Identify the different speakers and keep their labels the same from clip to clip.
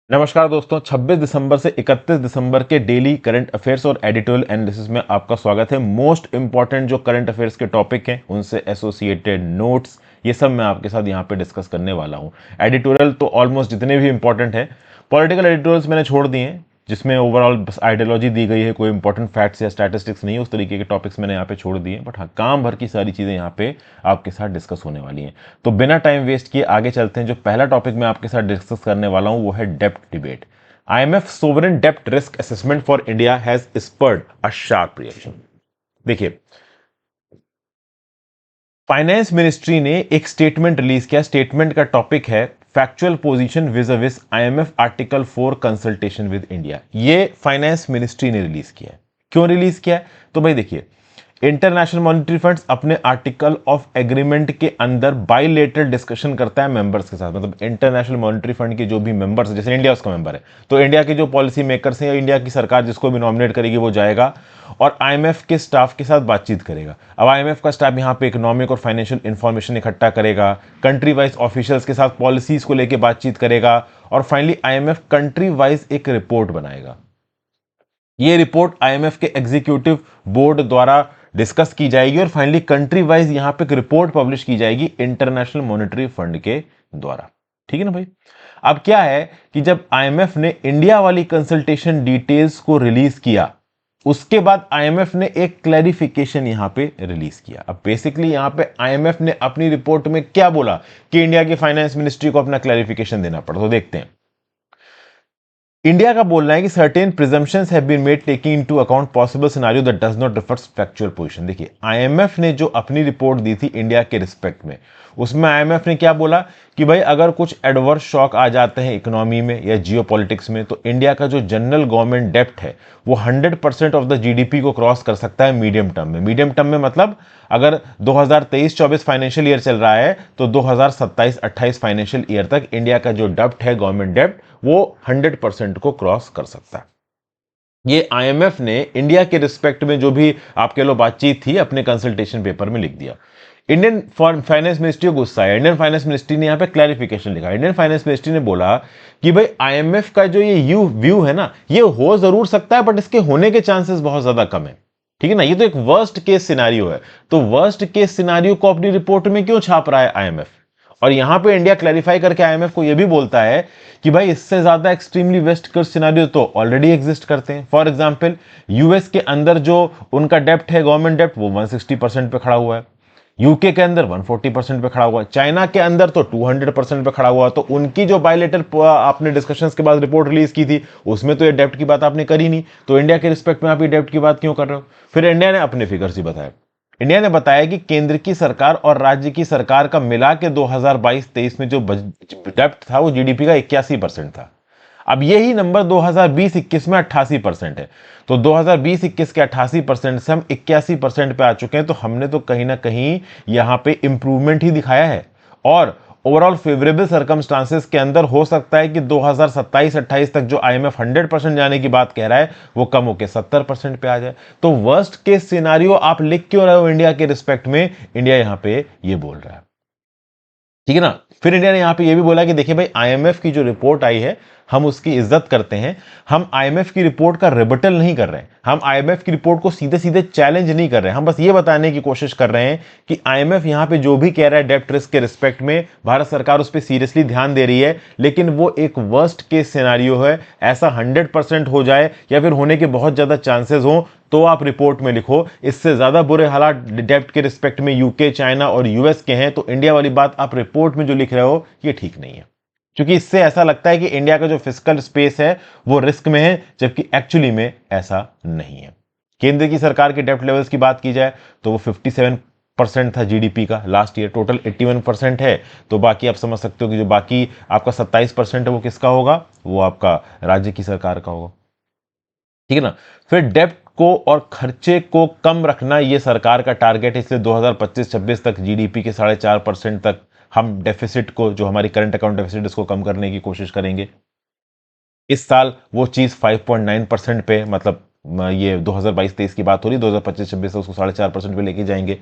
Speaker 1: नमस्कार दोस्तों, 26 दिसंबर से 31 दिसंबर के डेली करंट अफेयर्स और एडिटोरियल एनालिसिस में आपका स्वागत है। मोस्ट इंपॉर्टेंट जो करंट अफेयर्स के टॉपिक हैं उनसे एसोसिएटेड नोट्स, ये सब मैं आपके साथ यहाँ पे डिस्कस करने वाला हूँ। एडिटोरियल तो ऑलमोस्ट जितने भी इंपॉर्टेंट है, पॉलिटिकल एडिटोरियल्स मैंने छोड़ दिए हैं जिसमें ओवरऑल बस आइडियोलॉजी दी गई है, कोई इंपॉर्टेंट फैक्ट्स या स्टैटिस्टिक्स नहीं है, उस तरीके के टॉपिक्स मैंने यहाँ पे छोड़ दिए। बट हाँ, काम भर की सारी चीज़ें यहाँ पे आपके साथ डिस्कस होने वाली हैं। तो बिना टाइम वेस्ट किए आगे चलते हैं। जो पहला टॉपिक मैं आपके साथ डिस्कस करने वाला हूँ वो है डेप्ट डिबेट। IMF सोवरेन डेप्ट risk assessment for India has spurred a sharp reaction. देखिए, फाइनेंस मिनिस्ट्री ने एक स्टेटमेंट रिलीज किया। स्टेटमेंट का टॉपिक है factual position vis IMF article 4 consultation with India. ये फाइनेंस मिनिस्ट्री ने रिलीज किया है। क्यों रिलीज किया है? तो भाई देखिए, इंटरनेशनल मॉनिटरी फंड्स अपने आर्टिकल ऑफ एग्रीमेंट के अंदर बाइलेटरल डिस्कशन करता है मेंबर्स के साथ। मतलब इंटरनेशनल मॉनिटरी फंड के जो भी मेंबर्स, जैसे इंडिया उसका मेंबर है, तो इंडिया के जो पॉलिसी मेकर्स हैं या इंडिया की सरकार जिसको भी नॉमिनेट करेगी वो जाएगा और IMF के स्टाफ के साथ बातचीत करेगा। अब IMF का स्टाफ यहाँ पे इकोनॉमिक और फाइनेंशियल इंफॉर्मेशन इकट्ठा करेगा, कंट्री वाइज ऑफिशियल्स के साथ पॉलिसीज को लेकर बातचीत करेगा और फाइनली IMF कंट्री वाइज एक रिपोर्ट बनाएगा। ये रिपोर्ट IMF के एग्जीक्यूटिव बोर्ड द्वारा डिस्कस की जाएगी और फाइनली कंट्री वाइज यहां पे एक रिपोर्ट पब्लिश की जाएगी इंटरनेशनल मॉनेटरी फंड के द्वारा। ठीक है ना भाई? अब क्या है कि जब IMF ने इंडिया वाली कंसल्टेशन डिटेल्स को रिलीज किया, उसके बाद IMF ने एक क्लैरिफिकेशन यहां पे रिलीज किया। अब बेसिकली यहां पे IMF ने अपनी रिपोर्ट में क्या बोला कि इंडिया की फाइनेंस मिनिस्ट्री को अपना क्लैरिफिकेशन देना पड़ा। तो देखते हैं। इंडिया का बोलना है कि certain presumptions have been made taking into account possible scenario that does not refers factual position. देखिए, IMF ने जो अपनी रिपोर्ट दी थी इंडिया के रिस्पेक्ट में, उसमें IMF ने क्या बोला कि भाई अगर कुछ एडवर्स शॉक आ जाते हैं इकोनॉमी में या जियोपॉलिटिक्स में, तो इंडिया का जो जनरल गवर्नमेंट डेप्ट है वो 100% ऑफ द GDP को क्रॉस कर सकता है मीडियम टर्म में। मीडियम टर्म में मतलब अगर 2023-24 फाइनेंशियल ईयर चल रहा है तो 2027-28 फाइनेंशियल ईयर तक इंडिया का जो डेप्ट है, गवर्नमेंट डेप्ट, वो 100% को क्रॉस कर सकता है। ये IMF ने इंडिया के रिस्पेक्ट में जो भी आपके लो बातचीत थी अपने कंसल्टेशन पेपर में लिख दिया। इंडियन फाइनेंस मिनिस्ट्री को गुस्सा आया। इंडियन फाइनेंस मिनिस्ट्री ने यहां पे क्लैरिफिकेशन लिखा। इंडियन फाइनेंस मिनिस्ट्री ने बोला कि भाई IMF का जो ये व्यू है ना, ये हो जरूर सकता है बट इसके होने के चांसेस बहुत ज्यादा कम है। ठीक है ना? ये तो एक वर्स्ट केस सिनारियो है। तो वर्स्ट केस सिनारियो को अपनी रिपोर्ट में क्यों छाप रहा है IMF? और यहां पे इंडिया क्लैरिफाई करके IMF को यह भी बोलता है कि भाई इससे ज्यादा एक्सट्रीमली वेस्ट केस सिनेरियो तो ऑलरेडी एग्जिस्ट करते हैं। फॉर एग्जांपल, यूएस के अंदर जो उनका डेप्ट है, गवर्नमेंट डेप्ट, वो 160% पे खड़ा हुआ है। यूके के अंदर 140% पे खड़ा हुआ है। चाइना के अंदर तो 200% पे खड़ा हुआ है। तो उनकी जो बायलेटर आपने डिस्कशंस के बाद रिपोर्ट रिलीज की थी, उसमें तो ये डेप्ट की बात आपने करी नहीं। तो इंडिया के रिस्पेक्ट में आप ये डेप्ट की बात क्यों कर रहे हो? फिर इंडिया ने अपने फिगर्स ही बताया। इंडिया ने बताया कि केंद्र की सरकार और राज्य की सरकार का मिला के 2022-23 में जो डेप्ट था वो GDP का 81% था। अब यही नंबर 2020-21 में 88% है। तो 2020-21 के 88% से हम 81% पे आ चुके हैं। तो हमने तो कहीं ना कहीं यहां पे इंप्रूवमेंट ही दिखाया है। और ओवरऑल फेवरेबल सर्कमस्टांसेस के अंदर हो सकता है कि 2027-28 तक जो IMF 100% जाने की बात कह रहा है वो कम होकर 70% पे आ जाए। तो वर्स्ट केस सिनारियो आप लिख क्यों रहे हो इंडिया के रिस्पेक्ट में? इंडिया यहां पे ये बोल रहा है। ठीक है ना? फिर इंडिया ने यहां पे ये भी बोला कि देखिए भाई, IMF की जो रिपोर्ट आई है हम उसकी इज्जत करते हैं। हम IMF की रिपोर्ट का रिबटल नहीं कर रहे हैं। हम IMF की रिपोर्ट को सीधे सीधे चैलेंज नहीं कर रहे हैं। हम बस ये बताने की कोशिश कर रहे हैं कि IMF यहां पे जो भी कह रहा है डेप्ट रिस्क के रिस्पेक्ट में, भारत सरकार उस पर सीरियसली ध्यान दे रही है। लेकिन वो एक वर्स्ट केस सिनेरियो है। ऐसा 100% हो जाए या फिर होने के बहुत ज्यादा चांसेस हो तो आप रिपोर्ट में लिखो। इससे ज्यादा बुरे हालात डेप्ट के रिस्पेक्ट में यूके, चाइना और US के हैं। तो इंडिया वाली बात आप रिपोर्ट में जो लिख रहे हो ये ठीक नहीं है, क्योंकि इससे ऐसा लगता है कि इंडिया का जो फिस्कल स्पेस है वो रिस्क में है, जबकि एक्चुअली में ऐसा नहीं है। केंद्र की सरकार के डेप्ट लेवल्स की बात की जाए तो वो 57% था GDP का लास्ट ईयर। टोटल 81% है। तो बाकी आप समझ सकते हो कि जो बाकी आपका 27% है वो किसका होगा? वो आपका राज्य की सरकार का होगा। ठीक है ना? फिर डेप्ट को और खर्चे को कम रखना ये सरकार का टारगेट है। इसलिए 2025-26 तक GDP के 4.5% तक हम डेफिसिट को, जो हमारी करंट अकाउंट डेफिसिट, इसको कम करने की कोशिश करेंगे। इस साल वो चीज 5.9% पे, मतलब ये 2022-23 की बात हो रही है, 2025-26 से उसको 4.5% पे लेके जाएंगे।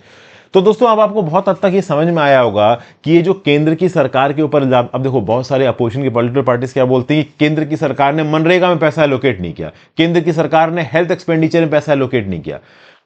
Speaker 1: तो दोस्तों अब आपको बहुत हद तक ये समझ में आया होगा कि ये जो केंद्र की सरकार के ऊपर अब देखो बहुत सारे अपोजिशन की पॉलिटिकल पार्टीज क्या बोलती हैं कि केंद्र की सरकार ने मनरेगा में पैसा एलोकेट नहीं किया, केंद्र की सरकार ने हेल्थ एक्सपेंडिचर में पैसा एलोकेट नहीं किया।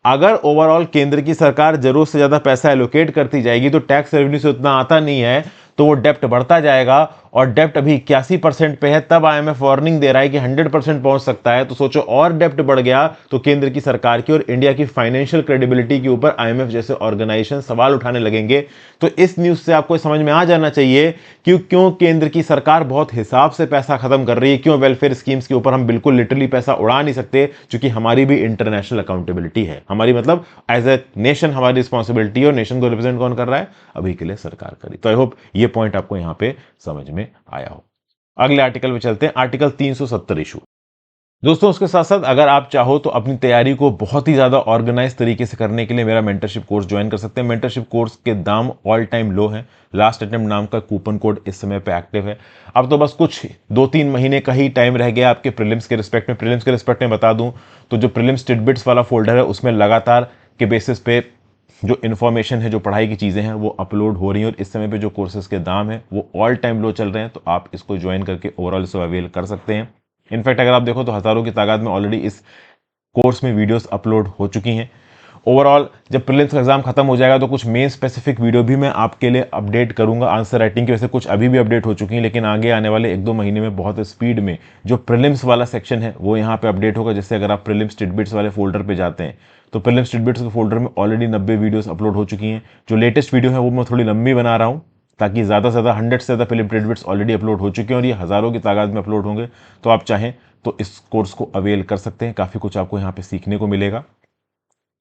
Speaker 1: अगर ओवरऑल केंद्र की सरकार जरूरत से ज्यादा पैसा एलोकेट करती जाएगी तो टैक्स रेवेन्यू से उतना आता नहीं है, तो वो डेप्ट बढ़ता जाएगा और डेप्ट अभी 81% पे है। तब आईएमएफ वार्निंग दे रहा है कि 100% पहुंच सकता है। तो सोचो और डेप्ट बढ़ गया तो केंद्र की सरकार की और इंडिया की फाइनेंशियल क्रेडिबिलिटी के ऊपर आईएमएफ जैसे ऑर्गेनाइजेशन सवाल उठाने लगेंगे। तो इस न्यूज से आपको समझ में आ जाना चाहिए कि क्यों केंद्र की सरकार बहुत हिसाब से पैसा खत्म कर रही है, क्यों वेलफेयर स्कीम्स के ऊपर हम बिल्कुल लिटरली पैसा उड़ा नहीं सकते, क्योंकि हमारी भी इंटरनेशनल अकाउंटेबिलिटी है। हमारी मतलब एज ए नेशन हमारी रिस्पॉन्सिबिलिटी है और नेशन को रिप्रेजेंट कौन कर रहा है, अभी के लिए सरकार करी। तो आई होप ये पॉइंट आपको यहां पे समझ में आया हो। अगले आर्टिकल में चलते हैं, आर्टिकल 370 इशू। दोस्तों उसके साथ साथ अगर आप चाहो तो अपनी तैयारी को बहुत ही ज्यादा ऑर्गेनाइज तरीके से करने के लिए मेरा मेंटरशिप कोर्स ज्वाइन कर सकते हैं। मेंटरशिप कोर्स के दाम ऑल टाइम लो है। लास्ट अटेम्प्ट नाम का कूपन कोड इस समय पे एक्टिव है। अब तो बस कुछ 2-3 महीने का ही टाइम रह गया आपके प्रीलिम्स के रिस्पेक्ट में। प्रीलिम्स के रिस्पेक्ट में बता दूं तो जो प्रीलिम्स टिडबिट्स वाला फोल्डर है उसमें लगातार के बेसिस पे जो इन्फॉर्मेशन है, जो पढ़ाई की चीज़ें हैं वो अपलोड हो रही हैं और इस समय पे जो कोर्सेज के दाम है वो ऑल टाइम लो चल रहे हैं। तो आप इसको ज्वाइन करके ओवरऑल इसको अवेल कर सकते हैं। इनफैक्ट अगर आप देखो तो हजारों की तादाद में ऑलरेडी इस कोर्स में वीडियोस अपलोड हो चुकी हैं। ओवरऑल जब प्रीलिम्स का एग्जाम खत्म हो जाएगा तो कुछ मेन स्पेसिफिक वीडियो भी मैं आपके लिए अपडेट करूंगा। आंसर राइटिंग की वजह से कुछ अभी भी अपडेट हो चुकी हैं, लेकिन आगे आने वाले 1-2 महीने में बहुत स्पीड में जो प्रीलिम्स वाला सेक्शन है वो यहाँ पे अपडेट होगा। जैसे अगर आप प्रीलिम्स टिडबिट्स वाले फोल्डर पे जाते हैं तो प्रीलिम्स टिडबिट्स के फोल्डर में ऑलरेडी 90 वीडियोस अपलोड हो चुकी हैं। जो लेटेस्ट वीडियो है वो मैं थोड़ी लंबी बना रहा हूँ ताकि ज़्यादा से ज़्यादा 100 से ज़्यादा प्रीलिम टिडबिट्स ऑलरेडी अपलोड हो चुके हैं और ये हज़ारों की तादाद में अपलोड होंगे। तो आप चाहें तो इस कोर्स को अवेल कर सकते हैं, काफ़ी कुछ आपको यहाँ पे सीखने को मिलेगा।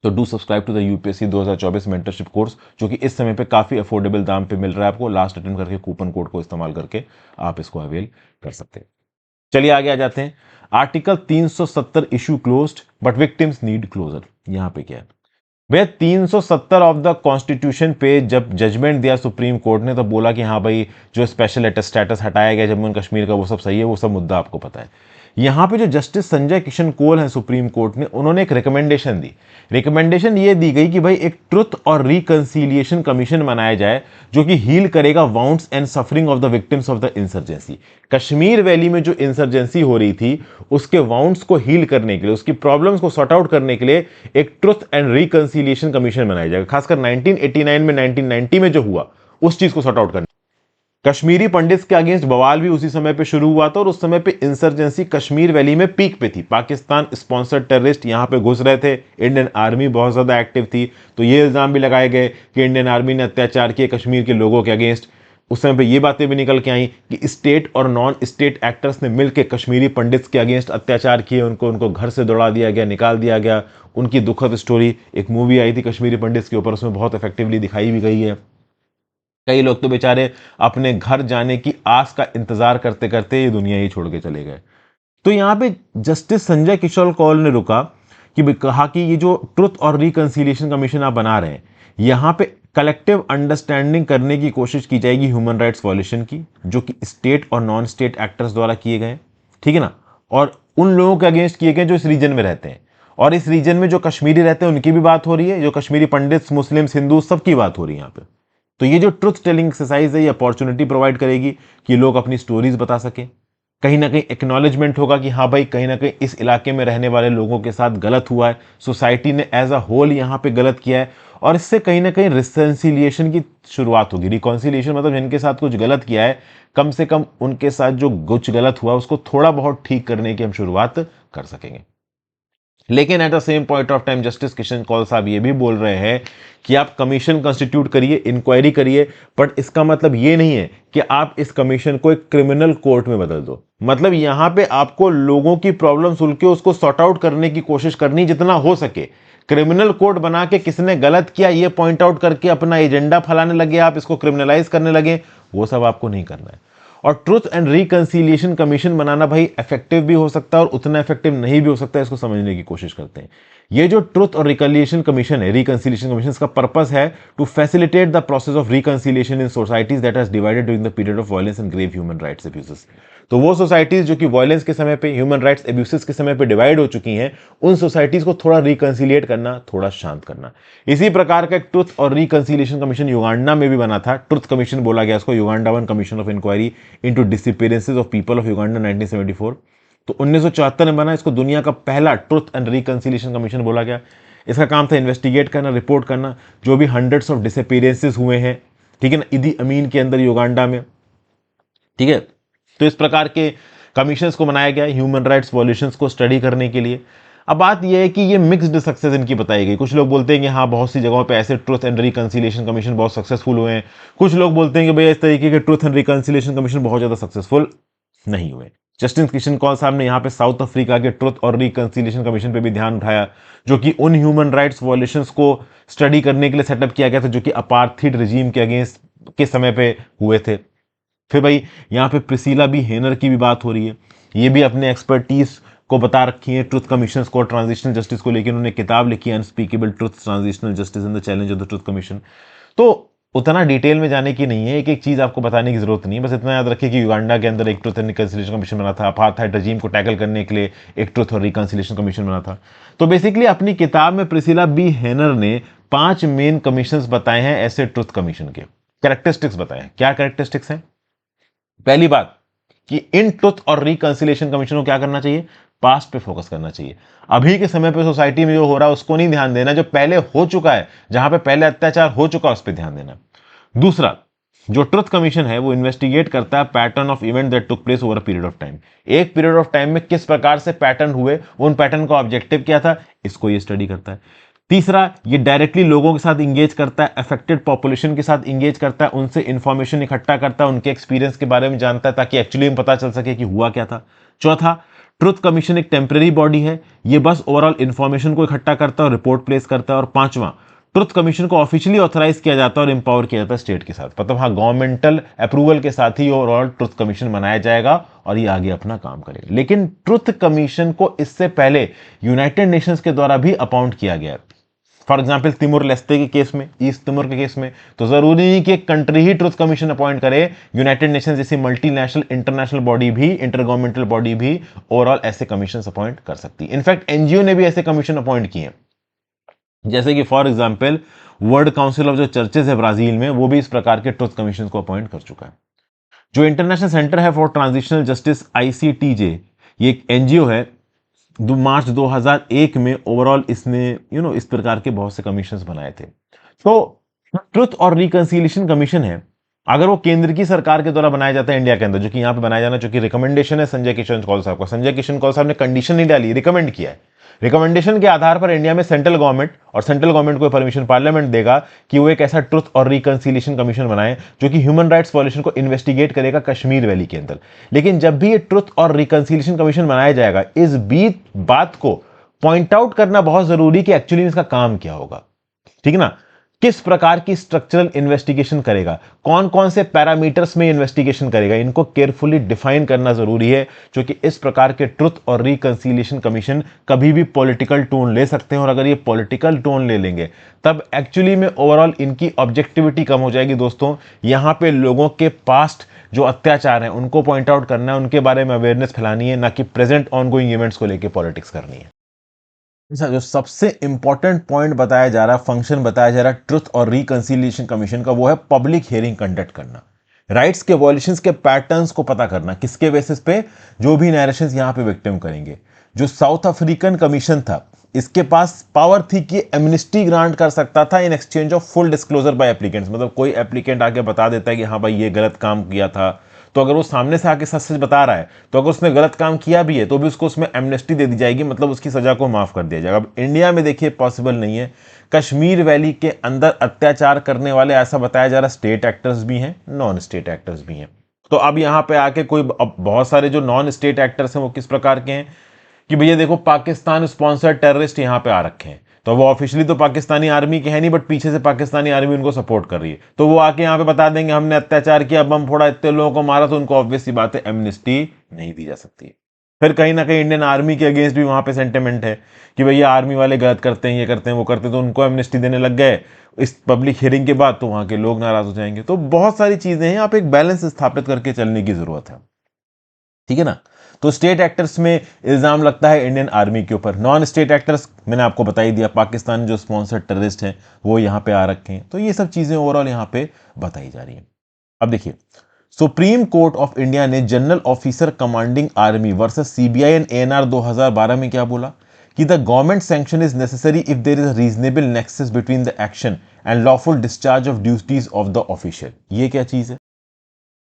Speaker 1: तो do subscribe to the UPSC 2024 mentorship course, जो कि इस समय पे काफ़ी अफोर्डेबल दाम पे मिल रहा है आपको। लास्ट अटेम्प्ट करके कूपन कोड को इस्तेमाल करके आप इसको अवेल कर सकते हैं। चलिए आगे आ जाते हैं। Article 370 issue closed but victims need closure. यहाँ पे क्या है भैया, 370 ऑफ द कॉन्स्टिट्यूशन पे जब जजमेंट दिया सुप्रीम कोर्ट ने तो बोला कि हाँ भाई जो स्पेशल स्टेटस हटाया गया जम्मू एंड कश्मीर का वो सब सही है, वो सब मुद्दा आपको पता है। यहां पे जो जस्टिस संजय किशन कौल हैं सुप्रीम कोर्ट ने, उन्होंने एक रिकमेंडेशन दी। रिकमेंडेशन ये दी गई कि भाई एक ट्रुथ और रिकंसिलिएशन कमीशन बनाया जाए जो कि हील करेगा wounds and suffering of the victims of the insurgency. Kashmir valley में जो इंसर्जेंसी हो रही थी उसके वाउंड्स को हील करने के लिए, उसकी प्रॉब्लम्स को सॉर्ट आउट करने के लिए एक ट्रुथ एंड रिकंसिलिएशन कमीशन बनाया जाएगा। खासकर 1989 में 1990 में जो हुआ उस चीज को सॉर्ट आउट करने। कश्मीरी पंडित्स के अगेंस्ट बवाल भी उसी समय पे शुरू हुआ था और उस समय पे इंसर्जेंसी कश्मीर वैली में पीक पे थी। पाकिस्तान स्पॉन्सर्ड टेररिस्ट यहां पे घुस रहे थे, इंडियन आर्मी बहुत ज्यादा एक्टिव थी। तो ये इल्जाम भी लगाए गए कि इंडियन आर्मी ने अत्याचार किए कश्मीर के लोगों के अगेंस्ट। उस समय पे ये बातें भी निकल के आई कि स्टेट और नॉन स्टेट एक्टर्स ने मिलकर कश्मीरी पंडित्स के अगेंस्ट अत्याचार किए, उनको घर से दौड़ा दिया गया, निकाल दिया गया। उनकी दुखद स्टोरी एक मूवी आई थी कश्मीरी पंडित्स के ऊपर, उसमें बहुत इफेक्टिवली दिखाई भी गई है। कई लोग तो बेचारे अपने घर जाने की आस का इंतजार करते करते ये दुनिया ही छोड़ के चले गए। तो यहां पे जस्टिस संजय किशोर कौल ने रुका कि कहा कि ये जो ट्रुथ और रिकंसिलिएशन कमीशन आप बना रहे हैं यहां पे कलेक्टिव अंडरस्टैंडिंग करने की कोशिश की जाएगी ह्यूमन राइट्स वॉल्यूशन की, जो कि स्टेट और नॉन स्टेट एक्टर्स द्वारा किए गए, ठीक है ना, और उन लोगों के अगेंस्ट किए गए जो इस रीजन में रहते हैं। और इस रीजन में जो कश्मीरी रहते हैं उनकी भी बात हो रही है, जो कश्मीरी पंडित्स, मुस्लिम्स, हिंदू सबकी बात हो रही है यहाँ पे। तो ये जो ट्रुथ टेलिंग एक्सरसाइज है ये अपॉर्चुनिटी प्रोवाइड करेगी कि लोग अपनी स्टोरीज बता सकें। कहीं ना कहीं एक्नॉलेजमेंट होगा कि हाँ भाई कहीं ना कहीं इस इलाके में रहने वाले लोगों के साथ गलत हुआ है, सोसाइटी ने एज अ होल यहाँ पे गलत किया है, और इससे कहीं ना कहीं रिकंसिलिएशन की शुरुआत होगी। रिकंसिलिएशन मतलब जिनके साथ कुछ गलत किया है कम से कम उनके साथ जो कुछ गलत हुआ उसको थोड़ा बहुत ठीक करने की हम शुरुआत कर सकेंगे। लेकिन at the same point of time justice Kishan Kaul साहब ये भी बोल रहे हैं कि आप कमीशन कंस्टिट्यूट करिए, इंक्वायरी करिए, बट इसका मतलब ये नहीं है कि आप इस कमीशन को एक क्रिमिनल कोर्ट में बदल दो। मतलब यहां पे आपको लोगों की प्रॉब्लम सुन के उसको सॉर्ट आउट करने की कोशिश करनी जितना हो सके। क्रिमिनल कोर्ट बना के किसने गलत किया ये पॉइंट आउट करके अपना एजेंडा फैलाने लगे, आप इसको क्रिमिनलाइज करने लगे, वो सब आपको नहीं करना है। और ट्रुथ एंड रिकंसिलिएशन कमीशन बनाना भाई इफेक्टिव भी हो सकता है और उतना इफेक्टिव नहीं भी हो सकता है, इसको समझने की कोशिश करते हैं। ये जो ट्रुथ और रिकन्सिलिएशन कमीशन है, रिकन्सिलिएशन कमीशन, इसका पर्पस है to facilitate the process of reconciliation in societies that has divided during the period of violence and grave human rights abuses. तो वो सोसाइटीज जो कि वायलेंस के समय पे, ह्यूमन राइट्स अब्यूसेस के समय पे डिवाइड हो चुकी हैं, उन सोसाइटीज को थोड़ा रिकन्सिलिएट करना, थोड़ा शांत करना। इसी प्रकार का एक ट्रुथ और रिकन्सिलिएशन कमीशन युगांडा में भी बना था। ट्रुथ कमीशन बोला गया इसको, Uganda one commission of inquiry into disappearances of people of Uganda 1974। तो 1974 में बना। इसको दुनिया का पहला ट्रुथ एंड रिकन्सिलिएशन कमीशन बोला गया। इसका काम था इन्वेस्टिगेट करना, रिपोर्ट करना, जो भी हंड्रेड्स ऑफ डिसअपीयरेंसेस हुए हैं, ठीक है ना, इदी अमीन के अंदर युगांडा में, ठीक है। तो इस प्रकार के कमीशंस को बनाया गया ह्यूमन राइट्स वॉल्यूशंस को स्टडी करने के लिए। अब बात यह है कि ये मिक्स्ड सक्सेस इनकी बताई गई। कुछ लोग बोलते हैं कि हाँ, बहुत सी जगहों पे ऐसे ट्रुथ एंड रिकन्सिलिएशन कमीशन बहुत सक्सेसफुल हुए हैं। कुछ लोग बोलते हैं कि भैया इस तरीके के ट्रुथ एंड रिकन्सिलिएशन कमीशन बहुत ज्यादा सक्सेसफुल नहीं हुए। जस्टिन किशन कौल साहब ने यहाँ पे साउथ अफ्रीका के ट्रुथ और रिकन्सिलिएशन कमीशन पे भी ध्यान उठाया, जो कि उन ह्यूमन राइट्स वॉल्यूशंस को स्टडी करने के लिए सेटअप किया गया था, जो कि अपार्थीड रिजीम के अगेंस्ट के समय पे हुए थे। फिर भाई यहाँ पे प्रिसिला बी हेनर की भी बात हो रही है। ये भी अपने एक्सपर्टीज को बता रखी है ट्रुथ कमीशन को, ट्रांजिशनल जस्टिस को लेकर उन्होंने किताब लिखी है, unspeakable truth, transitional justice and the challenge of the truth commission. तो उतना डिटेल में जाने की नहीं है, एक एक चीज आपको बताने की जरूरत नहीं है। बस इतना याद रखिए कि युगांडा के अंदर एक ट्रुथ एंड रिकन्सिलिएशन कमीशन बना था, अपार्थाइड रजीम को टैकल करने के लिए एक ट्रुथ और रिकन्सिलिएशन कमीशन बना था। तो बेसिकली अपनी किताब में प्रिसिला बी हेनर ने 5 मेन कमीशंस बताए हैं ऐसे ट्रुथ कमीशन के। कैरेक्टरिस्टिक्स बताए हैं। क्या कैरेक्टरिस्टिक्स हैं? पहली बात कि इन ट्रुथ और रिकन्सिलिएशन कमीशन को क्या करना चाहिए? पास्ट पे फोकस करना चाहिए। अभी के समय पे सोसाइटी में जो हो रहा है उसको नहीं ध्यान देना, जो पहले हो चुका है, जहां पे पहले अत्याचार हो चुका है उस पर ध्यान देना। दूसरा, जो ट्रुथ कमीशन है वो इन्वेस्टिगेट करता है pattern of event that took place over a period of time. एक पीरियड ऑफ टाइम में किस प्रकार से पैटर्न हुए, उन पैटर्न का ऑब्जेक्टिव क्या था, इसको ये स्टडी करता है। तीसरा, ये डायरेक्टली लोगों के साथ इंगेज करता है, अफेक्टेड पॉपुलेशन के साथ इंगेज करता है, उनसे इंफॉर्मेशन इकट्ठा करता है, उनके एक्सपीरियंस के बारे में जानता है, ताकि एक्चुअली में पता चल सके कि हुआ क्या था। चौथा, ट्रुथ कमीशन एक टेम्परेरी बॉडी है, ये बस ओवरऑल इंफॉर्मेशन को इकट्ठा करता है और रिपोर्ट प्लेस करता है। और पांचवा, ट्रुथ कमीशन को ऑफिशियली ऑथराइज किया जाता है और एम्पावर किया जाता है स्टेट के साथ, मतलब हाँ, गवर्नमेंटल अप्रूवल के साथ ही ओवरऑल ट्रुथ कमीशन बनाया जाएगा और ये आगे अपना काम करेगा। लेकिन ट्रुथ कमीशन को इससे पहले यूनाइटेड नेशंस के द्वारा भी अपॉइंट किया गया है। फॉर एग्जाम्पल तिमोर लेस्ते के केस में, ईस्ट तिमोर के केस में, तो जरूरी नहीं कि एक कंट्री ही ट्रुथ कमीशन अपॉइंट करे, यूनाइटेड नेशंस जैसी मल्टीनेशनल इंटरनेशनल बॉडी भी, इंटरगवर्नमेंटल बॉडी भी ओवरऑल ऐसे कमीशन अपॉइंट कर सकती है। इनफैक्ट एनजीओ ने भी ऐसे कमीशन अपॉइंट किए हैं, जैसे कि for example world council of जो चर्चेज है ब्राजील में, वो भी इस प्रकार के ट्रुथ कमीशन को अपॉइंट कर चुका है। जो इंटरनेशनल सेंटर है फॉर ट्रांजिशनल जस्टिस ICTJ, ये एक एनजीओ है, मार्च 2001 में ओवरऑल इसने इस प्रकार के बहुत से कमीशंस बनाए थे। तो ट्रुथ और रिकन्सिलिएशन कमीशन है, अगर वो केंद्र की सरकार के द्वारा बनाया जाता है इंडिया के अंदर, जो कि यहां पे बनाया जाना, जो कि रिकमेंडेशन है संजय किशन कौल साहब का। संजय किशन कौल साहब ने कंडीशन नहीं डाली, रिकमेंड किया है। रिकमेंडेशन के आधार पर इंडिया में सेंट्रल गवर्नमेंट और सेंट्रल गवर्नमेंट को परमिशन पार्लियामेंट देगा कि वो एक ऐसा ट्रुथ और रिकन्सिलिएशन कमीशन बनाए जो कि ह्यूमन राइट्स वॉल्यूशन को इन्वेस्टिगेट करेगा कश्मीर वैली के अंदर। लेकिन जब भी ये ट्रुथ और रिकन्सिलिएशन कमीशन बनाया जाएगा, इस बात को पॉइंट आउट करना बहुत जरूरी कि एक्चुअली इसका काम क्या होगा, ठीक है ना, किस प्रकार की स्ट्रक्चरल इन्वेस्टिगेशन करेगा, कौन कौन से पैरामीटर्स में इन्वेस्टिगेशन करेगा, इनको केयरफुली डिफाइन करना जरूरी है। क्योंकि इस प्रकार के ट्रुथ और रिकन्सिलिएशन कमीशन कभी भी पॉलिटिकल टोन ले सकते हैं, और अगर ये पॉलिटिकल टोन ले लेंगे तब एक्चुअली में ओवरऑल इनकी ऑब्जेक्टिविटी कम हो जाएगी। दोस्तों, यहां पे लोगों के पास्ट जो अत्याचार हैं उनको पॉइंट आउट करना है, उनके बारे में अवेयरनेस फैलानी है, ना कि प्रेजेंट ऑनगोइंग इवेंट्स को लेकर पॉलिटिक्स करनी है। जो सबसे इंपॉर्टेंट पॉइंट बताया जा रहा है, फंक्शन बताया जा रहा है ट्रुथ और रिकन्सिलिएशन कमीशन का, वो है पब्लिक हियरिंग कंडक्ट करना, राइट्स के वॉल्यूशंस के पैटर्न्स को पता करना, किसके बेसिस पे, जो भी नैरेशंस यहां पे विक्टिम करेंगे। जो साउथ अफ्रीकन कमीशन था, इसके पास पावर थी कि एमनेस्टी ग्रांट कर सकता था in exchange of full disclosure by applicants. मतलब कोई एप्लीकेंट आके बता देता है कि हाँ भाई ये गलत काम किया था, तो अगर वो सामने से आके सच सच बता रहा है, तो अगर उसने गलत काम किया भी है तो भी उसको उसमें एमनेस्टी दे दी जाएगी, मतलब उसकी सजा को माफ कर दिया जाएगा। अब इंडिया में देखिए पॉसिबल नहीं है। कश्मीर वैली के अंदर अत्याचार करने वाले, ऐसा बताया जा रहा है, स्टेट एक्टर्स भी हैं, नॉन स्टेट एक्टर्स भी हैं। तो अब यहां पे आके कोई, अब बहुत सारे जो नॉन स्टेट एक्टर्स हैं वो किस प्रकार के हैं कि भैया देखो, पाकिस्तान स्पॉन्सर्ड टेररिस्ट यहां पे आ रखे हैं, तो वो ऑफिशियली तो पाकिस्तानी आर्मी के हैं नहीं, बट पीछे से पाकिस्तानी आर्मी उनको सपोर्ट कर रही है, तो वो आके यहाँ पे बता देंगे हमने अत्याचार किया, बम फोड़ा, इतने लोगों को मारा, तो उनको ऑब्वियस सी बात है एमनेस्टी नहीं दी जा सकती। फिर कहीं ना कहीं इंडियन आर्मी के अगेंस्ट भी वहां पे सेंटिमेंट है कि भैया आर्मी वाले गलत करते हैं, ये करते हैं, वो करते हैं, तो उनको एमनेस्टी देने लग गए इस पब्लिक हियरिंग के बाद, तो वहां के लोग नाराज हो जाएंगे। तो बहुत सारी चीजें हैं, आप एक बैलेंस स्थापित करके चलने की जरूरत है, ठीक है ना। तो स्टेट एक्टर्स में इल्जाम लगता है इंडियन आर्मी के ऊपर, नॉन स्टेट एक्टर्स मैंने आपको बता ही दिया, पाकिस्तान जो स्पॉन्सर्ड टेररिस्ट हैं वो यहाँ पे आ रखे हैं। तो ये सब चीजें ओवरऑल यहाँ पे बताई जा रही हैं। अब देखिए, सुप्रीम कोर्ट ऑफ इंडिया ने general officer commanding army versus CBI and ANR 2012 में क्या बोला कि the government sanction is necessary if there is a reasonable nexus between the action and lawful discharge of duties of the official. ये क्या चीज है?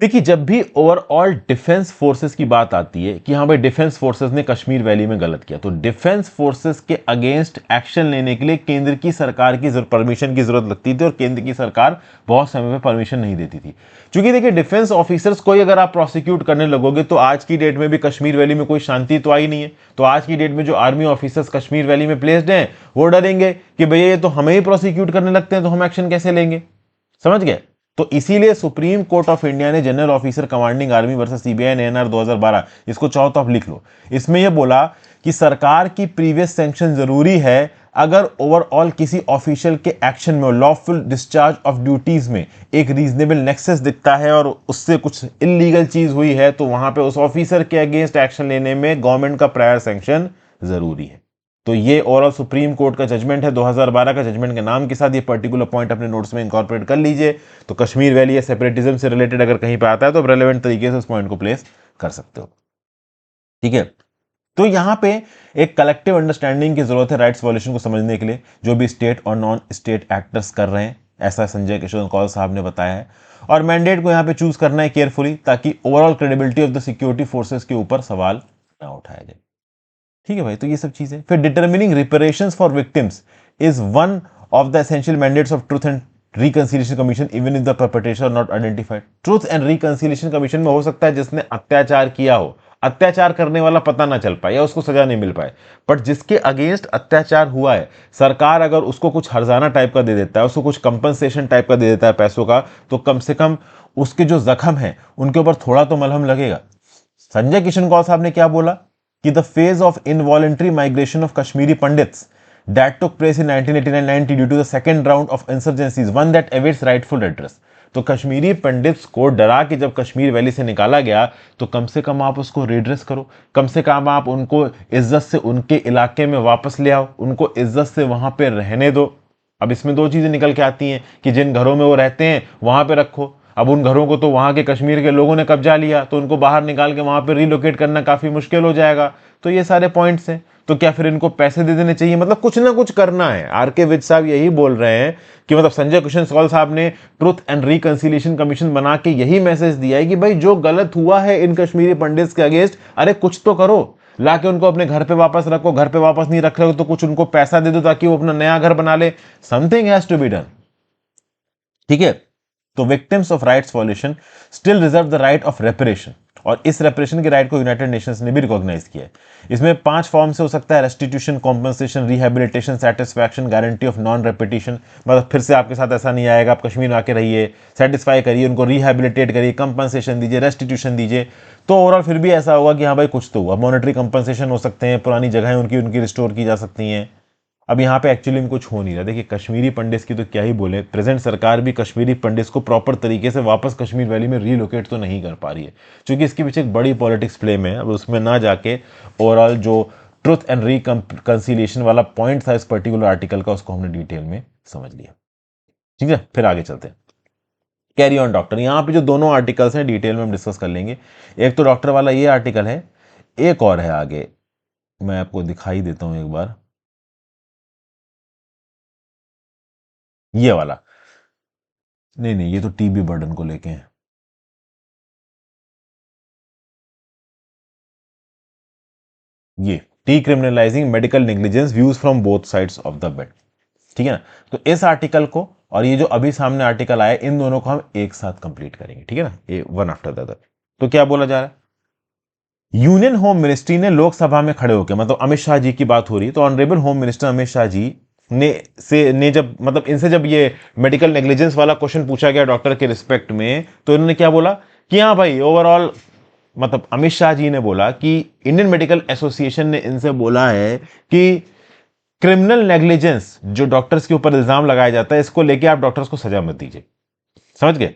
Speaker 1: देखिए, जब भी ओवरऑल डिफेंस फोर्सेस की बात आती है कि हाँ भाई डिफेंस फोर्सेस ने कश्मीर वैली में गलत किया, तो डिफेंस फोर्सेस के अगेंस्ट एक्शन लेने के लिए केंद्र की सरकार की परमिशन की जरूरत लगती थी, और केंद्र की सरकार बहुत समय में परमिशन नहीं देती थी। क्योंकि देखिए, डिफेंस ऑफिसर्स को ही अगर आप प्रोसिक्यूट करने लगोगे तो आज की डेट में भी कश्मीर वैली में कोई शांति तो आई नहीं है। तो आज की डेट में जो आर्मी ऑफिसर्स कश्मीर वैली में प्लेस्ड हैं वो डरेंगे कि भैया ये तो हमें ही प्रोसिक्यूट करने लगते हैं, तो हम एक्शन कैसे लेंगे? समझ गए? तो इसीलिए सुप्रीम कोर्ट ऑफ इंडिया ने general officer commanding army versus CBI and ANR 2012, इसको चाहो तो आप लिख लो, इसमें यह बोला कि सरकार की प्रीवियस सैंक्शन जरूरी है अगर ओवरऑल किसी ऑफिशियल के एक्शन में लॉफुल डिस्चार्ज ऑफ ड्यूटीज में एक रीजनेबल नेक्सस दिखता है और उससे कुछ इलीगल चीज हुई है, तो वहां पे उस ऑफिसर के अगेंस्ट एक्शन लेने में गवर्नमेंट का प्रायर सैंक्शन जरूरी है। तो ये ओवरऑल सुप्रीम कोर्ट का जजमेंट है 2012 का। जजमेंट के नाम के साथ ये पर्टिकुलर पॉइंट अपने नोट्स में इंकॉर्पोरेट कर लीजिए। तो कश्मीर वैली या सेपरेटिज्म से रिलेटेड अगर कहीं पे आता है तो रेलेवेंट तरीके से उस पॉइंट को प्लेस कर सकते हो, ठीक है। तो यहां पे एक कलेक्टिव अंडरस्टैंडिंग की जरूरत है राइट्स वॉल्यूशन को समझने के लिए, जो भी स्टेट और नॉन स्टेट एक्टर्स कर रहे हैं, ऐसा संजय किशोर कौल साहब ने बताया है। और मैंडेट को यहां पे चूज करना है केयरफुली, ताकि overall credibility of the security forces के ऊपर सवाल ना उठाया जाए, ठीक है भाई। तो ये सब चीजें, फिर determining reparations for victims is one of the essential mandates of truth and reconciliation commission even if the perpetrator are not identified. Truth and reconciliation commission में हो सकता है जिसने अत्याचार किया हो, अत्याचार करने वाला पता ना चल पाए या उसको सजा नहीं मिल पाए, बट जिसके अगेंस्ट अत्याचार हुआ है, सरकार अगर उसको कुछ हर्जाना टाइप का दे देता है, उसको कुछ कंपनसेशन टाइप का दे देता है पैसों का, तो कम से कम उसके जो जख्म है उनके ऊपर थोड़ा तो मलहम लगेगा। संजय किशन कौल साहब ने क्या बोला कि the phase of involuntary migration of Kashmiri pandits that took place in 1989-90 due to the second round of insurgencies, one that awaits rightful redress। तो कश्मीरी पंडित्स को डरा के जब कश्मीर वैली से निकाला गया, तो कम से कम आप उसको रिड्रेस करो, कम से कम आप उनको इज्जत से उनके इलाके में वापस ले आओ, उनको इज्जत से वहां पे रहने दो। अब इसमें दो चीजें निकल के आती हैं कि जिन घरों में वो रहते हैं वहां पे रखो, अब उन घरों को तो वहां के कश्मीर के लोगों ने कब्जा लिया, तो उनको बाहर निकाल के वहां पे रिलोकेट करना काफी मुश्किल हो जाएगा। तो ये सारे पॉइंट्स हैं। तो क्या फिर इनको पैसे दे देने चाहिए? मतलब कुछ ना कुछ करना है। आर के विज साहब यही बोल रहे हैं कि मतलब संजय किशन कौल साहब ने ट्रुथ एंड रिकंसिलिएशन कमीशन बना के यही मैसेज दिया है कि भाई जो गलत हुआ है इन कश्मीरी पंडित्स के अगेंस्ट, अरे कुछ तो करो, लाके उनको अपने घर पे वापस रखो, घर पे वापस नहीं रख रहे हो तो कुछ उनको पैसा दे दो ताकि वो अपना नया घर बना ले। Something has to be done, ठीक है। तो victims of rights violation still reserve the right of reparation, और इस रेपरेशन के राइट को यूनाइटेड नेशंस ने भी रिकॉग्नाइज किया है। इसमें 5 फॉर्म से हो सकता है: restitution, compensation, rehabilitation, satisfaction, guarantee of non repetition. मतलब फिर से आपके साथ ऐसा नहीं आएगा, आप कश्मीर में आके रहिए, सेटिस्फाई करिए, उनको रिहेबिलिटेट करिए, कंपनसेशन दीजिए, रेस्टिट्यूशन दीजिए, तो ओवरऑल फिर भी ऐसा होगा कि हाँ भाई कुछ तो हुआ। मॉनेटरी कंपनसेशन हो सकते हैं, पुरानी जगहें उनकी रिस्टोर की जा सकती हैं। अब यहाँ पे एक्चुअली में कुछ हो नहीं रहा। देखिए, कश्मीरी पंडित्स की तो क्या ही बोले, प्रेजेंट सरकार भी कश्मीरी पंडित्स को प्रॉपर तरीके से वापस कश्मीर वैली में रीलोकेट तो नहीं कर पा रही है, क्योंकि इसके पीछे एक बड़ी पॉलिटिक्स प्ले में है। अब उसमें ना जाके ओवरऑल जो ट्रुथ एंड रिकंसिलिएशन वाला पॉइंट था इस पर्टिकुलर आर्टिकल का, उसको हमने डिटेल में समझ लिया, ठीक है। फिर आगे चलते हैं, कैरी ऑन डॉक्टर। यहाँ पे जो दोनों आर्टिकल्स हैं डिटेल में हम डिस्कस कर लेंगे। एक तो डॉक्टर वाला ये आर्टिकल है, एक और है आगे, मैं आपको दिखाई देता हूं एक बार, ये वाला। नहीं नहीं, ये तो टीबी बर्डन को लेके है। ये decriminalising medical negligence views from both sides of the bed, ठीक है ना। तो इस आर्टिकल को और ये जो अभी सामने आर्टिकल आया, इन दोनों को हम एक साथ कंप्लीट करेंगे, ठीक है ना, ये वन आफ्टर द अदर। तो क्या बोला जा रहा है, यूनियन होम मिनिस्ट्री ने लोकसभा में खड़े होकर, मतलब अमित शाह जी की बात हो रही है, तो honourable home minister Amit Shah ji ने जब मतलब इनसे जब ये मेडिकल नेग्लिजेंस वाला क्वेश्चन पूछा गया डॉक्टर के रिस्पेक्ट में, तो इन्होंने क्या बोला कि हाँ भाई ओवरऑल मतलब अमित शाह जी ने बोला कि इंडियन मेडिकल एसोसिएशन ने इनसे बोला है कि क्रिमिनल नेग्लिजेंस जो डॉक्टर्स के ऊपर इल्जाम लगाया जाता है, इसको लेके आप डॉक्टर्स को सजा मत दीजिए। समझ गए?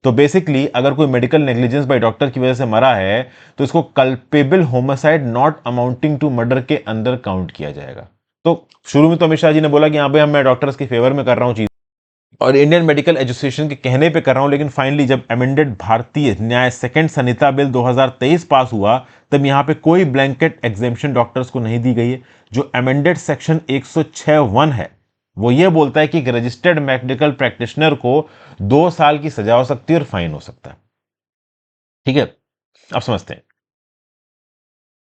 Speaker 1: तो बेसिकली अगर कोई मेडिकल नेग्लिजेंस बाय डॉक्टर की वजह से मरा है तो इसको culpable homicide not amounting to murder के अंदर काउंट किया जाएगा। तो शुरू में तो अमित शाह जी ने बोला कि यहां पे मैं डॉक्टर्स के फेवर में कर रहा हूं चीज और इंडियन मेडिकल एसोसिएशन के कहने पे कर रहा हूं, लेकिन फाइनली जब अमेंडेड भारतीय न्याय सेकंड संहिता बिल 2023 पास हुआ तब यहां पे कोई ब्लैंकेट एग्जेम्पशन डॉक्टर्स को नहीं दी गई है। जो अमेंडेड सेक्शन 106(1) है वो ये बोलता है कि एक रजिस्टर्ड मेडिकल प्रैक्टिशनर को 2 साल की सजा हो सकती है और फाइन हो सकता है। ठीक है, अब समझते हैं।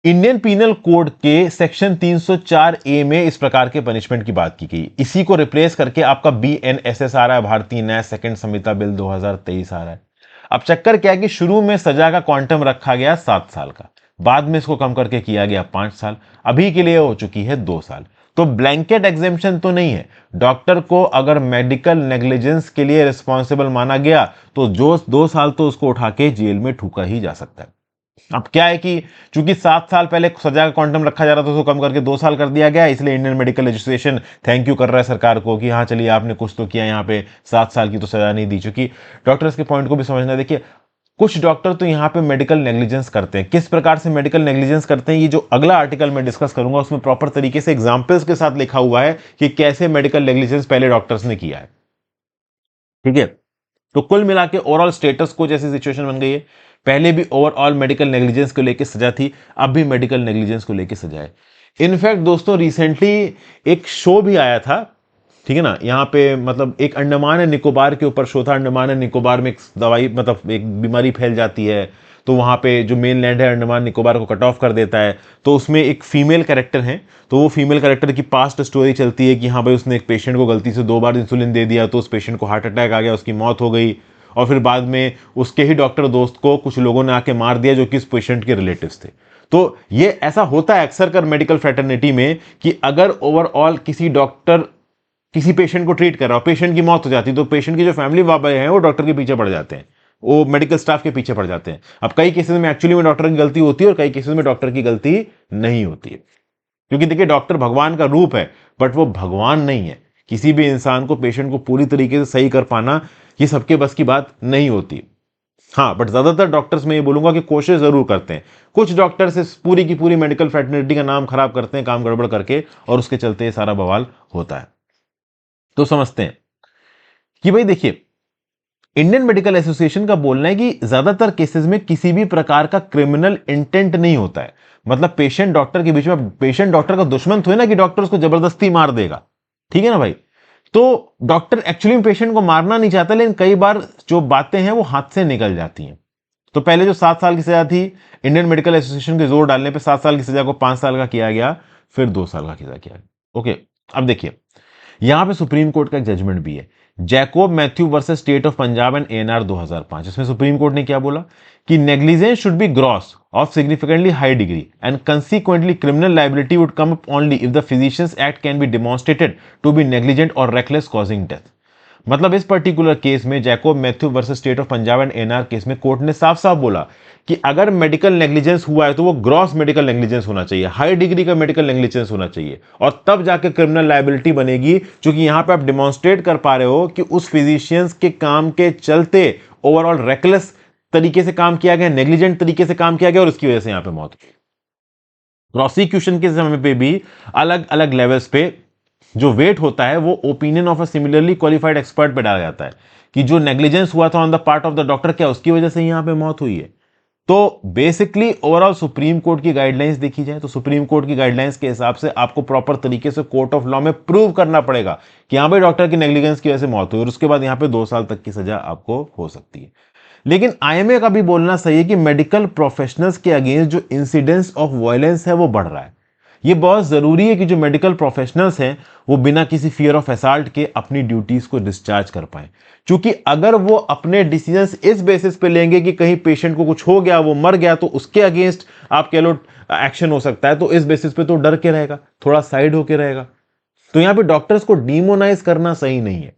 Speaker 1: इंडियन पीनल कोड के सेक्शन 304A में इस प्रकार के पनिशमेंट की बात की गई। इसी को रिप्लेस करके आपका BNSS आ रहा है, भारतीय न्याय सेकंड संहिता बिल 2023 आ रहा है। अब चक्कर क्या है कि शुरू में सजा का क्वांटम रखा गया 7 साल का, बाद में इसको कम करके किया गया 5 साल, अभी के लिए हो चुकी है 2 साल। तो ब्लैंकेट एग्जेम्पशन तो नहीं है। डॉक्टर को अगर मेडिकल नेग्लिजेंस के लिए रिस्पॉन्सिबल माना गया तो जो 2 साल तो उसको उठा के जेल में ठूका ही जा सकता है। अब क्या है कि चूंकि 7 साल पहले सजा का क्वांटम रखा जा रहा था, उसको कम करके 2 साल कर दिया गया, इसलिए Indian medical association thank you कर रहा है सरकार को कि हाँ चलिए आपने कुछ तो किया, यहाँ पे 7 साल की तो सजा नहीं दी। चूंकि डॉक्टर्स के पॉइंट को भी समझना, देखिए कुछ डॉक्टर तो यहाँ पे मेडिकल नेग्लिजेंस करते हैं। किस प्रकार से मेडिकल नेग्लिजेंस करते हैं, ये जो अगला आर्टिकल मैं डिस्कस करूंगा उसमें प्रॉपर तरीके से एग्जाम्पल्स के साथ लिखा हुआ है कि कैसे मेडिकल नेग्लिजेंस पहले डॉक्टर्स ने किया है। ठीक है, तो कुल मिला के ओवरऑल स्टेटस को जैसी सिचुएशन बन गई है, पहले भी ओवरऑल मेडिकल नेग्लिजेंस को लेकर सजा थी, अब भी मेडिकल नेग्लिजेंस को लेकर सजा है। इनफैक्ट दोस्तों रिसेंटली एक शो भी आया था, ठीक है ना, यहाँ पे मतलब एक अंडमान एंड निकोबार के ऊपर शो था। अंडमान एंड निकोबार में एक दवाई मतलब एक बीमारी फैल जाती है, तो वहाँ पे जो मेन लैंड है अंडमान निकोबार को कट ऑफ कर देता है। तो उसमें एक फीमेल कैरेक्टर है, तो वो फीमेल कैरेक्टर की पास्ट स्टोरी चलती है कि हाँ भाई उसने एक पेशेंट को गलती से 2 बार इंसुलिन दे दिया, तो उस पेशेंट को हार्ट अटैक आ गया, उसकी मौत हो गई, और फिर बाद में उसके ही डॉक्टर दोस्त को कुछ लोगों ने आके मार दिया जो कि इस पेशेंट के रिलेटिव्स थे। तो ये ऐसा होता है अक्सर कर मेडिकल फ्रेटर्निटी में कि अगर ओवरऑल किसी डॉक्टर किसी पेशेंट को ट्रीट कर रहा हो, पेशेंट की मौत हो जाती है, तो पेशेंट की जो फैमिली वाले हैं वो डॉक्टर के पीछे पड़ जाते हैं, वो मेडिकल स्टाफ के पीछे पड़ जाते हैं। अब कई केसेस में एक्चुअली में डॉक्टर की गलती होती है और कई केसेस में डॉक्टर की गलती नहीं होती है, क्योंकि देखिए डॉक्टर भगवान का रूप है बट वो भगवान नहीं है। किसी भी इंसान को पेशेंट को पूरी तरीके से सही कर पाना ये सबके बस की बात नहीं होती। हाँ, बट ज्यादातर डॉक्टर्स में ये बोलूंगा कि कोशिश जरूर करते हैं। कुछ डॉक्टर्स इस पूरी की पूरी मेडिकल फ्रेटर्निटी का नाम खराब करते हैं काम गड़बड़ करके, और उसके चलते ये सारा बवाल होता है। तो समझते हैं कि भाई देखिए इंडियन मेडिकल एसोसिएशन का बोलना है कि ज्यादातर केसेस में किसी भी प्रकार का क्रिमिनल इंटेंट नहीं होता है। मतलब पेशेंट डॉक्टर के बीच में, पेशेंट डॉक्टर का दुश्मन तो है ना कि डॉक्टर उसको जबरदस्ती मार देगा, ठीक है ना भाई। तो डॉक्टर एक्चुअली पेशेंट को मारना नहीं चाहता, लेकिन कई बार जो बातें हैं वो हाथ से निकल जाती हैं। तो पहले जो 7 साल की सजा थी, इंडियन मेडिकल एसोसिएशन के जोर डालने पे 7 साल की सजा को 5 साल का किया गया, फिर 2 साल का किया गया। ओके, अब देखिए यहां पे सुप्रीम कोर्ट का एक जजमेंट भी है, Jacob Matthew versus state of Punjab and ANR 2005। इसमें सुप्रीम कोर्ट ने क्या बोला कि negligence should be gross of significantly high degree and consequently criminal liability would come up only if the physicians act can be demonstrated to be negligent और reckless causing death. मतलब इस particular case में Jacob Matthew versus state of Punjab and ANR case में court ने साफ साफ बोला कि अगर मेडिकल नेग्लिजेंस हुआ है तो वो ग्रॉस मेडिकल नेग्लिजेंस होना चाहिए, हाई डिग्री का मेडिकल नेग्लिजेंस होना चाहिए, और तब जाके क्रिमिनल लायबिलिटी बनेगी। क्योंकि यहां पे आप डेमोन्स्ट्रेट कर पा रहे हो कि उस फिजिशियंस के काम के चलते ओवरऑल रेकलेस तरीके से काम किया गया, नेग्लिजेंट तरीके से काम किया गया और उसकी वजह से यहां पे मौत हुई। प्रोसिक्यूशन के समय पे भी अलग अलग लेवल्स पे जो वेट होता है वो opinion of a similarly qualified expert पे डाला जाता है कि जो नेग्लिजेंस हुआ था on the part of the doctor, क्या उसकी वजह से यहां पे मौत हुई है। तो बेसिकली ओवरऑल सुप्रीम कोर्ट की गाइडलाइंस देखी जाए तो सुप्रीम कोर्ट की गाइडलाइंस के हिसाब से आपको प्रॉपर तरीके से कोर्ट ऑफ लॉ में प्रूव करना पड़ेगा कि यहां पे डॉक्टर की नेग्लिजेंस की वजह से मौत हुई, और उसके बाद यहां पे 2 साल तक की सजा आपको हो सकती है। लेकिन आईएमए का भी बोलना सही है कि मेडिकल प्रोफेशनल्स के अगेंस्ट जो इंसिडेंस ऑफ वायलेंस है वो बढ़ रहा है। ये बहुत जरूरी है कि जो मेडिकल प्रोफेशनल्स हैं वो बिना किसी फियर ऑफ असॉल्ट के अपनी ड्यूटीज को डिस्चार्ज कर पाए, क्योंकि अगर वो अपने डिसीजंस इस बेसिस पे लेंगे कि कहीं पेशेंट को कुछ हो गया, वो मर गया, तो उसके अगेंस्ट आप कह लो एक्शन हो सकता है, तो इस बेसिस पे तो डर के रहेगा, थोड़ा साइड होके रहेगा। तो यहां पे डॉक्टर्स को डीमोनाइज करना सही नहीं है।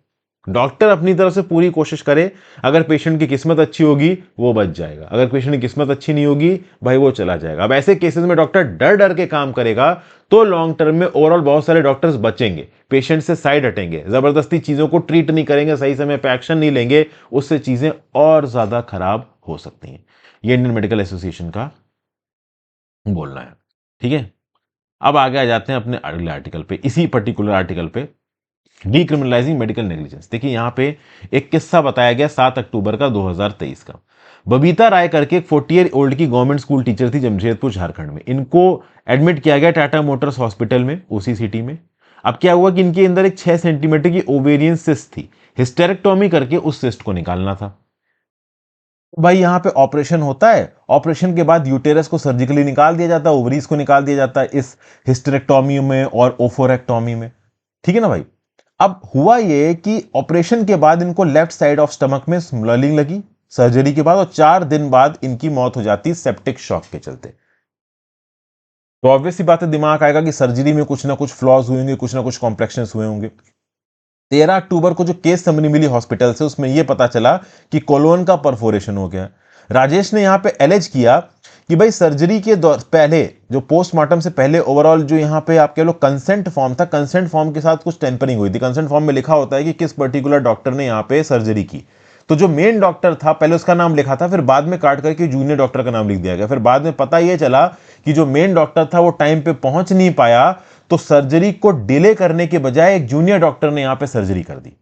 Speaker 1: डॉक्टर अपनी तरफ से पूरी कोशिश करे, अगर पेशेंट की किस्मत अच्छी होगी वो बच जाएगा, अगर पेशेंट की किस्मत अच्छी नहीं होगी भाई वो चला जाएगा। अब ऐसे केसेस में डॉक्टर डर डर के काम करेगा तो लॉन्ग टर्म में ओवरऑल बहुत सारे डॉक्टर्स बचेंगे, पेशेंट से साइड हटेंगे, जबरदस्ती चीजों को ट्रीट नहीं करेंगे, सही समय पे एक्शन नहीं लेंगे, उससे चीजें और ज्यादा खराब हो सकती हैं। ये इंडियन मेडिकल एसोसिएशन का बोलना है। ठीक है, अब आगे आ जाते हैं अपने अगले आर्टिकल पे, इसी पर्टिकुलर आर्टिकल पे, डीक्रिमिनलाइजिंग मेडिकल नेग्लिजेंस। देखिए यहां पे एक किस्सा बताया गया 7 अक्टूबर का 2023 का। बबीता राय करके एक 40 ईयर ओल्ड की गवर्नमेंट स्कूल टीचर थी जमशेदपुर झारखंड में। इनको एडमिट किया गया टाटा मोटर्स हॉस्पिटल में, उसी सिटी में। अब क्या हुआ कि इनके अंदर एक 6 सेंटीमीटर की ओवेरियन सिस्ट थी, हिस्टेरेक्टोमी करके उस सिस्ट को निकालना था। भाई यहां पे ऑपरेशन होता है, ऑपरेशन के बाद यूटेरस को सर्जिकली निकाल दिया जाता है, ओवरीज को निकाल दिया जाता है इस हिस्टेरेक्टोमी में और ओफोरेक्टोमी में। ठीक है ना भाई। अब हुआ ये कि ऑपरेशन के बाद इनको लेफ्ट साइड ऑफ स्टमक में स्वेलिंग लगी सर्जरी के बाद, और 4 दिन बाद इनकी मौत हो जाती सेप्टिक शॉक के चलते। तो ऑब्वियस सी बात है, दिमाग आएगा कि सर्जरी में कुछ ना कुछ फ्लॉज हुए होंगे, कुछ ना कुछ कॉम्प्लेक्शंस हुए होंगे। 13 अक्टूबर को जो केस समरी मिली हॉस्पिटल से, उसमें यह पता चला कि कोलोन का परफोरेशन हो गया। राजेश ने यहां पे एलेज किया कि भाई सर्जरी के पहले, जो पोस्टमार्टम से पहले ओवरऑल जो यहां पे आप कह लो कंसेंट फॉर्म था, कंसेंट फॉर्म के साथ कुछ टेम्परिंग हुई थी। कंसेंट फॉर्म में लिखा होता है कि किस पर्टिकुलर डॉक्टर ने यहां पे सर्जरी की। तो जो मेन डॉक्टर था पहले उसका नाम लिखा था, फिर बाद में काट करके जूनियर डॉक्टर का नाम लिख दिया गया। फिर बाद में पता यह चला कि जो मेन डॉक्टर था वो टाइम पे पहुंच नहीं पाया, तो सर्जरी को डिले करने के बजाय एक जूनियर डॉक्टर ने यहां पे सर्जरी कर दी।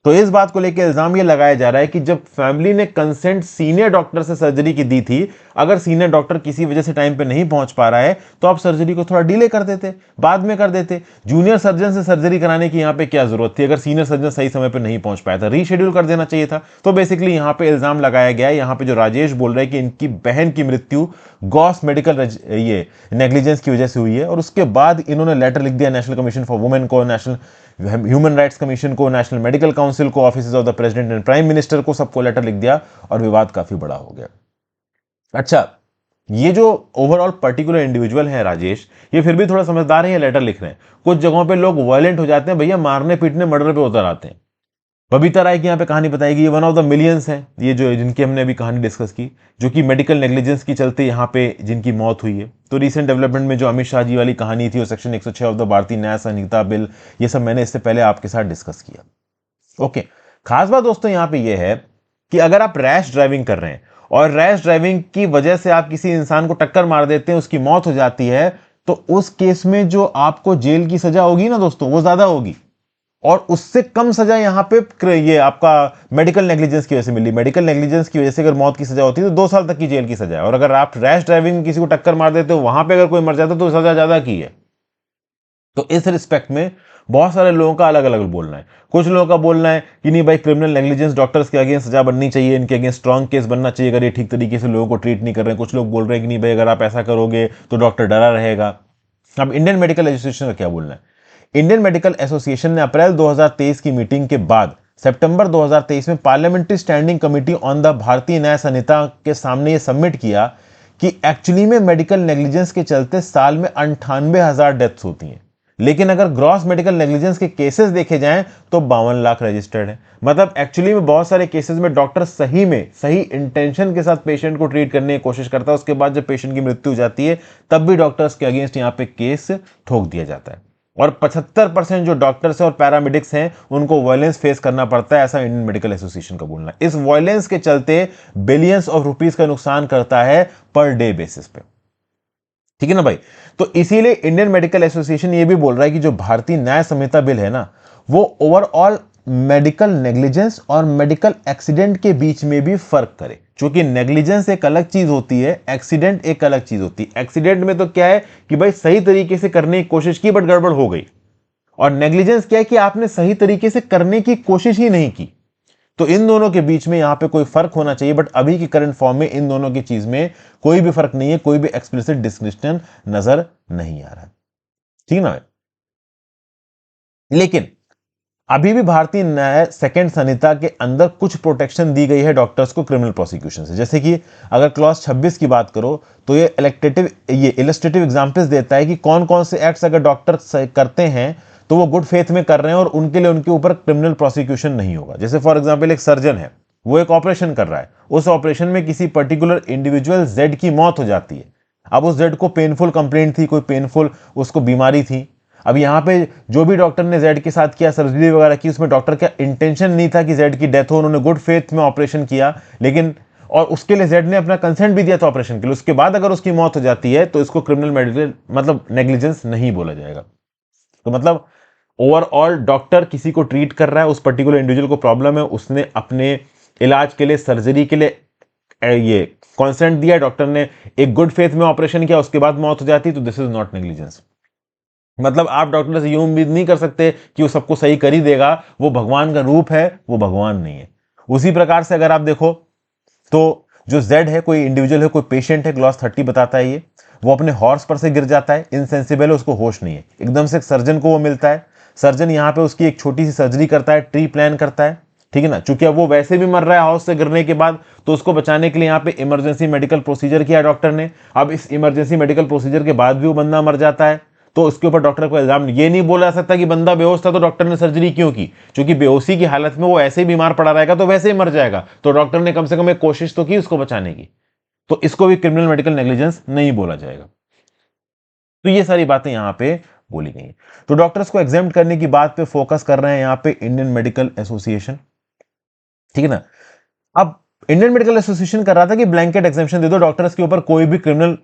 Speaker 1: तो इस बात को लेकर इल्जाम यह लगाया जा रहा है कि जब फैमिली ने कंसेंट सीनियर डॉक्टर से सर्जरी की दी थी, अगर सीनियर डॉक्टर किसी वजह से टाइम पे नहीं पहुंच पा रहा है तो आप सर्जरी को थोड़ा डिले कर देते, बाद में कर देते। जूनियर सर्जन से सर्जरी कराने की यहां पे क्या जरूरत थी, अगर सीनियर सर्जन सही समय पे नहीं पहुंच पाया था, रीशेड्यूल कर देना चाहिए था। तो बेसिकली यहां पे इल्जाम लगाया गया है। यहां पे जो राजेश बोल रहे हैं कि इनकी बहन की मृत्यु गॉस मेडिकल ये नेग्लिजेंस की वजह से हुई है, और उसके बाद इन्होंने लेटर लिख दिया नेशनल कमीशन फॉर वुमेन को, नेशनल ह्यूमन राइट्स कमीशन को, नेशनल मेडिकल काउंसिल को, office of the president and prime minister को, सबको लेटर लिख दिया, और विवाद काफी बड़ा हो गया। अच्छा, ये जो ओवरऑल पर्टिकुलर इंडिविजुअल है राजेश, ये फिर भी थोड़ा समझदार है, ये लेटर लिख रहे हैं। कुछ जगहों पे लोग वायलेंट हो जाते हैं भैया, मारने पीटने मर्डर पे उतर आते हैं। बबीता राय की यहाँ पे कहानी बताएगी, ये वन ऑफ द मिलियंस है, ये जो जिनकी हमने अभी कहानी डिस्कस की, जो कि मेडिकल नेग्लिजेंस के चलते यहाँ पे जिनकी मौत हुई है। तो रिसेंट डेवलपमेंट में जो अमित शाह जी वाली कहानी थी, वो सेक्शन 106 ऑफ द भारतीय न्याय संहिता बिल, ये सब मैंने इससे पहले आपके साथ डिस्कस किया। ओके, खास बात दोस्तों यहाँ पे ये है कि अगर आप रैश ड्राइविंग कर रहे हैं और रैश ड्राइविंग की वजह से आप किसी इंसान को टक्कर मार देते हैं, उसकी मौत हो जाती है, तो उस केस में जो आपको जेल की सजा होगी ना दोस्तों, वो ज्यादा होगी। और उससे कम सजा यहां पे ये आपका मेडिकल नेग्लिजेंस की वजह से मिली। मेडिकल नेग्लिजेंस की वजह से अगर मौत की सजा होती है तो 2 साल तक की जेल की सजा है, और अगर आप रैश ड्राइविंग में किसी को टक्कर मार देते हो, वहां पे अगर कोई मर जाता तो सजा ज्यादा की है। तो इस रिस्पेक्ट में बहुत सारे लोगों का अलग अलग बोलना है। कुछ लोगों का बोलना है कि नहीं भाई, क्रिमिनल नेग्लिजेंस डॉक्टर्स के अगेंस्ट सजा बननी चाहिए, इनके अगेंस्ट स्ट्रॉन्ग केस बनना चाहिए अगर ये ठीक तरीके से लोगों को ट्रीट नहीं कर रहे हैं। कुछ लोग बोल रहे हैं कि नहीं भाई, अगर आप ऐसा करोगे तो डॉक्टर डरा रहेगा। अब इंडियन मेडिकल एसोसिएशन का क्या बोलना है? इंडियन मेडिकल एसोसिएशन ने अप्रैल 2023 की मीटिंग के बाद सितंबर 2023 में parliamentary standing committee on the भारतीय न्याय संहिता के सामने यह सबमिट किया कि एक्चुअली में मेडिकल नेग्लिजेंस के चलते साल में 98,000 डेथ्स होती हैं, लेकिन अगर ग्रॉस मेडिकल नेग्लिजेंस के केसेस देखे जाएं तो 52 लाख रजिस्टर्ड हैं। मतलब एक्चुअली में बहुत सारे केसेस में डॉक्टर सही में सही इंटेंशन के साथ पेशेंट को ट्रीट करने की कोशिश करता है, उसके बाद जब पेशेंट की मृत्यु हो जाती है तब भी डॉक्टर्स के अगेंस्ट यहां पे केस ठोक दिया जाता है। और 75% जो डॉक्टर्स हैं और पैरामेडिक्स हैं उनको वायलेंस फेस करना पड़ता है, ऐसा इंडियन मेडिकल एसोसिएशन का बोलना है। इस वायलेंस के चलते बिलियंस ऑफ रुपीस का नुकसान करता है पर डे बेसिस पे। ठीक है ना भाई। तो इसीलिए इंडियन मेडिकल एसोसिएशन ये भी बोल रहा है कि जो भारतीय न्याय संहिता बिल है ना, वो ओवरऑल मेडिकल नेग्लिजेंस और मेडिकल एक्सीडेंट के बीच में भी फर्क करे। क्योंकि नेग्लिजेंस एक अलग चीज होती है, एक्सीडेंट एक अलग चीज होती है। एक्सीडेंट में तो क्या है कि भाई सही तरीके से करने की कोशिश की बट गड़बड़ हो गई, और नेग्लिजेंस क्या है कि आपने सही तरीके से करने की कोशिश ही नहीं की। तो इन दोनों के बीच में यहां पे कोई फर्क होना चाहिए, बट अभी की करंट फॉर्म में इन दोनों की चीज में कोई भी फर्क नहीं है, कोई भी एक्सप्लिसिट डिस्क्रिप्शन नजर नहीं आ रहा। ठीक ना। लेकिन अभी भी भारतीय न्याय सेकंड संहिता के अंदर कुछ प्रोटेक्शन दी गई है डॉक्टर्स को क्रिमिनल प्रोसिक्यूशन से। जैसे कि अगर क्लॉज 26 की बात करो तो ये इलस्ट्रेटिव एग्जांपल्स देता है कि कौन कौन से एक्ट्स अगर डॉक्टर करते हैं तो वो गुड फेथ में कर रहे हैं और उनके लिए उनके ऊपर क्रिमिनल प्रोसिक्यूशन नहीं होगा। जैसे फॉर एग्जांपल एक सर्जन है, वो एक ऑपरेशन कर रहा है, उस ऑपरेशन में किसी पर्टिकुलर इंडिविजुअल जेड की मौत हो जाती है। अब उस जेड को पेनफुल कंप्लेंट थी, कोई पेनफुल उसको बीमारी थी। अब यहाँ पे जो भी डॉक्टर ने जेड के साथ किया, सर्जरी वगैरह की, उसमें डॉक्टर का इंटेंशन नहीं था कि जेड की डेथ हो, उन्होंने गुड फेथ में ऑपरेशन किया, लेकिन और उसके लिए जेड ने अपना कंसेंट भी दिया था ऑपरेशन के लिए। उसके बाद अगर उसकी मौत हो जाती है तो इसको क्रिमिनल मेडिकल मतलब नेग्लिजेंस नहीं बोला जाएगा। तो मतलब ओवरऑल डॉक्टर किसी को ट्रीट कर रहा है, उस पर्टिकुलर इंडिविजुअल को प्रॉब्लम है, उसने अपने इलाज के लिए, सर्जरी के लिए ये कॉन्सेंट दिया, डॉक्टर ने एक गुड फेथ में ऑपरेशन किया, उसके बाद मौत हो जाती, तो दिस इज नॉट नेग्लिजेंस। मतलब आप डॉक्टर से ये उम्मीद नहीं कर सकते कि वो सबको सही कर ही देगा, वो भगवान का रूप है, वो भगवान नहीं है। उसी प्रकार से अगर आप देखो तो जो जेड है, कोई इंडिविजुअल है, कोई पेशेंट है, ग्लॉस 30 बताता है ये, वो अपने हॉर्स पर से गिर जाता है, इनसेंसिबल है, उसको होश नहीं है। एकदम से एक सर्जन को वो मिलता है, सर्जन यहाँ पे उसकी एक छोटी सी सर्जरी करता है, ट्री प्लान करता है, ठीक है ना। चूंकि अब वो वैसे भी मर रहा है हाउस से गिरने के बाद, तो उसको बचाने के लिए यहाँ पे इमरजेंसी मेडिकल प्रोसीजर किया डॉक्टर ने। अब इस इमरजेंसी मेडिकल प्रोसीजर के बाद भी वो बंदा मर जाता है, तो उसके ऊपर डॉक्टर को इल्जाम ये नहीं बोला जा सकता कि बंदा बेहोश था तो डॉक्टर ने सर्जरी क्यों की, क्योंकि बेहोशी की हालत में वो ऐसे ही बीमार पड़ा रहेगा तो वैसे ही मर जाएगा, तो डॉक्टर ने कम से कम एक कोशिश तो की उसको बचाने की। तो इसको भी क्रिमिनल मेडिकल नेग्लिजेंस नहीं बोला जाएगा। तो ये सारी बातें यहां पे बोली गई हैं। तो डॉक्टर्स को एग्जेम्प्ट करने की बात पे फोकस कर रहे हैं यहां पे इंडियन मेडिकल एसोसिएशन, ठीक है ना। अब इंडियन मेडिकल एसोसिएशन कर रहा था कि ब्लैंकेट एग्जेम्पशन दे दो, डॉक्टर्स के ऊपर कोई भी क्रिमिनल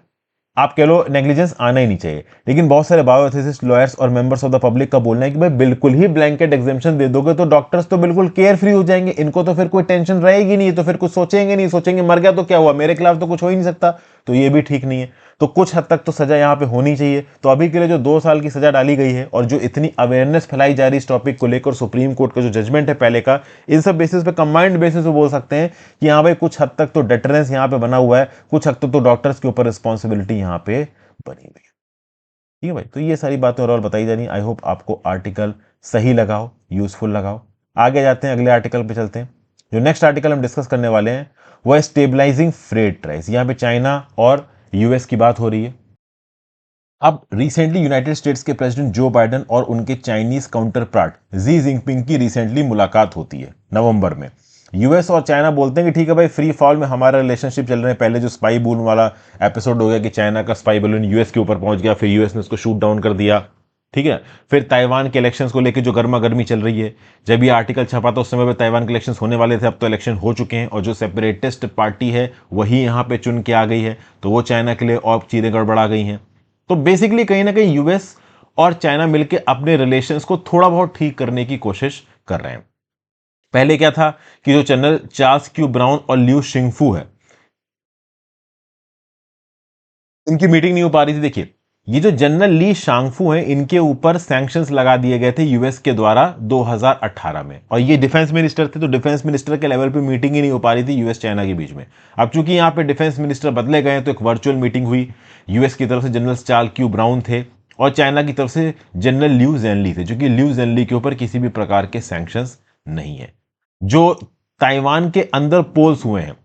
Speaker 1: आप कह लो नेग्लिजेंस आना ही नहीं चाहिए। लेकिन बहुत सारे बायोएथिसिस्ट, लॉयर्स और मेंबर्स ऑफ द पब्लिक का बोलना है कि भाई बिल्कुल ही ब्लैंकेट एग्जेम्पशन दे दोगे तो डॉक्टर्स तो बिल्कुल केयर फ्री हो जाएंगे, इनको तो फिर कोई टेंशन रहेगी नहीं, तो फिर कुछ सोचेंगे नहीं, सोचेंगे मर गया तो क्या हुआ, मेरे खिलाफ तो कुछ हो ही नहीं सकता। तो ये भी ठीक नहीं है। तो कुछ हद तक तो सजा यहाँ पे होनी चाहिए। तो अभी के लिए जो 2 साल की सजा डाली गई है और जो इतनी अवेयरनेस फैलाई जा रही इस टॉपिक को लेकर, सुप्रीम कोर्ट का जो जजमेंट है पहले का, इन सब बेसिस पे, कंबाइंड बेसिस पे बोल सकते हैं कि हाँ भाई कुछ हद तक तो डेटरेंस यहाँ पे बना हुआ है, कुछ हद तक तो डॉक्टर्स के ऊपर रिस्पॉन्सिबिलिटी यहाँ पे बनी हुई है। ठीक है भाई, तो ये सारी बातें ओवरऑल बताई जा रही। आई होप आपको आर्टिकल सही लगा हो, यूजफुल लगा हो। आगे जाते हैं, अगले आर्टिकल पे चलते हैं। जो नेक्स्ट आर्टिकल हम डिस्कस करने वाले हैं वो है स्टेबलाइजिंग फ्रेट प्राइस। यहां पे चाइना और यूएस की बात हो रही है। अब रिसेंटली यूनाइटेड स्टेट्स के प्रेसिडेंट जो बाइडेन और उनके Chinese counter part Xi Jinping की रिसेंटली मुलाकात होती है नवंबर में। यूएस और चाइना बोलते हैं कि ठीक है भाई, फ्री फॉल में हमारा रिलेशनशिप चल रहे हैं। पहले जो स्पाई बलून वाला एपिसोड हो गया कि चाइना का स्पाई बलून यूएस के ऊपर पहुंच गया, फिर यूएस ने उसको शूट डाउन कर दिया, ठीक है। फिर ताइवान के इलेक्शंस को लेकर जो गर्मा गर्मी चल रही है, जब ये आर्टिकल छपा था उस समय पे ताइवान के इलेक्शंस होने वाले थे, अब तो इलेक्शन हो चुके हैं और जो सेपरेटिस्ट पार्टी है वही यहाँ पे चुन के आ गई है, तो वो चाइना के लिए और चीजें गड़बड़ा गई हैं। तो बेसिकली कहीं ना कहीं यूएस और चाइना मिलकर अपने रिलेशंस को थोड़ा बहुत ठीक करने की कोशिश कर रहे हैं। पहले क्या था कि जो जनरल चार्ल्स क्यू ब्राउन और ल्यू शिंगफू है, इनकी मीटिंग नहीं हो पा रही थी। देखिए, ये जो जनरल ली शांगफू हैं, इनके ऊपर सैंक्शंस लगा दिए गए थे यूएस के द्वारा 2018 में, और ये डिफेंस मिनिस्टर थे, तो डिफेंस मिनिस्टर के लेवल पे मीटिंग ही नहीं हो पा रही थी यूएस चाइना के बीच में। अब चूंकि यहाँ पे डिफेंस मिनिस्टर बदले गए तो एक वर्चुअल मीटिंग हुई। यूएस की तरफ से जनरल चार्ल्स क्यू ब्राउन थे और चाइना की तरफ से जनरल ल्यू जेनली थे, जो कि ल्यू जेनली के ऊपर किसी भी प्रकार के सैंक्शंस नहीं है। जो ताइवान के अंदर पोल्स हुए हैं,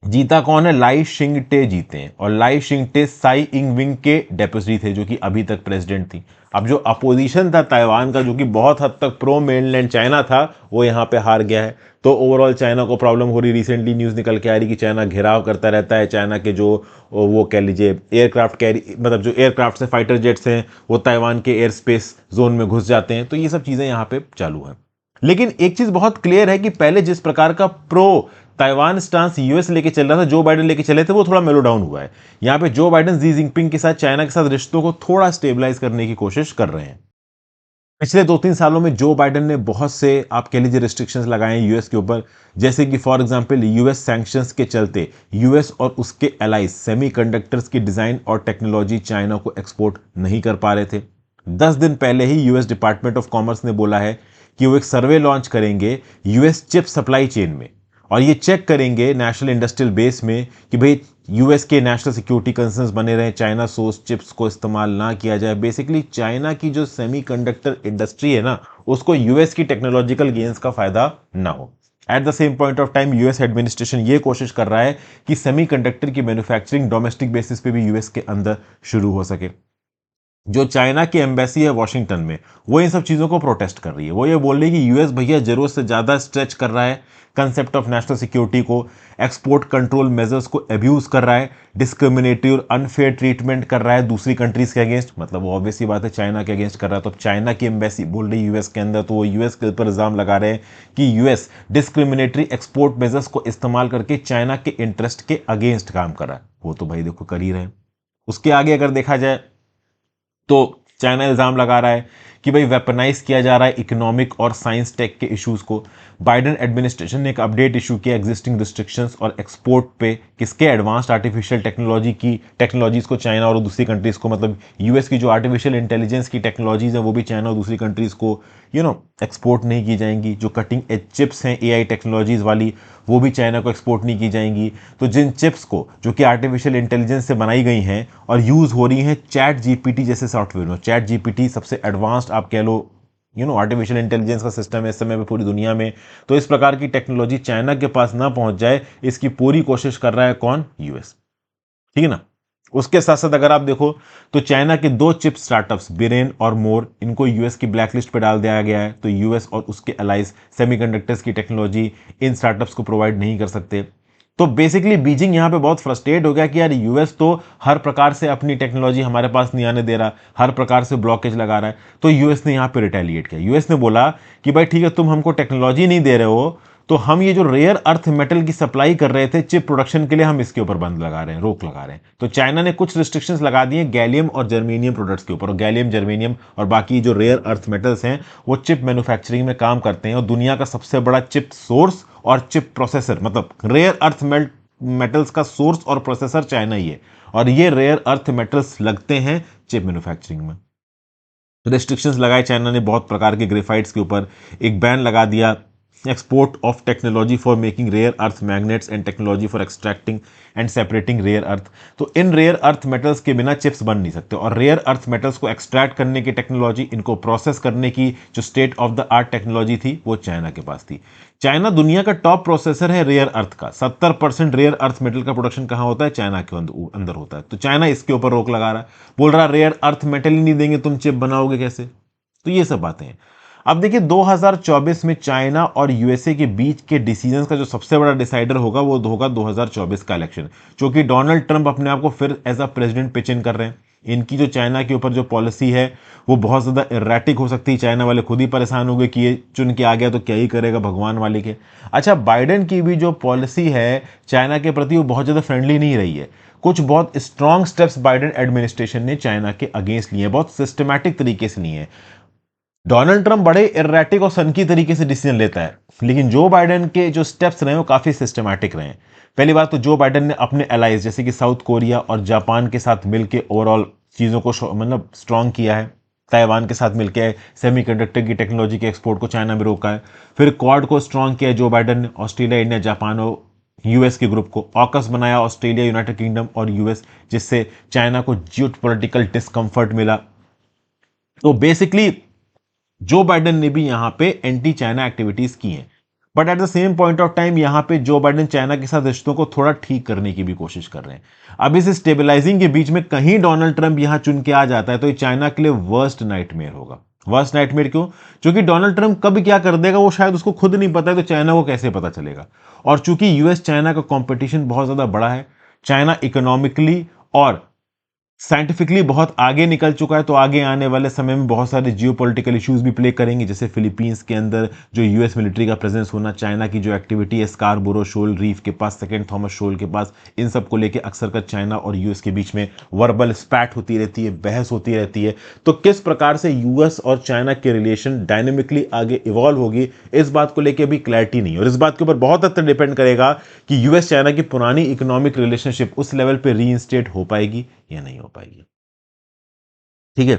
Speaker 1: जीता कौन है? लाई शिंगटे जीते हैं, और लाई शिंगटे साई इंग विंग के डेपोजिटरी थे, जो कि अभी तक प्रेसिडेंट थी। अब जो अपोजिशन था ताइवान का, जो कि बहुत हद तक प्रो मेनलैंड चाइना था, वो यहाँ पे हार गया है। तो ओवरऑल चाइना को प्रॉब्लम हो रही। रिसेंटली न्यूज़ निकल के आ रही कि चाइना घेराव करता रहता है। चाइना के जो वो कह लीजिए एयरक्राफ्ट कैरी, मतलब जो एयरक्राफ्ट से फाइटर जेट्स हैं, वो ताइवान के एयर स्पेस जोन में घुस जाते हैं। तो ये सब चीज़ें यहाँ पे चालू हैं। लेकिन एक चीज़ बहुत क्लियर है कि पहले जिस प्रकार का प्रो ताइवान स्टांस यूएस लेके चल रहा था, जो बाइडेन लेके चले थे, वो थोड़ा मेलो डाउन हुआ है। यहां पे जो बाइडेन जी जिनपिंग के साथ, चाइना के साथ रिश्तों को थोड़ा स्टेबलाइज करने की कोशिश कर रहे हैं। पिछले 2-3 सालों में जो बाइडेन ने बहुत से, आप कह लीजिए, रिस्ट्रिक्शंस लगाए हैं यूएस के ऊपर। जैसे कि फॉर एग्जांपल यूएस सैंक्शंस के चलते यूएस और उसके एलाइज सेमीकंडक्टर्स की डिजाइन और टेक्नोलॉजी चाइना को एक्सपोर्ट नहीं कर पा रहे थे। 10 दिन पहले ही यूएस डिपार्टमेंट ऑफ कॉमर्स ने बोला है कि वो एक सर्वे लॉन्च करेंगे यूएस चिप सप्लाई चेन में, और ये चेक करेंगे नेशनल इंडस्ट्रियल बेस में कि भाई यूएस के नेशनल सिक्योरिटी कंसर्न्स बने रहे, चाइना सोर्स चिप्स को इस्तेमाल ना किया जाए। बेसिकली चाइना की जो सेमीकंडक्टर इंडस्ट्री है ना, उसको यूएस की टेक्नोलॉजिकल गेन्स का फायदा ना हो। Eight the same point of time US administration ये कोशिश कर रहा है कि सेमीकंडक्टर की मैन्युफैक्चरिंग डोमेस्टिक बेसिस पे भी यूएस के अंदर शुरू हो सके। जो चाइना की एम्बेसी है वॉशिंगटन में, वो इन सब चीज़ों को प्रोटेस्ट कर रही है। वो ये बोल रही है कि यूएस भैया जरूरत से ज़्यादा स्ट्रेच कर रहा है कंसेप्ट ऑफ नेशनल सिक्योरिटी को, एक्सपोर्ट कंट्रोल मेजर्स को एब्यूज कर रहा है, डिस्क्रिमिनेटरी और अनफेयर ट्रीटमेंट कर रहा है दूसरी कंट्रीज के अगेंस्ट। मतलब वो ऑब्वियस सी बात है चाइना के अगेंस्ट कर रहा है। तो अब चाइना की एम्बेसी बोल रही है यूएस के अंदर, तो वो यूएस के ऊपर इल्जाम लगा रहे हैं कि यूएस डिस्क्रिमिनेटरी एक्सपोर्ट मेजर्स को इस्तेमाल करके चाइना के इंटरेस्ट के अगेंस्ट काम कर रहा है। वो तो भाई देखो कर ही रहे हैं। उसके आगे अगर देखा जाए तो चाइना इल्जाम लगा रहा है कि भाई वेपनाइज किया जा रहा है इकोनॉमिक और साइंस टेक के इश्यूज को। बाइडेन एडमिनिस्ट्रेशन ने एक अपडेट इशू किया एग्जिस्टिंग रिस्ट्रिक्शंस और एक्सपोर्ट पे, किसके, एडवांस्ड आर्टिफिशियल टेक्नोलॉजी की टेक्नोलॉजीज को चाइना और दूसरी कंट्रीज को, मतलब यूएस की जो आर्टिफिशियल इंटेलिजेंस की टेक्नोलॉजीज है वो भी चाइना और दूसरी कंट्रीज को एक्सपोर्ट नहीं की जाएंगी। जो कटिंग एज चिप्स हैं एआई टेक्नोलॉजीज वाली, वो भी चाइना को एक्सपोर्ट नहीं की जाएंगी। तो जिन चिप्स को जो कि आर्टिफिशियल इंटेलिजेंस से बनाई गई हैं और यूज हो रही हैं चैट जीपीटी जैसे सॉफ्टवेयर में, चैट जीपीटी सबसे एडवांस्ड आप कह लो आर्टिफिशियल इंटेलिजेंस का सिस्टम है इस समय में पूरी दुनिया में। तो इस प्रकार की टेक्नोलॉजी चाइना के पास ना पहुंच जाए, इसकी पूरी कोशिश कर रहा है कौन, यूएस। ठीक है ना। उसके साथ साथ अगर आप देखो तो चाइना के दो चिप स्टार्टअप्स बिरेन और मोर, इनको यूएस की ब्लैकलिस्ट पर डाल दिया गया है। तो यूएस और उसके अलाइज सेमीकंडक्टर्स की टेक्नोलॉजी इन स्टार्टअप्स को प्रोवाइड नहीं कर सकते। तो बेसिकली बीजिंग यहां पे बहुत फ्रस्ट्रेट हो गया कि यार यूएस तो हर प्रकार से अपनी टेक्नोलॉजी हमारे पास नहीं आने दे रहा, हर प्रकार से ब्लॉकेज लगा रहा है। तो यूएस ने यहां पे रिटेलिएट किया। यूएस ने बोला कि भाई ठीक है, तुम हमको टेक्नोलॉजी नहीं दे रहे हो, तो हम ये जो रेयर अर्थ मेटल की सप्लाई कर रहे थे चिप प्रोडक्शन के लिए, हम इसके ऊपर बंद लगा रहे हैं, रोक लगा रहे हैं। तो चाइना ने कुछ रिस्ट्रिक्शंस लगा दिए गैलियम और जर्मेनियम प्रोडक्ट्स के ऊपर। और गैलियम, जर्मेनियम और बाकी जो रेयर अर्थ मेटल्स हैं वो चिप मैन्युफैक्चरिंग में काम करते हैं। और दुनिया का सबसे बड़ा चिप सोर्स और चिप प्रोसेसर, मतलब रेयर अर्थ मेटल्स का सोर्स और प्रोसेसर चाइना ही है। और ये रेयर अर्थ मेटल्स लगते हैं चिप मैन्युफैक्चरिंग में। रिस्ट्रिक्शंस लगाए चाइना ने बहुत प्रकार के ग्रेफाइट्स के ऊपर, एक बैन लगा दिया export of technology for making rare earth magnets and technology for extracting and separating rare earth. तो इन रेयर अर्थ मेटल्स के बिना चिप्स बन नहीं सकते। और रेयर अर्थ मेटल्स को एक्सट्रैक्ट करने की टेक्नोलॉजी, इनको प्रोसेस करने की जो state of the art technology थी वो चाइना के पास थी। चाइना दुनिया का टॉप प्रोसेसर है रेयर अर्थ का। 70% रेयर अर्थ मेटल का प्रोडक्शन कहां होता है, चाइना के अंदर होता है। तो चाइना इसके ऊपर रोक लगा रहा है, बोल रहा है रेयर अर्थ मेटल ही नहीं देंगे, तुम चिप बनाओगे कैसे। तो ये सब बातें हैं। अब देखिए 2024 में चाइना और यूएसए के बीच के डिसीजंस का जो सबसे बड़ा डिसाइडर होगा वो होगा 2024 का इलेक्शन, क्योंकि डोनाल्ड ट्रंप अपने आप को फिर as a president pitch in कर रहे हैं। इनकी जो चाइना के ऊपर जो पॉलिसी है वो बहुत ज़्यादा इरेटिक हो सकती है। चाइना वाले खुद ही परेशान हो गए कि ये चुन के आ गया तो क्या ही करेगा भगवान वाले के। अच्छा, बाइडेन की भी जो पॉलिसी है चाइना के प्रति वो बहुत ज़्यादा फ्रेंडली नहीं रही है। कुछ बहुत स्ट्रांग स्टेप्स बाइडेन एडमिनिस्ट्रेशन ने चाइना के अगेंस्ट लिए हैं, बहुत सिस्टमैटिक तरीके से लिए हैं। डोनाल्ड ट्रंप बड़े इर्रेटिक और सनकी तरीके से डिसीजन लेता है, लेकिन जो बाइडेन के जो स्टेप्स रहे वो काफी सिस्टमैटिक रहे। पहली बात तो जो बाइडेन ने अपने अलाइज जैसे कि साउथ कोरिया और जापान के साथ मिलकर ओवरऑल चीजों को मतलब स्ट्रांग किया है। ताइवान के साथ मिलकर सेमीकंडक्टर की टेक्नोलॉजी के एक्सपोर्ट को चाइना में रोका है। फिर क्वाड को स्ट्रांग किया जो बाइडेन ने, ऑस्ट्रेलिया, इंडिया, जापान और यूएस के ग्रुप को। ऑकस बनाया ऑस्ट्रेलिया, यूनाइटेड किंगडम और यूएस, जिससे चाइना को जियोपॉलिटिकल डिस्कंफर्ट मिला। तो बेसिकली जो बाइडेन ने भी यहां पे एंटी चाइना एक्टिविटीज की हैं, but at the same point of time यहां पे जो बाइडेन चाइना के साथ रिश्तों को थोड़ा ठीक करने की भी कोशिश कर रहे हैं। अब इस स्टेबलाइजिंग के बीच में कहीं डोनाल्ड ट्रंप यहां चुन के आ जाता है तो ये चाइना के लिए वर्स्ट नाइटमेयर होगा। वर्स्ट नाइटमेयर क्यों? क्योंकि डोनाल्ड ट्रंप कब क्या कर देगा वो शायद उसको खुद नहीं पता है, तो चाइना को कैसे पता चलेगा। और चूंकि यूएस चाइना का कॉम्पिटिशन बहुत ज्यादा बड़ा है, चाइना इकोनॉमिकली और साइंटिफिकली बहुत आगे निकल चुका है, तो आगे आने वाले समय में बहुत सारे जियोपॉलिटिकल इश्यूज भी प्ले करेंगे, जैसे फिलीपींस के अंदर जो यूएस मिलिट्री का प्रेजेंस होना, चाइना की जो एक्टिविटी है स्कारबोरो शोल रीफ के पास, सेकेंड थॉमस शोल के पास, इन सब को लेकर अक्सर कर चाइना और यूएस के बीच में वर्बल स्पैट होती रहती है, बहस होती रहती है। तो किस प्रकार से यूएस और चाइना के रिलेशन डायनेमिकली आगे इवॉल्व होगी, इस बात को लेकर भी क्लैरिटी नहीं। और इस बात के ऊपर बहुत हद तक डिपेंड करेगा कि यूएस चाइना की पुरानी इकोनॉमिक रिलेशनशिप उस लेवल पे रीइंस्टेट हो पाएगी या नहीं हो पाएगी। ठीक है,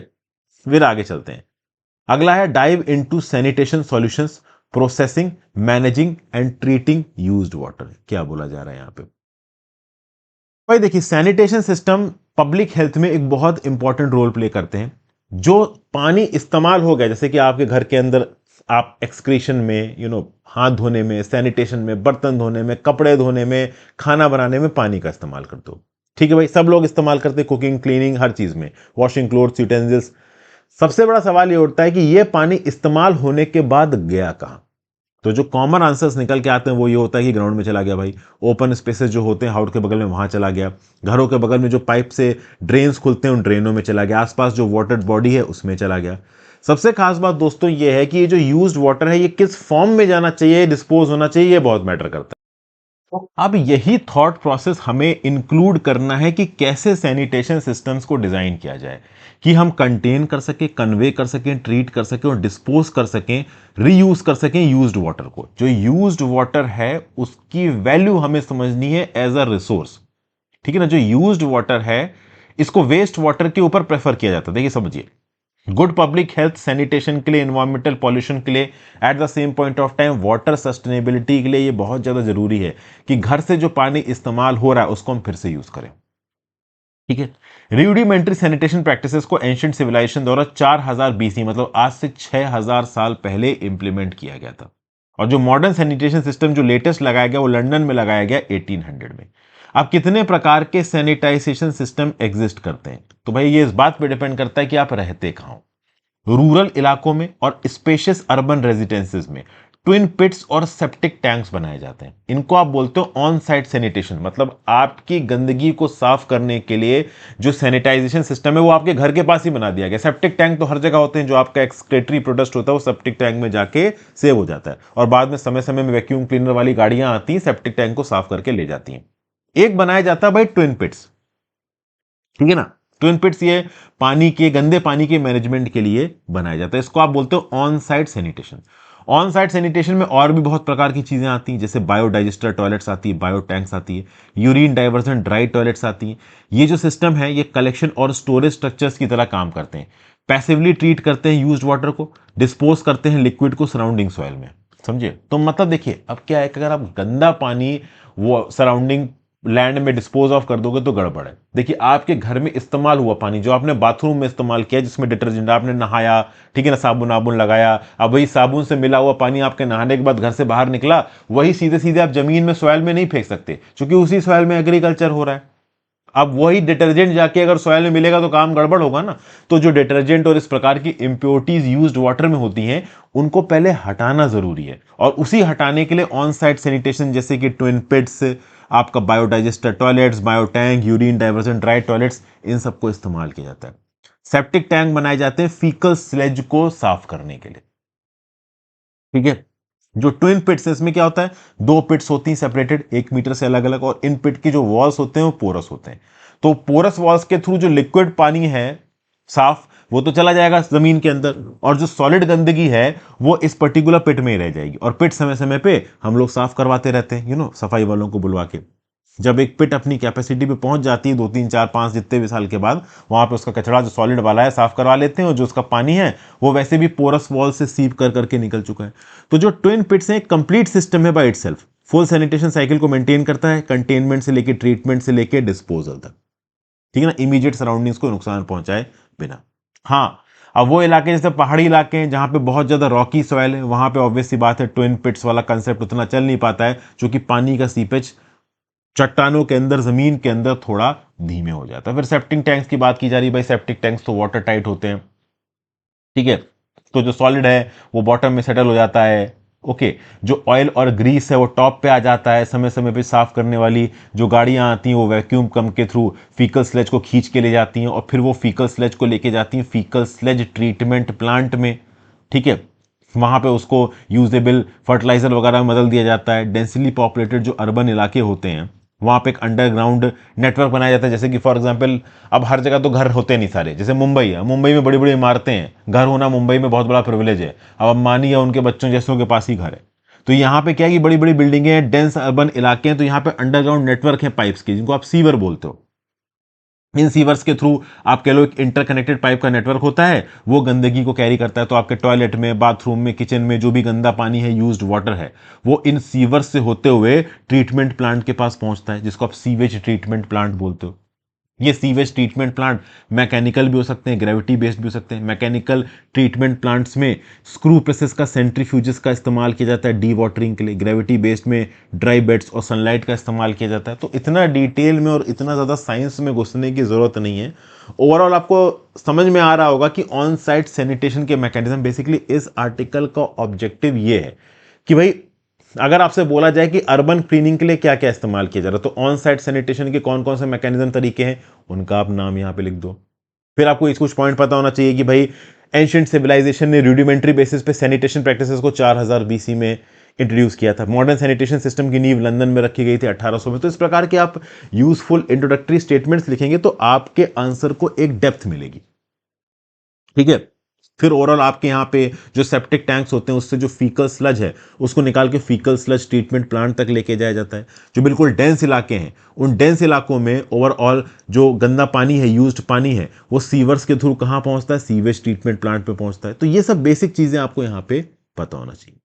Speaker 1: फिर आगे चलते हैं। अगला है dive into sanitation solutions, processing, managing and treating used water. क्या बोला जा रहा है यहां पे? भाई देखिए, सैनिटेशन सिस्टम पब्लिक हेल्थ में एक बहुत इंपॉर्टेंट रोल प्ले करते हैं। जो पानी इस्तेमाल हो गया, जैसे कि आपके घर के अंदर आप एक्सक्रीशन में हाथ धोने में, सैनिटेशन में, बर्तन धोने में, कपड़े धोने में, खाना बनाने में पानी का इस्तेमाल करते हो। ठीक है भाई, सब लोग इस्तेमाल करते हैं, कुकिंग, क्लीनिंग, हर चीज में, वॉशिंग क्लोथ्स, यूटेंसिल्स। सबसे बड़ा सवाल ये उठता है कि ये पानी इस्तेमाल होने के बाद गया कहां? तो जो कॉमन आंसर्स निकल के आते हैं वो ये होता है कि ग्राउंड में चला गया भाई, ओपन स्पेसेस जो होते हैं हाउस के बगल में वहां चला गया, घरों के बगल में जो पाइप से ड्रेन्स खुलते हैं उन ड्रेनों में चला गया, आसपास जो वाटर बॉडी है उसमें चला गया। सबसे खास बात दोस्तों ये है कि ये जो यूज्ड वाटर है ये किस फॉर्म में जाना चाहिए, डिस्पोज होना चाहिए, ये बहुत मैटर करता है। तो अब यही थॉट प्रोसेस हमें इंक्लूड करना है कि कैसे सैनिटेशन सिस्टम्स को डिजाइन किया जाए कि हम कंटेन कर सकें, कन्वे कर सकें, ट्रीट कर सकें और डिस्पोज कर सकें, रीयूज कर सकें यूज्ड वाटर को। जो यूज्ड वाटर है उसकी वैल्यू हमें समझनी है एज अ रिसोर्स, ठीक है ना। जो यूज्ड वाटर है इसको वेस्ट वाटर के ऊपर प्रेफर किया जाता है। देखिए समझिए, गुड पब्लिक हेल्थ, सैनिटेशन के लिए, एनवायरमेंटल पॉल्यूशन के लिए, eight the same point of time water sustainability के लिए ये बहुत ज्यादा जरूरी है कि घर से जो पानी इस्तेमाल हो रहा है उसको हम फिर से यूज करें, ठीक है। रूडिमेंट्री सैनिटेशन प्रैक्टिसेस को एंशिएंट सिविलाइजेशन द्वारा 4000 बीसी, मतलब आज से 6000 साल पहले इंप्लीमेंट किया गया था। और जो मॉडर्न सैनिटेशन सिस्टम जो लेटेस्ट लगाया गया वो लंदन में लगाया गया 1800 में। अब कितने प्रकार के सैनिटाइजेशन सिस्टम एग्जिस्ट करते हैं, तो भाई ये इस बात पे डिपेंड करता है कि आप रहते कहां हो। रूरल इलाकों में और स्पेशियस अर्बन रेजिडेंसेस में ट्विन पिट्स और सेप्टिक टैंक्स बनाए जाते हैं। इनको आप बोलते हो ऑन साइट सैनिटेशन, मतलब आपकी गंदगी को साफ करने के लिए जो सैनिटाइजेशन सिस्टम है वो आपके घर के पास ही बना दिया गया। सेप्टिक टैंक तो हर जगह होते हैं, जो आपका एक्सक्रेटरी प्रोडक्ट होता है वो सेप्टिक टैंक में जाके सेव हो जाता है और बाद में समय समय में वैक्यूम क्लीनर वाली गाड़ियां आती हैं, सेप्टिक टैंक को साफ करके ले जाती हैं। एक बनाया जाता है भाई ट्विन पिट्स, ठीक है ना। ट्विन पिट्स ये पानी के, गंदे पानी के मैनेजमेंट के लिए बनाया जाता है। इसको आप बोलते हो on site sanitation. On site sanitation में और भी बहुत प्रकार की चीजें आती हैं, जैसे बायोडाइजेस्टर टॉयलेट्स आती है, बायो टैंक्स आती है, यूरिन डाइवर्जन ड्राई टॉयलेट्स आती हैं। ये जो सिस्टम है ये कलेक्शन और स्टोरेज स्ट्रक्चर्स की तरह काम करते हैं। पैसिवली ट्रीट करते हैं यूज्ड वाटर को, डिस्पोज करते हैं लिक्विड को सराउंडिंग सॉइल में, समझिए। तो मतलब देखिए अब क्या है कि अगर आप गंदा पानी वो सराउंडिंग लैंड में डिस्पोज ऑफ कर दोगे तो गड़बड़ है। देखिए आपके घर में इस्तेमाल हुआ पानी जो आपने बाथरूम में इस्तेमाल किया, जिसमें डिटर्जेंट आपने नहाया, ठीक है ना, साबुन आबुन लगाया, अब वही साबुन से मिला हुआ पानी आपके नहाने के बाद घर से बाहर निकला, वही सीधे सीधे आप जमीन में सॉइल में नहीं फेंक सकते, क्योंकि उसी सॉइल में एग्रीकल्चर हो रहा है। अब वही डिटर्जेंट जाके अगर सॉइल में मिलेगा तो काम गड़बड़ होगा ना। तो जो डिटर्जेंट और इस प्रकार की इंप्योरिटीज यूज्ड वाटर में होती हैं उनको पहले हटाना जरूरी है, और उसी हटाने के लिए ऑन साइट सैनिटेशन जैसे कि ट्विन पिट्स, आपका biodigester toilets, bio tank, urine diversion dry toilets, इन सबको इस्तेमाल किया जाता है। सेप्टिक टैंक बनाए जाते हैं फीकल स्लेज को साफ करने के लिए, ठीक है। जो ट्विन पिट्स है इसमें क्या होता है, दो पिट्स होती हैं सेपरेटेड 1 मीटर से अलग अलग, और इन पिट के जो वॉल्स होते हैं वो पोरस होते हैं। तो पोरस वॉल्स के थ्रू जो लिक्विड पानी है साफ वो तो चला जाएगा जमीन के अंदर, और जो सॉलिड गंदगी है वो इस पर्टिकुलर पिट में ही रह जाएगी। और पिट समय समय पे हम लोग साफ करवाते रहते हैं, सफाई वालों को बुलवा के। जब एक पिट अपनी कैपेसिटी पे पहुंच जाती है 2 3 4 5 जितने भी साल के बाद, वहां पे उसका कचरा जो सॉलिड वाला है साफ करवा लेते हैं, और जो उसका पानी है वो वैसे भी पोरस वॉल से सीप कर करके निकल चुका है। तो जो ट्विन पिट्स हैं कंप्लीट सिस्टम है by itself, full sanitation cycle को मेंटेन करता है, कंटेनमेंट से लेके ट्रीटमेंट से लेके डिस्पोजल तक, ठीक है ना, इमीडिएट सराउंडिंग्स को नुकसान पहुंचाए बिना। हाँ, अब वो इलाके जैसे पहाड़ी इलाके हैं जहां पे बहुत ज्यादा रॉकी सॉइल है, वहां पे ऑब्वियस सी बात है ट्विन पिट्स वाला कंसेप्ट उतना चल नहीं पाता है, क्योंकि पानी का सीपेज चट्टानों के अंदर, जमीन के अंदर थोड़ा धीमे हो जाता है। फिर सेप्टिक टैंक्स की बात की जा रही है, भाई सेप्टिक टैंक्स तो वाटर टाइट होते हैं, ठीक है। तो जो सॉलिड है वो बॉटम में सेटल हो जाता है, ओके। जो ऑयल और ग्रीस है वो टॉप पे आ जाता है, समय समय पे साफ करने वाली जो गाड़ियां आती हैं वो वैक्यूम पंप के थ्रू फीकल स्लेज को खींच के ले जाती हैं, और फिर वो फीकल स्लेज को लेके जाती हैं फीकल स्लेज ट्रीटमेंट प्लांट में, ठीक है। वहां पे उसको यूजेबल फर्टिलाइजर वगैरह में बदल दिया जाता है। डेंसली पॉपुलेटेड जो अर्बन इलाके होते हैं वहां पे एक अंडरग्राउंड नेटवर्क बनाया जाता है, जैसे कि फॉर एग्जांपल अब हर जगह तो घर होते नहीं सारे, जैसे मुंबई है, मुंबई में बड़ी बड़ी इमारतें हैं, घर होना मुंबई में बहुत बड़ा प्रिविलेज है। अब अंबानी या उनके बच्चों जैसों के पास ही घर है, तो यहाँ पे क्या है कि बड़ी बड़ी बिल्डिंगें हैं, डेंस अर्बन इलाके हैं, तो यहाँ पे अंडरग्राउंड नेटवर्क है पाइप्स के, जिनको आप सीवर बोलते हो। इन सीवर्स के थ्रू आप कह लो एक इंटरकनेक्टेड पाइप का नेटवर्क होता है, वो गंदगी को कैरी करता है। तो आपके टॉयलेट में, बाथरूम में, किचन में जो भी गंदा पानी है, यूज्ड वाटर है, वो इन सीवर्स से होते हुए ट्रीटमेंट प्लांट के पास पहुंचता है, जिसको आप सीवेज ट्रीटमेंट प्लांट बोलते हो। ये सीवेज ट्रीटमेंट प्लांट मैकेनिकल भी हो सकते हैं, ग्रेविटी बेस्ड भी हो सकते हैं। मैकेनिकल ट्रीटमेंट प्लांट्स में स्क्रू प्रेसेस का, सेंट्रीफ्यूजेस का इस्तेमाल किया जाता है डी वाटरिंग के लिए। ग्रेविटी बेस्ड में ड्राई बेड्स और सनलाइट का इस्तेमाल किया जाता है। तो इतना डिटेल में और इतना ज़्यादा साइंस में घुसने की ज़रूरत नहीं है। ओवरऑल आपको समझ में आ रहा होगा कि ऑन साइट सैनिटेशन के मैकेनिज्म, बेसिकली इस आर्टिकल का ऑब्जेक्टिव ये है कि भाई अगर आपसे बोला जाए कि अर्बन क्लीनिंग के लिए क्या क्या इस्तेमाल किया जा रहा है, तो ऑन साइट सैनिटेशन के कौन कौन से मैकेनिज्म तरीके हैं, उनका आप नाम यहां पे लिख दो। फिर आपको इस कुछ पॉइंट पता होना चाहिए कि भाई एंशिएंट सिविलाइजेशन ने रूडिमेंट्री बेसिस पे सैनिटेशन प्रैक्टिसेस को 4000 बीसी में इंट्रोड्यूस किया था। मॉडर्न सैनिटेशन सिस्टम की नींव लंदन में रखी गई थी 1800 में। तो इस प्रकार के आप यूजफुल इंट्रोडक्टरी स्टेटमेंट्स लिखेंगे तो आपके आंसर को एक डेप्थ मिलेगी। ठीक है। फिर ओवरऑल आपके यहाँ पे जो सेप्टिक टैंक्स होते हैं उससे जो फीकल स्लज है उसको निकाल के फीकल स्लज ट्रीटमेंट प्लांट तक लेके जाया जाता है। जो बिल्कुल डेंस इलाके हैं उन डेंस इलाकों में ओवरऑल जो गंदा पानी है, यूज्ड पानी है, वो सीवर्स के थ्रू कहाँ पहुंचता है, सीवेज ट्रीटमेंट प्लांट पे पहुंचता है। तो ये सब बेसिक चीजें आपको यहाँ पे पता होना चाहिए।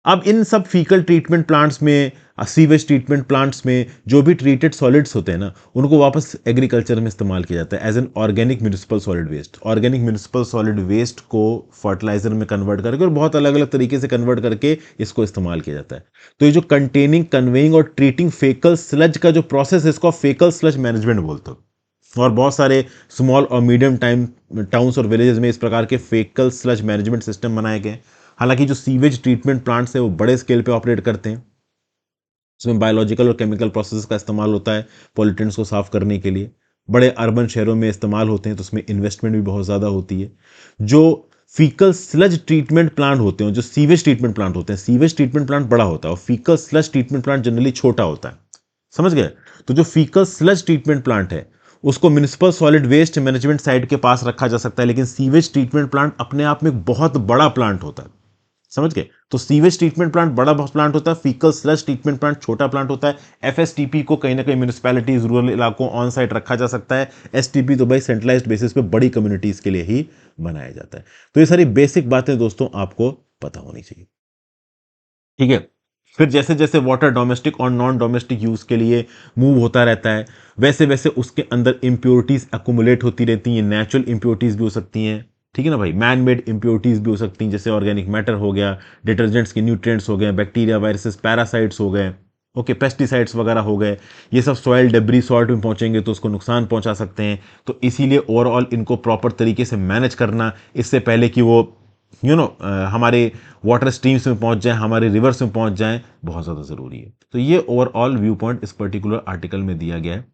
Speaker 1: अब इन सब फीकल ट्रीटमेंट प्लांट्स में, सीवेज ट्रीटमेंट प्लांट्स में जो भी ट्रीटेड सॉलिड्स होते हैं ना, उनको वापस एग्रीकल्चर में इस्तेमाल किया जाता है as an organic municipal solid waste. Organic municipal solid waste को फर्टिलाइजर में कन्वर्ट करके और बहुत अलग अलग तरीके से कन्वर्ट करके इसको इस्तेमाल किया जाता है। तो ये जो कंटेनिंग, कन्वेइंग और ट्रीटिंग फेकल स्लज का जो प्रोसेस है, इसको फेकल स्लज मैनेजमेंट बोलते हो। और बहुत सारे स्मॉल और मीडियम टाउन्स और विलेजेस में इस प्रकार के फेकल स्लज मैनेजमेंट सिस्टम बनाए गए। हालांकि जो सीवेज ट्रीटमेंट प्लांट्स है वो बड़े स्केल पे ऑपरेट करते हैं। इसमें बायोलॉजिकल और केमिकल प्रोसेस का इस्तेमाल होता है पॉल्यूटेंट्स को साफ करने के लिए। बड़े अर्बन शहरों में इस्तेमाल होते हैं तो उसमें इन्वेस्टमेंट भी बहुत ज़्यादा होती है। जो फीकल स्लज ट्रीटमेंट प्लांट होते हैं, जो सीवेज ट्रीटमेंट प्लांट होते हैं, सीवेज ट्रीटमेंट प्लांट बड़ा होता है और faecal sludge treatment plant generally छोटा होता है। समझ गए? तो जो फीकल स्लज ट्रीटमेंट प्लांट है उसको municipal solid waste management site के पास रखा जा सकता है, लेकिन सीवेज ट्रीटमेंट प्लांट अपने आप में एक बहुत बड़ा प्लांट होता है। समझ गए? तो सीवेज ट्रीटमेंट प्लांट बड़ा प्लांट होता है, फीकल स्लज ट्रीटमेंट प्लांट छोटा प्लांट होता है। एफएसटीपी को कहीं ना कहीं म्यूनिसिपैलिटीज, रूरल इलाकों, ऑन साइट रखा जा सकता है। एसटीपी तो भाई सेंट्रलाइज्ड बेसिस पे बड़ी कम्युनिटीज के लिए ही बनाया जाता है। तो ये सारी बेसिक बातें दोस्तों आपको पता होनी चाहिए। ठीक है। फिर जैसे जैसे वाटर डोमेस्टिक और नॉन डोमेस्टिक यूज के लिए मूव होता रहता है, वैसे वैसे उसके अंदर इंप्योरिटीज अकुमुलेट होती रहती हैं। नेचुरल इंप्योरिटीज भी हो सकती हैं, ठीक है ना भाई, मैन मेड इंप्योरिटीज भी हो सकती हैं, जैसे ऑर्गेनिक मैटर हो गया, डिटर्जेंट्स के न्यूट्रिएंट्स हो गए, बैक्टीरिया, वायरसेस, पैरासाइट्स हो गए, ओके, पेस्टिसाइड्स वगैरह हो गए। ये सब सॉइल डेब्री, सॉल्ट में पहुंचेंगे तो उसको नुकसान पहुंचा सकते हैं। तो इसीलिए ओवरऑल इनको प्रॉपर तरीके से मैनेज करना, इससे पहले कि वो हमारे वाटर स्ट्रीम्स में पहुंच जाए, हमारे रिवर्स में पहुंच जाए, बहुत ज़्यादा ज़रूरी है। तो ये ओवरऑल व्यू पॉइंट इस पर्टिकुलर आर्टिकल में दिया गया है।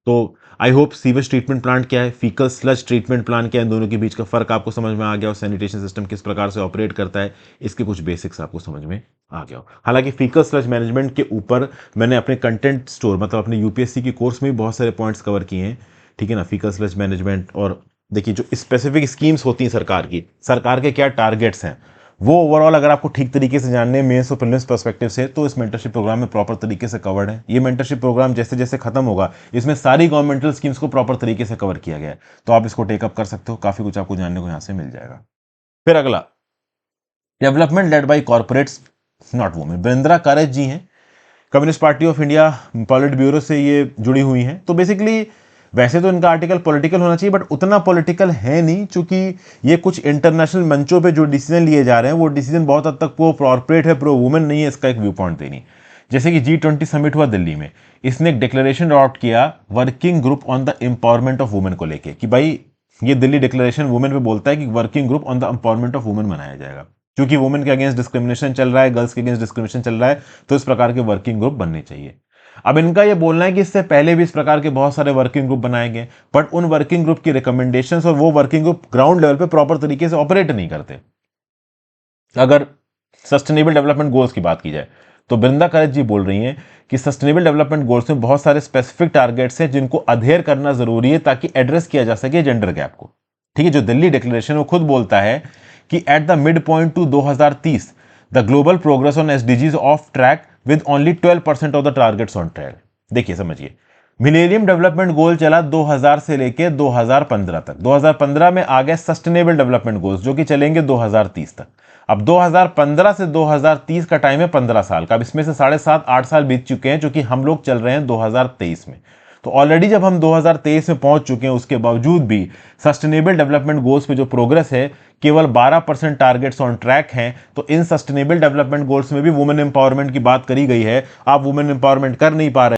Speaker 1: तो I hope sewage treatment plant क्या है, फीकल स्लज ट्रीटमेंट प्लांट क्या है, इन दोनों के बीच का फर्क आपको समझ में आ गया और सैनिटेशन सिस्टम किस प्रकार से ऑपरेट करता है, इसके कुछ बेसिक्स आपको समझ में आ गया हो। हालांकि फीकल स्लज मैनेजमेंट के ऊपर मैंने अपने कंटेंट स्टोर, मतलब अपने यूपीएससी की कोर्स में भी बहुत सारे पॉइंट्स कवर किए हैं, ठीक है ना। फीकल स्लज मैनेजमेंट, और देखिए जो स्पेसिफिक स्कीम्स होती हैं सरकार की, सरकार के क्या टारगेट्स हैं, वो ओवरऑल अगर आपको ठीक तरीके से जानने मेंस और प्रीलिम्स पर्सपेक्टिव से, तो इस मेंटरशिप प्रोग्राम में प्रॉपर तरीके से कवर्ड है। ये मेंटरशिप प्रोग्राम जैसे जैसे खत्म होगा इसमें सारी गवर्नमेंटल स्कीम्स को प्रॉपर तरीके से कवर किया गया है। तो आप इसको टेकअप कर सकते हो, काफी कुछ आपको जानने को यहां से मिल जाएगा। फिर अगला, development led by corporates not women. Brinda Karat ji हैं, communist party of India politburo से ये जुड़ी हुई हैं। तो बेसिकली वैसे तो इनका आर्टिकल पॉलिटिकल होना चाहिए, बट उतना पॉलिटिकल है नहीं, क्योंकि ये कुछ इंटरनेशनल मंचों पे जो डिसीजन लिए जा रहे हैं वो डिसीजन बहुत हद तक प्रो कॉर्पोरेट है, प्रो वुमेन नहीं है। इसका एक व्यू पॉइंट देनी, जैसे कि G20 समिट हुआ दिल्ली में, इसने एक डिक्लेरेशन अडॉप्ट किया working group on the empowerment of women को लेके, कि भाई ये दिल्ली डिक्लेरेशन वुमेन पे बोलता है कि working group on the empowerment of women बनाया जाएगा। क्योंकि वुमेन के अगेंस्ट डिस्क्रिमिनेशन चल रहा है, गर्ल्स के अगेंस्ट डिस्क्रिमिनेशन चल रहा है, तो इस प्रकार के वर्किंग ग्रुप बनने चाहिए। अब इनका यह बोलना है कि इससे पहले भी इस प्रकार के बहुत सारे वर्किंग ग्रुप बनाए गए, बट उन वर्किंग ग्रुप की रिकमेंडेशंस और वो वर्किंग ग्रुप ग्राउंड लेवल पे प्रॉपर तरीके से ऑपरेट नहीं करते। अगर सस्टेनेबल डेवलपमेंट गोल्स की बात की जाए तो बृंदा कारज जी बोल रही हैं कि सस्टेनेबल डेवलपमेंट गोल्स में बहुत सारे स्पेसिफिक टारगेट्स हैं जिनको अधेयर करना जरूरी है ताकि एड्रेस किया जा सके जेंडर गैप को। ठीक है, जो दिल्ली डिक्लेरेशन वो खुद बोलता है कि at the mid point two 2030 the global progress on SDGs of track with only 12% of the targets on track. देखिए समझिए, मिलेनियम डेवलपमेंट गोल चला 2000 से लेके 2015 तक। 2015 में आ गए सस्टेनेबल डेवलपमेंट गोल्स जो कि चलेंगे 2030 तक। अब 2015 से 2030 का टाइम है 15 साल का। अब इसमें से 7.5-8 साल बीत चुके हैं, जो कि हम लोग चल रहे हैं 2023 में। तो ऑलरेडी जब हम 2023 में पहुंच चुके हैं, उसके बावजूद भी सस्टेनेबल डेवलपमेंट गोल्स पे जो प्रोग्रेस है केवल 12% टारगेट्स ऑन ट्रैक हैं। तो इन सस्टेनेबल डेवलपमेंट गोल्स में भी वुमेन एम्पावरमेंट की बात करी गई है, आप वुमेन एम्पावरमेंट कर नहीं पा रहे।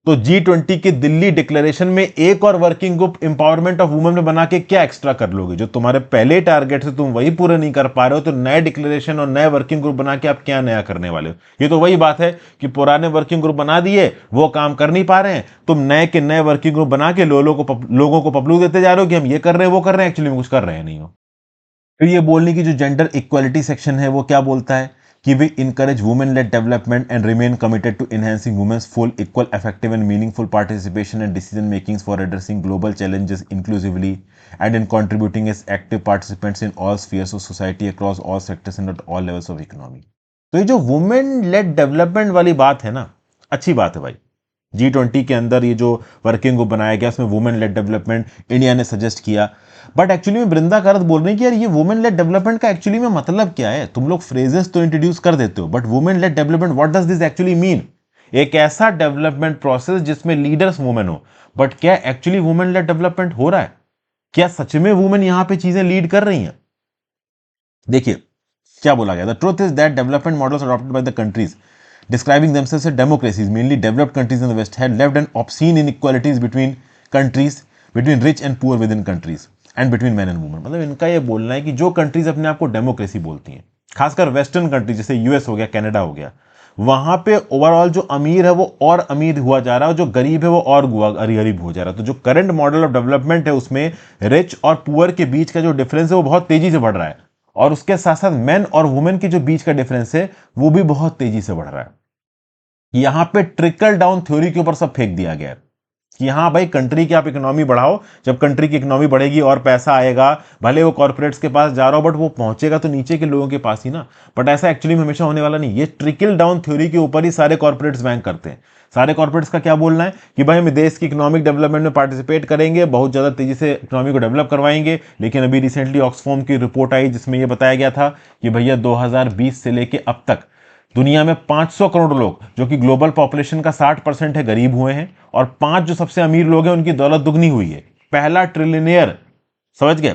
Speaker 1: तो G20 के दिल्ली डिक्लेरेशन में एक और working group empowerment of women में बना के क्या एक्स्ट्रा कर लोगे? जो तुम्हारे पहले टारगेट से तुम वही पूरे नहीं कर पा रहे हो, तो नए डिक्लेरेशन और नए वर्किंग ग्रुप बना के आप क्या नया करने वाले हो? ये तो वही बात है कि पुराने वर्किंग ग्रुप बना दिए, वो काम कर नहीं पा रहे हैं, तुम नए के नए वर्किंग ग्रुप बना के लोगों को पपलू देते जा रहे हो कि हम ये कर रहे हैं वो कर रहे हैं, एक्चुअली में कुछ कर रहे नहीं हो। फिर ये बोलने की जो जेंडर इक्वालिटी सेक्शन है वो क्या बोलता है कि we encourage women led development and remain committed to enhancing women's full equal effective and meaningful participation and decision making for addressing global challenges inclusively and in contributing as active participants in all spheres of society across all sectors and at all levels of economy. तो ये जो women led development वाली बात है ना, अच्छी बात है भाई। G20 के अंदर ये जो वर्किंग ग्रुप बनाया गया उसमें वुमेन लेड डेवलपमेंट इंडिया ने सजेस्ट किया, बट एक्चुअली में वृंदा कारत बोल रही है कि यार ये वुमेन लेड डेवलपमेंट का एक्चुअली में मतलब क्या है? तुम लोग फ्रेजेस तो इंट्रोड्यूस कर देते हो, but women led development what does this actually mean? एक ऐसा डेवलपमेंट प्रोसेस जिसमें लीडर्स वुमेन हो, बट क्या एक्चुअली वुमेन लेड डेवलपमेंट हो रहा है? क्या सच में वुमेन यहां पे चीजें लीड कर रही हैं? देखिए क्या बोला गया, the truth is that development models adopted by the countries describing themselves as democracies, mainly developed countries in the West, had left an obscene inequalities between countries, between rich and poor within countries, and between men and women। मतलब इनका ये बोलना है कि जो countries अपने आप को डेमोक्रेसी बोलती हैं, खासकर वेस्टर्न कंट्री जैसे यूएस हो गया, कनाडा हो गया, वहां पे ओवरऑल जो अमीर है वो और अमीर हुआ जा रहा है और जो गरीब है वो और गरीब हो जा रहा है। तो जो करंट मॉडल ऑफ डेवलपमेंट है उसमें रिच और पुअर के बीच का जो डिफरेंस है वो बहुत तेजी से बढ़ रहा है, और उसके साथ साथ मेन और वुमेन के जो बीच का डिफरेंस है वो भी बहुत तेजी से बढ़ रहा है। यहां पे ट्रिकल डाउन थ्योरी के ऊपर सब फेंक दिया गया है कि हाँ भाई कंट्री की आप इकोनॉमी बढ़ाओ, जब कंट्री की इकोनॉमी बढ़ेगी और पैसा आएगा, भले वो कॉर्पोरेट्स के पास जा रहा हो बट वो पहुंचेगा तो नीचे के लोगों के पास ही ना। बट ऐसा एक्चुअली में हमेशा होने वाला नहीं। ये ट्रिकल डाउन थ्योरी के ऊपर ही सारे कॉर्पोरेट्स बैंक करते हैं। सारे कॉर्पोरेट्स का क्या बोलना है कि भाई हम देश की इकोनॉमिक डेवलपमेंट में पार्टिसिपेट करेंगे, बहुत ज्यादा तेजी से इकोनॉमी को डेवलप करवाएंगे। लेकिन अभी रिसेंटली ऑक्सफोम की रिपोर्ट आई जिसमें यह बताया गया था कि भैया 2020 से लेके अब तक दुनिया में 500 करोड़ लोग, जो कि ग्लोबल पॉपुलेशन का 60% है, गरीब हुए हैं, और 5 जो सबसे अमीर लोग हैं उनकी दौलत दुगनी हुई है। पहला ट्रिलियनियर, समझ गए?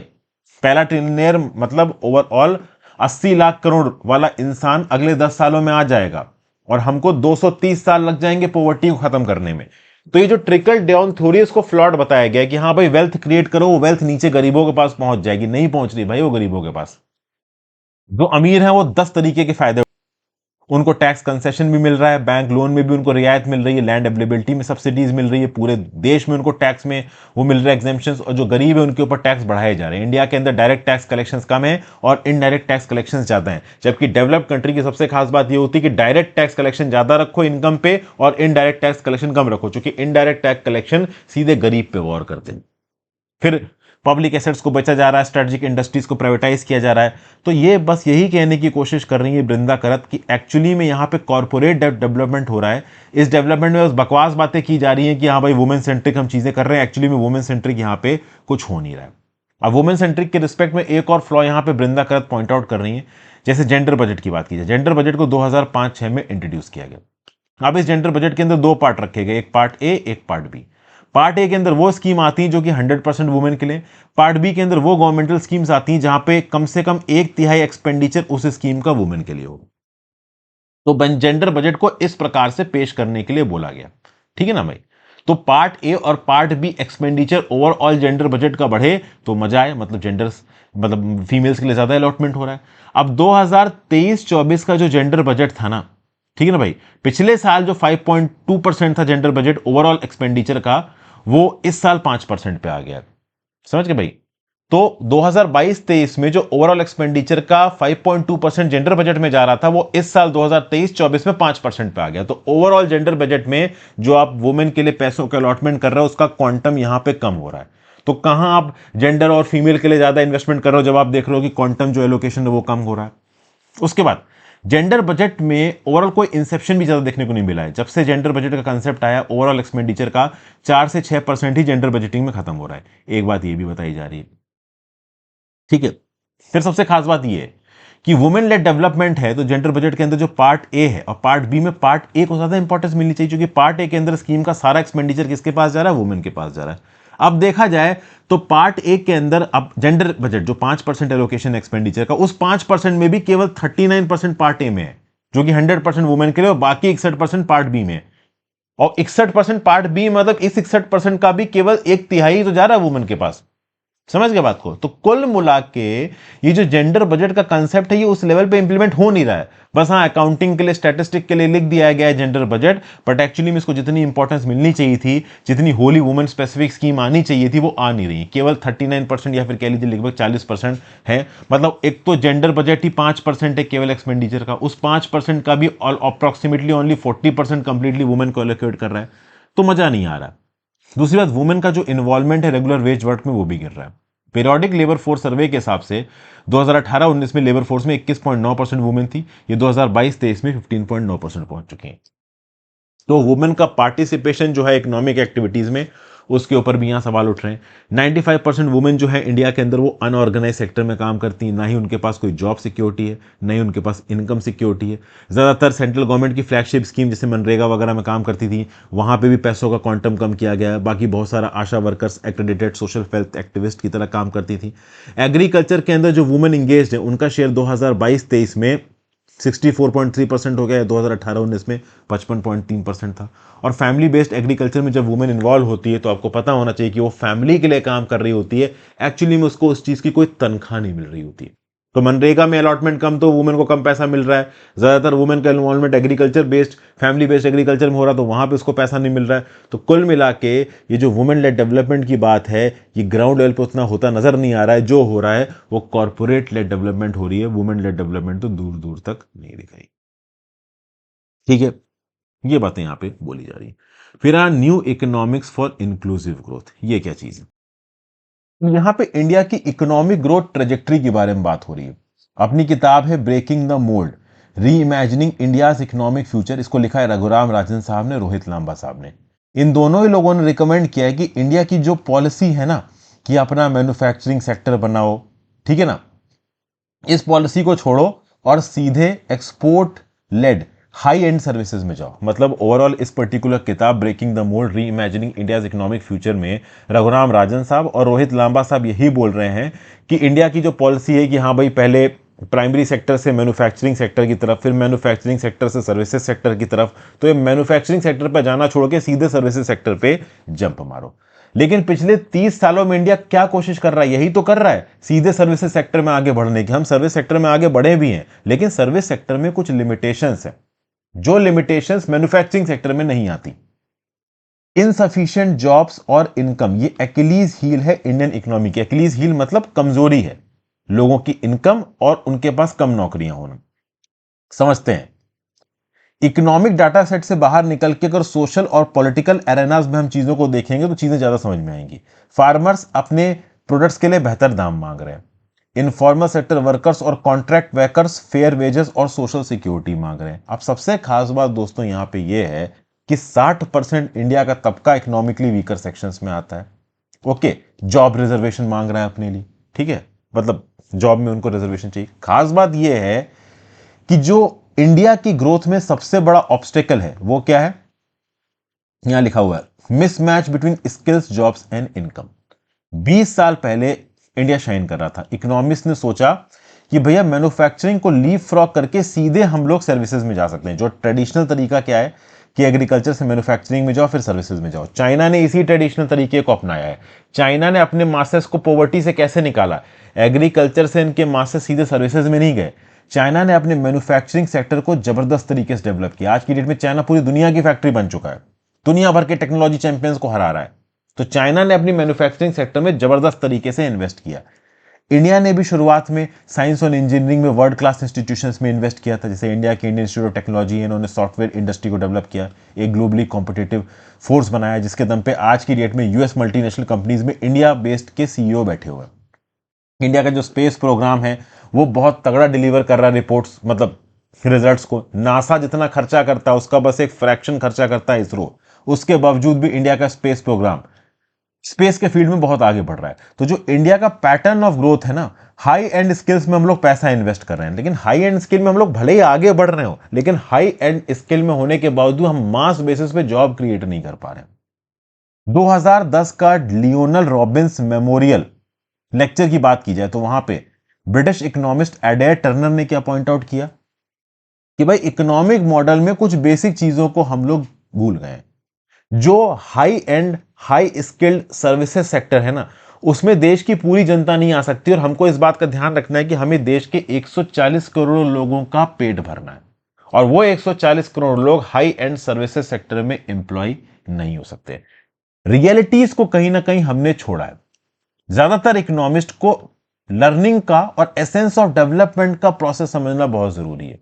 Speaker 1: पहला ट्रिलियनियर मतलब ओवरऑल 80 लाख करोड़ वाला इंसान अगले 10 सालों में आ जाएगा, और हमको 230 साल लग जाएंगे पॉवर्टी को खत्म करने में। तो ये जो ट्रिकल डाउन थ्योरी इसको फ्लॉट बताया गया कि हाँ भाई वेल्थ क्रिएट करो, वो वेल्थ नीचे गरीबों के पास पहुंच जाएगी। नहीं पहुंच रही भाई वो गरीबों के पास। जो अमीर हैं वो 10 तरीके के फायदे, उनको टैक्स कंसेशन भी मिल रहा है, बैंक लोन में भी उनको रियायत मिल रही है, लैंड अवेलेबिलिटी में सब्सिडीज मिल रही है, पूरे देश में उनको टैक्स में वो मिल रहा है एग्जेम्पशंस, और जो गरीब है उनके ऊपर टैक्स बढ़ाए जा रहे हैं। इंडिया के अंदर डायरेक्ट टैक्स कलेक्शंस कम है और इनडायरेक्ट टैक्स कलेक्शंस ज्यादा हैं, जबकि डेवलप्ड कंट्री की सबसे खास बात ये होती है कि डायरेक्ट टैक्स कलेक्शन ज्यादा रखो इनकम पे और इनडायरेक्ट टैक्स कलेक्शन कम रखो, क्योंकि इनडायरेक्ट टैक्स कलेक्शन सीधे गरीब पे वॉर करते हैं। फिर पब्लिक एसेट्स को बेचा जा रहा है, स्ट्रेटेजिक इंडस्ट्रीज को प्राइवेटाइज किया जा रहा है। तो ये बस यही कहने की कोशिश कर रही है वृंदा करत कि एक्चुअली में यहाँ पे कॉर्पोरेट डेवलपमेंट हो रहा है। इस डेवलपमेंट में बस बकवास बातें की जा रही हैं कि हाँ भाई वुमेन सेंट्रिक हम चीजें कर रहे हैं, एक्चुअली में वुमेन सेंट्रिक यहाँ पे कुछ हो नहीं रहा है। अब वुमेन सेंट्रिक के रिस्पेक्ट में एक और फ्लॉ यहाँ पे वृंदा करत पॉइंट आउट कर रही है। जैसे जेंडर बजट की बात की जाए, जेंडर बजट को 2005-6 में इंट्रोड्यूस किया गया। अब इस जेंडर बजट के अंदर 2 पार्ट रखे गए, एक पार्ट ए एक पार्ट बी। पार्ट ए के अंदर वो स्कीम आती है जो कि 100% वुमेन के लिए, पार्ट बी के अंदर वो गवर्नमेंटल स्कीम्स आती हैं जहां पे कम से कम 1/3 एक्सपेंडिचर उस स्कीम का वुमेन के लिए हो। तो जेंडर बजट को इस प्रकार से पेश करने के लिए बोला गया, ठीक है ना भाई? तो पार्ट ए और part B expenditure overall gender budget का बढ़े तो मजा आए, मतलब जेंडर्स मतलब फीमेल्स के लिए ज्यादा अलॉटमेंट हो रहा है। अब 2023-24 का जो जेंडर बजट था ना, ठीक है ना भाई, पिछले साल जो 5.2% था जेंडर बजट ओवरऑल एक्सपेंडिचर का, वो इस साल 5% पे आ गया। समझ गए भाई? तो 2022-23 में जो ओवरऑल एक्सपेंडिचर का 5.2% जेंडर बजट में जा रहा था वो इस साल 2023-24 में 5% पे आ गया। तो ओवरऑल जेंडर बजट में जो आप वुमेन के लिए पैसों का अलॉटमेंट कर रहे हो उसका क्वांटम यहां पे कम हो रहा है। तो कहां आप जेंडर और फीमेल के लिए ज्यादा इन्वेस्टमेंट कर रहे हो जब आप देख रहे हो कि क्वांटम जो एलोकेशन है वो कम हो रहा है। उसके बाद जेंडर बजट में ओवरऑल कोई इंसेप्शन भी ज्यादा देखने को नहीं मिला है। जब से जेंडर बजट का कंसेप्ट आया ओवरऑल एक्सपेंडिचर का 4 से 6% ही जेंडर बजटिंग में खत्म हो रहा है। एक बात ये भी बताई जा रही है, ठीक है? फिर सबसे खास बात ये है कि वुमेन लेड डेवलपमेंट है, तो जेंडर बजट के अंदर जो पार्ट ए है और पार्ट बी में पार्ट ए को ज्यादा इंपॉर्टेंस मिलनी चाहिए, क्योंकि पार्ट ए के अंदर स्कीम का सारा एक्सपेंडिचर किसके पास जा रहा है? वुमेन के पास जा रहा है। अब देखा जाए तो पार्ट ए के अंदर अब जेंडर बजट जो 5% एलोकेशन एक्सपेंडिचर का, उस 5% में भी केवल 39% पार्ट ए में है, जो कि 100% वुमेन के लिए, और बाकी 61% पार्ट बी में। और 61% पार्ट बी मतलब इस 61% का भी केवल 1/3 तो जा रहा है वुमेन के पास। समझ गए बात को? तो कुल मिला के ये जो जेंडर बजट का कंसेप्ट है, ये उस लेवल पे इंप्लीमेंट हो नहीं रहा है। बस हाँ, अकाउंटिंग के लिए, स्टैटिस्टिक के लिए लिख दिया गया है जेंडर बजट, बट एक्चुअली में इसको जितनी इंपॉर्टेंस मिलनी चाहिए थी, जितनी होली वुमेन स्पेसिफिक स्कीम आनी चाहिए थी, वो आ नहीं रही है। केवल 39% या फिर कह लीजिए लगभग 40% है। मतलब एक तो जेंडर बजट ही 5% है केवल एक्सपेंडिचर का, उस 5% का भी अप्रॉक्सीमेटली ओनली 40% कंप्लीटली वुमेन को एलोकेट कर रहा है, तो मजा नहीं आ रहा। दूसरी बात, वुमेन का जो इन्वॉल्वमेंट है रेगुलर वेज वर्क में, वो भी गिर रहा है। पीरियोडिक लेबर फोर्स सर्वे के हिसाब से 2018-19 में लेबर फोर्स में 21.9% वुमेन थी, ये 2022-23 में 15.9% पहुंच चुकी हैं। तो वुमेन का पार्टिसिपेशन जो है इकोनॉमिक एक्टिविटीज में, उसके ऊपर भी यहां सवाल उठ रहे हैं। 95% वुमेन जो है इंडिया के अंदर वो अनऑर्गेनाइज सेक्टर में काम करती हैं, ना ही उनके पास कोई जॉब सिक्योरिटी है, ना ही उनके पास इनकम सिक्योरिटी है। ज़्यादातर सेंट्रल गवर्नमेंट की फ्लैगशिप स्कीम जैसे मनरेगा वगैरह में काम करती थी, वहां पे भी पैसों का क्वांटम कम किया गया है। बाकी बहुत सारा ASHA workers, accredited social health activist की तरह काम करती थी। एग्रीकल्चर के अंदर जो वुमेन इंगेज है, उनका शेयर 2022-23 में 64.3% हो गया है, 2018-19 में 55.3% था। और फैमिली बेस्ड एग्रीकल्चर में जब वुमेन इन्वॉल्व होती है, तो आपको पता होना चाहिए कि वो फैमिली के लिए काम कर रही होती है, एक्चुअली में उसको उस चीज की कोई तनख्वाह नहीं मिल रही होती है। तो मनरेगा में अलॉटमेंट कम, तो वुमेन को कम पैसा मिल रहा है। ज्यादातर वुमेन का involvement agriculture based, family based agriculture में हो रहा, तो वहां पे उसको पैसा नहीं मिल रहा है। तो कुल मिला के ये जो वुमेन लेड डेवलपमेंट की बात है, ये ग्राउंड लेवल पे उतना होता नजर नहीं आ रहा है। जो हो रहा है वो कॉर्पोरेट लेड डेवलपमेंट हो रही है, वुमेन लेड डेवलपमेंट तो दूर दूर तक नहीं दिख रही। ठीक है, ये बातें यहां पे बोली जा रही है। फिर new economics for inclusive growth, ये क्या चीज है? यहां पे इंडिया की इकोनॉमिक ग्रोथ ट्रेजेक्टरी के बारे में बात हो रही है। अपनी किताब है breaking the mould, reimagining India's economic future, इसको लिखा है रघुराम राजन साहब ने, रोहित लांबा साहब ने। इन दोनों ही लोगों ने रिकमेंड किया है कि इंडिया की जो पॉलिसी है ना, कि अपना मैन्युफैक्चरिंग सेक्टर बनाओ, ठीक है ना, इस पॉलिसी को छोड़ो और सीधे export led high end services में जाओ। मतलब ओवरऑल इस पर्टिकुलर किताब breaking the mould, reimagining India's economic future में रघुराम राजन साहब और रोहित लांबा साहब यही बोल रहे हैं कि इंडिया की जो पॉलिसी है कि हाँ भाई, पहले प्राइमरी सेक्टर से मैन्युफैक्चरिंग सेक्टर की तरफ, फिर मैन्युफैक्चरिंग सेक्टर से सर्विसेज सेक्टर की तरफ, तो ये मैन्युफैक्चरिंग सेक्टर पर जाना छोड़ के सीधे सर्विसेज सेक्टर पे जंप मारो। लेकिन पिछले 30 सालों में इंडिया क्या कोशिश कर रहा है? यही तो कर रहा है, सीधे सर्विसेज सेक्टर में आगे बढ़ने की। हम सर्विस सेक्टर में आगे बढ़े भी हैं, लेकिन सर्विस सेक्टर में कुछ लिमिटेशंस हैं, जो लिमिटेशंस मैन्युफैक्चरिंग सेक्टर में नहीं आती। इनसफिशिएंट जॉब्स और इनकम, ये एक्लीज हील है इंडियन इकोनॉमी की। एक्लीज हील मतलब कमजोरी है, लोगों की इनकम और उनके पास कम नौकरियां होना। समझते हैं, इकोनॉमिक डाटा सेट से बाहर निकल के अगर सोशल और पॉलिटिकल एरेनाज में हम चीजों को देखेंगे, तो चीजें ज्यादा समझ में आएंगी। फार्मर्स अपने प्रोडक्ट्स के लिए बेहतर दाम मांग रहे हैं। इनफॉर्मल सेक्टर वर्कर्स और कॉन्ट्रैक्ट वर्कर्स फेयर वेजेस और सोशल सिक्योरिटी मांग रहे हैं। अब सबसे खास बात दोस्तों यहां पे यह है कि 60% इंडिया का तबका इकोनॉमिकली वीकर सेक्शंस में आता है। ओके, जॉब रिजर्वेशन मांग रहा है अपने लिए, ठीक है, मतलब जॉब में उनको रिजर्वेशन चाहिए। खास बात यह है कि जो इंडिया की ग्रोथ में सबसे बड़ा ऑब्स्टेकल है, वो क्या है? यहां लिखा हुआ है mismatch between skills, jobs and income. 20 साल पहले इंडिया शाइन कर रहा था। इकोनॉमिस्ट ने सोचा कि भैया मैन्युफैक्चरिंग को लीप फ्रॉग करके सीधे हम लोग सर्विसेज में जा सकते हैं। जो ट्रेडिशनल तरीका क्या है कि एग्रीकल्चर से मैन्युफैक्चरिंग में जाओ, फिर सर्विसेज में जाओ। चाइना ने इसी ट्रेडिशनल तरीके को अपनाया है। चाइना ने अपने मासेस को पॉवर्टी से कैसे निकाला? एग्रीकल्चर से इनके मासेस सीधे सर्विसेज में नहीं गए, चाइना ने अपने मैन्युफैक्चरिंग सेक्टर को जबरदस्त तरीके से डेवलप किया। आज की डेट में चाइना पूरी दुनिया की फैक्ट्री बन चुका है, दुनिया भर के टेक्नोलॉजी चैंपियंस को हरा रहा है। तो चाइना ने अपनी मैन्युफैक्चरिंग सेक्टर में जबरदस्त तरीके से इन्वेस्ट किया। इंडिया ने भी शुरुआत में साइंस और इंजीनियरिंग में वर्ल्ड क्लास इंस्टीट्यूशंस में इन्वेस्ट किया था। जैसे इंडिया के इंडियन इंस्टीट्यूट ऑफ टेक्नोलॉजी, इन्होंने सॉफ्टवेयर इंडस्ट्री को डेवलप किया, एक ग्लोबली कॉम्पिटिटिव फोर्स बनाया, जिसके दम पे आज की डेट में यूएस मल्टीनेशनल कंपनीज में इंडिया बेस्ड के सीईओ बैठे हुए हैं। इंडिया का जो स्पेस प्रोग्राम है वो बहुत तगड़ा डिलीवर कर रहा है रिपोर्ट्स, मतलब रिजल्ट्स को। नासा जितना खर्चा करता है उसका बस एक फ्रैक्शन खर्चा करता है इसरो। उसके बावजूद भी इंडिया का स्पेस प्रोग्राम स्पेस के फील्ड में बहुत आगे बढ़ रहा है। तो जो इंडिया का पैटर्न ऑफ ग्रोथ है ना, हाई एंड स्किल्स में हम लोग पैसा इन्वेस्ट कर रहे हैं, लेकिन हाई एंड स्किल में हम लोग भले ही आगे बढ़ रहे हो, लेकिन हाई एंड स्किल में होने के बावजूद हम मास बेसिस पे जॉब क्रिएट नहीं कर पा रहे हैं। 2010 का लियोनल रॉबिन्स मेमोरियल लेक्चर की बात की जाए तो वहां पे ब्रिटिश इकोनॉमिस्ट एडेयर टर्नर ने क्या पॉइंट आउट किया कि भाई इकोनॉमिक मॉडल में कुछ बेसिक चीजों को हम लोग भूल गए हैं। जो high and high skilled services sector है ना, उसमें देश की पूरी जनता नहीं आ सकती, और हमको इस बात का ध्यान रखना है कि हमें देश के 140 करोड़ लोगों का पेट भरना है, और वो 140 करोड़ लोग हाई एंड सर्विसेज सेक्टर में एम्प्लॉय नहीं हो सकते। रियलिटीज को कहीं ना कहीं हमने छोड़ा है। ज्यादातर इकोनॉमिस्ट को लर्निंग का और एसेंस ऑफ डेवलपमेंट का प्रोसेस समझना बहुत जरूरी है।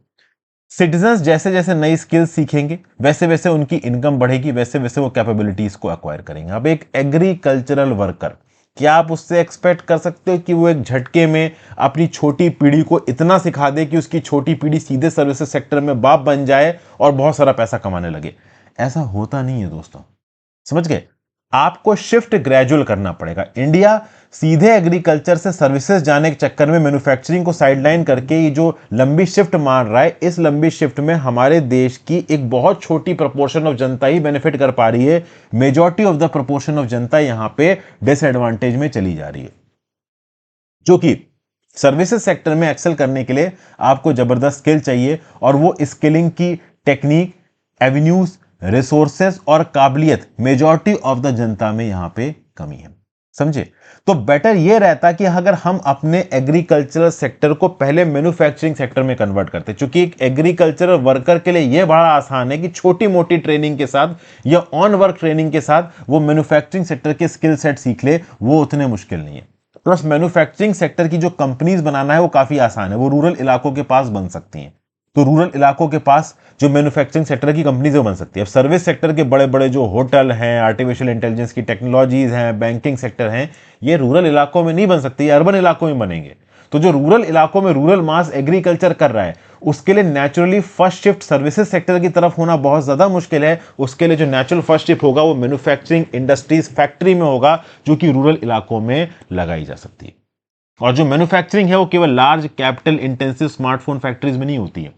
Speaker 1: सिटीजन्स जैसे जैसे नई स्किल्स सीखेंगे, वैसे वैसे उनकी इनकम बढ़ेगी, वैसे वैसे वो कैपेबिलिटीज को एक्वायर करेंगे। अब एक एग्रीकल्चरल वर्कर, क्या आप उससे एक्सपेक्ट कर सकते हो कि वो एक झटके में अपनी छोटी पीढ़ी को इतना सिखा दे कि उसकी छोटी पीढ़ी सीधे सर्विसेज सेक्टर में बाप बन जाए और बहुत सारा पैसा कमाने लगे? ऐसा होता नहीं है दोस्तों, समझ गए? आपको शिफ्ट ग्रेजुअल करना पड़ेगा। इंडिया सीधे एग्रीकल्चर से सर्विसेज जाने के चक्कर में मैन्युफैक्चरिंग को साइडलाइन करके ये जो लंबी शिफ्ट मार रहा है, इस लंबी शिफ्ट में हमारे देश की एक बहुत छोटी proportion of Janata he benefit कर पा रही है। Majority of the proportion of जनता यहां पे डिसएडवांटेज में चली जा रही है, जो कि सर्विसेज सेक्टर में एक्सेल करने के लिए आपको जबरदस्त स्किल चाहिए, और वो स्किलिंग की टेक्निक, एवेन्यूज, रिसोर्सेस और काबिलियत मेजॉरिटी ऑफ द जनता में यहां पे कमी है, समझे? तो बेटर यह रहता कि अगर हम अपने एग्रीकल्चरल सेक्टर को पहले मैन्युफैक्चरिंग सेक्टर में कन्वर्ट करते, क्योंकि एक एग्रीकल्चरल वर्कर के लिए यह बड़ा आसान है कि छोटी मोटी ट्रेनिंग के साथ या ऑन वर्क ट्रेनिंग के साथ वो मैन्युफैक्चरिंग सेक्टर के स्किल सेट सीख ले, वो उतने मुश्किल नहीं है। प्लस मैन्युफैक्चरिंग सेक्टर की जो कंपनीज बनाना है वो काफी आसान है, वो रूरल इलाकों के पास बन सकती हैं। तो रूरल इलाकों के पास जो मैन्युफैक्चरिंग सेक्टर की कंपनीज बन सकती है। अब सर्विस सेक्टर के बड़े बड़े जो होटल हैं, आर्टिफिशियल इंटेलिजेंस की टेक्नोलॉजीज हैं, बैंकिंग सेक्टर हैं, ये रूरल इलाकों में नहीं बन सकती, ये अर्बन इलाकों में बनेंगे। तो जो रूरल इलाकों में रूरल मास एग्रीकल्चर कर रहा है, उसके लिए naturally first shift services sector की तरफ होना बहुत ज्यादा मुश्किल है। उसके लिए जो नेचुरल फर्स्ट शिफ्ट होगा वो मैन्युफैक्चरिंग इंडस्ट्रीज फैक्ट्री में होगा, जो कि रूरल इलाकों में लगाई जा सकती है। और जो मैन्युफैक्चरिंग है वो केवल large capital intensive smartphone factories में नहीं होती है,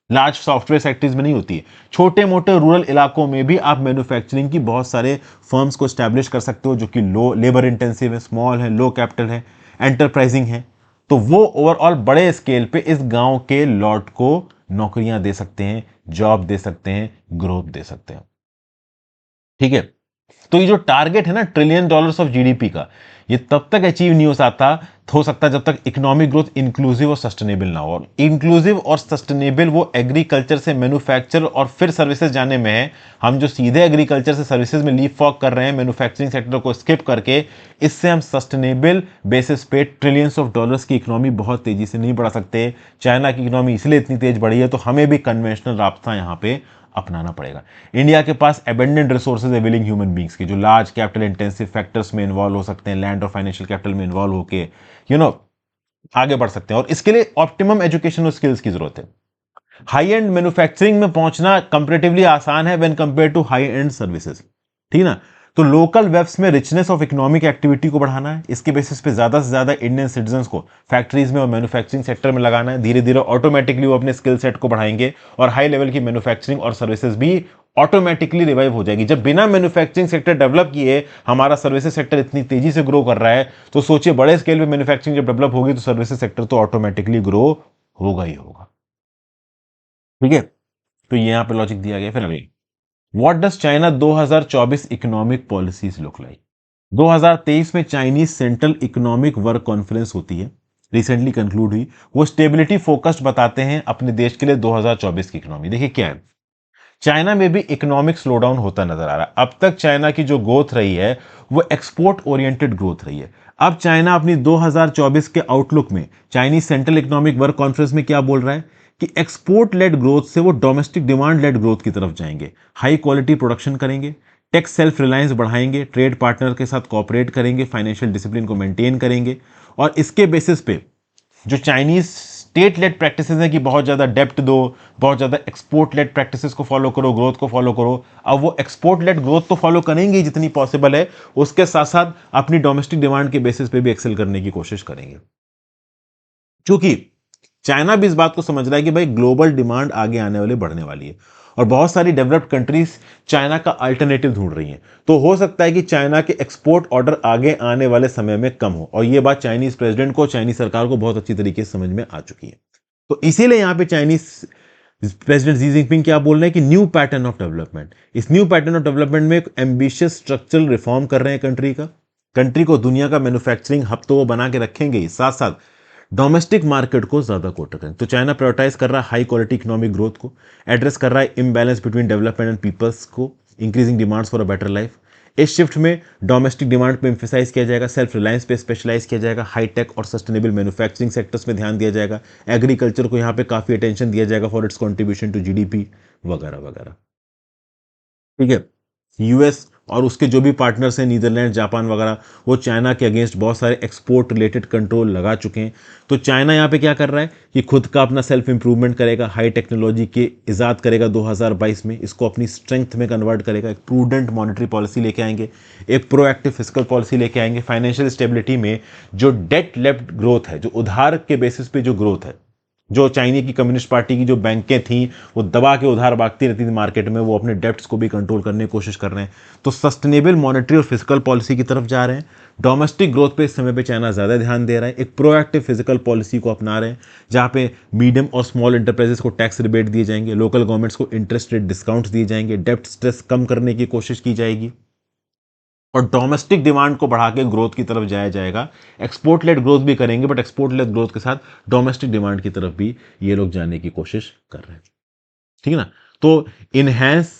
Speaker 1: लार्ज सॉफ्टवेयर फैक्ट्रीज में नहीं होती है। छोटे मोटे रूरल इलाकों में भी आप मैन्युफैक्चरिंग की बहुत सारे फर्म्स को स्टैब्लिश कर सकते हो, जो कि लो लेबर इंटेंसिव है, स्मॉल है, लो कैपिटल है, एंटरप्राइजिंग है। तो वो ओवरऑल बड़े स्केल पे इस गांव के लॉट को नौकरियां दे सकते हैं, जॉब दे सकते हैं, ग्रोथ दे सकते हैं। ठीक है, तो ये जो टारगेट है ना $1 ट्रिलियन ऑफ जीडीपी का, ये तब तक अचीव नहीं हो सकता जब तक इकोनॉमिक ग्रोथ इंक्लूसिव और सस्टेनेबल ना हो। इंक्लूसिव और सस्टेनेबल वो एग्रीकल्चर से मैन्युफैक्चर और फिर सर्विसेज जाने में है। हम जो सीधे एग्रीकल्चर से सर्विसेज में लीप फॉक कर रहे हैं, मैन्युफैक्चरिंग सेक्टर को स्किप करके, इससे हम सस्टेनेबल बेसिस पे ट्रिलियंस ऑफ डॉलर्स की इकोनॉमी बहुत तेजी से नहीं बढ़ा सकते। चाइना की इकोनॉमी इसलिए इतनी तेज बढ़ी है, तो हमें भी कन्वेंशनल रास्ता यहां पे अपनाना पड़ेगा। इंडिया के पास एबेंडेंट रिसोर्सेज है विलिंग ह्यूमन बींग्स के, जो लार्ज कैपिटल इंटेंसिव फैक्टर्स में इन्वॉल्व हो सकते हैं, लैंड और फाइनेंशियल कैपिटल में इन्वॉल्व होके आगे बढ़ सकते हैं। और इसके लिए ऑप्टिमम एजुकेशनल स्किल्स की जरूरत है। हाई एंड मैन्युफैक्चरिंग में पहुंचना कंपैरेटिवली आसान है when compare to high end services, ठीक ना? तो लोकल वेब्स में रिचनेस ऑफ इकोनॉमिक एक्टिविटी को बढ़ाना है, इसके बेसिस पे ज्यादा से ज्यादा इंडियन सिटीजंस को फैक्ट्रीज में और मैन्युफैक्चरिंग सेक्टर में लगाना है। धीरे धीरे ऑटोमेटिकली वो अपने स्किल सेट को बढ़ाएंगे और हाई लेवल की मैन्युफैक्चरिंग और सर्विसेज भी ऑटोमेटिकली रिवाइव हो जाएगी। जब बिना मैन्युफैक्चरिंग सेक्टर डेवलप किए हमारा सर्विसेज सेक्टर इतनी तेजी से ग्रो कर रहा है, तो सोचिए बड़े स्केल पे मैन्युफैक्चरिंग जब डेवलप होगी तो सर्विसेज सेक्टर तो ऑटोमेटिकली ग्रो होगा ही होगा। ठीक है, तो यहां पे लॉजिक दिया गया। फिर अगली, what does China 2024 economic policies look like? 2023 में Chinese central economic work conference होती है, रिसेंटली कंक्लूड हुई। वो स्टेबिलिटी फोकस्ड बताते हैं अपने देश के लिए 2024 की इकोनॉमी। देखिए क्या है, चाइना में भी इकोनॉमिक स्लोडाउन होता नजर आ रहा है। अब तक चाइना की जो ग्रोथ रही है वो एक्सपोर्ट ओरिएंटेड ग्रोथ रही है। अब चाइना अपनी 2024 के आउटलुक में Chinese central economic work conference में क्या बोल रहा है कि एक्सपोर्ट लेड ग्रोथ से वो डोमेस्टिक डिमांड लेड ग्रोथ की तरफ जाएंगे, हाई क्वालिटी प्रोडक्शन करेंगे, टेक सेल्फ रिलायंस बढ़ाएंगे, ट्रेड पार्टनर के साथ कोऑपरेट करेंगे, फाइनेंशियल डिसिप्लिन को मेंटेन करेंगे। और इसके बेसिस पे जो चाइनीज स्टेट लेड प्रैक्टिसेस हैं कि बहुत ज़्यादा डेप्ट दो, बहुत ज़्यादा एक्सपोर्ट लेड प्रैक्टिसेस को फॉलो करो, ग्रोथ को फॉलो करो। अब वो एक्सपोर्ट लेड ग्रोथ तो फॉलो करेंगे जितनी पॉसिबल है, उसके साथ साथ अपनी डोमेस्टिक डिमांड के बेसिस पे भी एक्सेल करने की कोशिश करेंगे। क्योंकि चाइना भी इस बात को समझ रहा है कि भाई ग्लोबल डिमांड आगे आने वाली बढ़ने वाली है और बहुत सारी डेवलप्ड कंट्रीज चाइना का अल्टरनेटिव ढूंढ रही हैं। तो हो सकता है कि चाइना के एक्सपोर्ट ऑर्डर आगे आने वाले समय में कम हो, और ये बात चाइनीज प्रेसिडेंट को, चाइनीज सरकार को बहुत अच्छी तरीके से समझ में आ चुकी है। तो इसीलिए यहां पे चाइनीज प्रेसिडेंट शी जिनपिंग क्या बोल रहे हैं कि न्यू पैटर्न ऑफ डेवलपमेंट, इस न्यू पैटर्न ऑफ डेवलपमेंट में एक एम्बिशियस स्ट्रक्चरल रिफॉर्म कर रहे हैं कंट्री को दुनिया का मैन्युफैक्चरिंग हब तो वो बना के रखेंगे ही, साथ साथ डोमेस्टिक मार्केट को ज्यादा कोटर करें। तो चाइना प्रायोरिटाइज कर रहा है हाई क्वालिटी इकोनॉमिक ग्रोथ को, एड्रेस कर रहा है imbalance between development and people's को, increasing demands for a better life. इस शिफ्ट में डोमेस्टिक डिमांड पे एम्फेसाइज किया जाएगा, सेल्फ रिलायंस पे स्पेशलाइज किया जाएगा, हाईटेक और सस्टेनेबल मैन्युफैक्चरिंग सेक्टर्स में ध्यान दिया जाएगा, एग्रीकल्चर को यहाँ पे काफी अटेंशन दिया जाएगा for its contribution to GDP वगैरह वगैरह। ठीक है, यूएस और उसके जो भी पार्टनर्स हैं, नीदरलैंड, जापान वगैरह, वो चाइना के अगेंस्ट बहुत सारे एक्सपोर्ट रिलेटेड कंट्रोल लगा चुके हैं। तो चाइना यहाँ पे क्या कर रहा है कि खुद का अपना सेल्फ इंप्रूवमेंट करेगा, हाई टेक्नोलॉजी के इजाद करेगा 2022 में, इसको अपनी स्ट्रेंथ में कन्वर्ट करेगा, एक प्रूडेंट मॉनेटरी पॉलिसी लेके आएंगे, एक प्रोएक्टिव फिस्कल पॉलिसी लेके आएंगे, फाइनेंशियल स्टेबिलिटी में जो डेट लेफ्ट ग्रोथ है, जो उधार के बेसिस पे जो ग्रोथ है, जो चाइना की कम्युनिस्ट पार्टी की जो बैंकें थी वो दबा के उधार भागती रहती थी मार्केट में, वो अपने डेब्ट्स को भी कंट्रोल करने की कोशिश कर रहे हैं। तो सस्टेनेबल मॉनेटरी और फिजिकल पॉलिसी की तरफ जा रहे हैं। डोमेस्टिक ग्रोथ पे इस समय पे चाइना ज्यादा ध्यान दे रहा है, एक प्रोएक्टिव फिजिकल पॉलिसी को अपना रहे हैं जहां पे मीडियम और स्मॉल इंटरप्राइजेस को टैक्स रिबेट दिए जाएंगे, लोकल गवर्नमेंट्स को इंटरेस्ट रेट डिस्काउंट्स दिए जाएंगे, डेब्ट स्ट्रेस कम करने की कोशिश की जाएगी और डोमेस्टिक डिमांड को बढ़ा के ग्रोथ की तरफ जाया जाएगा। एक्सपोर्ट लेड ग्रोथ भी करेंगे, बट एक्सपोर्ट लेड ग्रोथ के साथ डोमेस्टिक डिमांड की तरफ भी ये लोग जाने की कोशिश कर रहे हैं। ठीक है ना। तो enhance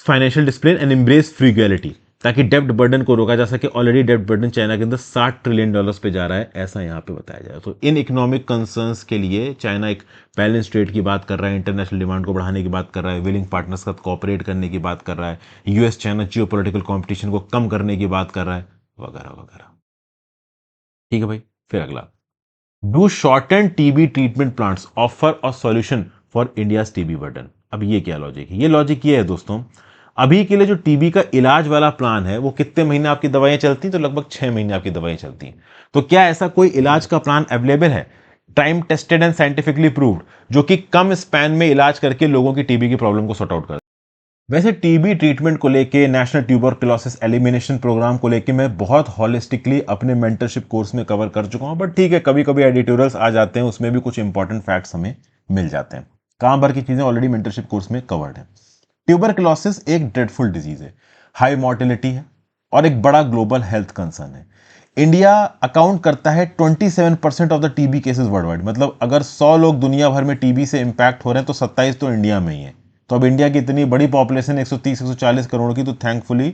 Speaker 1: financial discipline and embrace frugality, ताकि डेब्ट बर्डन को रोका जा सके। ऑलरेडी डेब्ट बर्डन चाइना के अंदर $60 ट्रिलियन पे जा रहा है, ऐसा यहां पे बताया जाए। तो इन इकोनॉमिक कंसर्न्स के लिए चाइना एक बैलेंस ट्रेड की बात कर रहा है, इंटरनेशनल डिमांड को बढ़ाने की बात कर रहा है, विलिंग पार्टनर्स के साथ कोऑपरेट करने की बात कर रहा है, यूएस चाइना जियोपॉलिटिकल कंपटीशन को कम करने की बात कर रहा है, वगैरह वगैरह। ठीक है भाई, फिर अगला, do shorten TB treatment plants offer a solution for India's TB burden. अब ये क्या लॉजिक है? ये लॉजिक ये है दोस्तों, अभी के लिए जो टीबी का इलाज वाला प्लान है वो कितने महीने आपकी दवाइयां चलती हैं? तो लगभग 6 महीने आपकी दवाइयां चलती हैं। तो क्या ऐसा कोई इलाज का प्लान अवेलेबल है, time tested and scientifically proved, जो कि कम स्पैन में इलाज करके लोगों की टीबी की प्रॉब्लम को सॉर्ट आउट कर? वैसे टीबी ट्रीटमेंट को लेके, नेशनल ट्यूबरकुलोसिस एलिमिनेशन प्रोग्राम को लेके मैं बहुत हॉलिस्टिकली अपने मेंटरशिप कोर्स में कवर कर चुका हूं, बट ठीक है, कभी कभी एडिटोरियल्स आ जाते हैं, उसमें भी कुछ इंपॉर्टेंट फैक्ट्स हमें मिल जाते हैं। काम भर की चीजें ऑलरेडी मेंटरशिप कोर्स में कवर्ड है। ट्यूबरकुलोसिस एक ड्रेडफुल डिजीज है, हाई मॉर्टेलिटी है और एक बड़ा ग्लोबल हेल्थ कंसर्न है। इंडिया अकाउंट करता है 27% of the TB cases world wide. मतलब अगर 100 लोग दुनिया भर में टीबी से इंपैक्ट हो रहे हैं तो 27 तो इंडिया में ही है। तो अब इंडिया की इतनी बड़ी पॉपुलेशन 130-140 करोड़ की, तो थैंकफुली,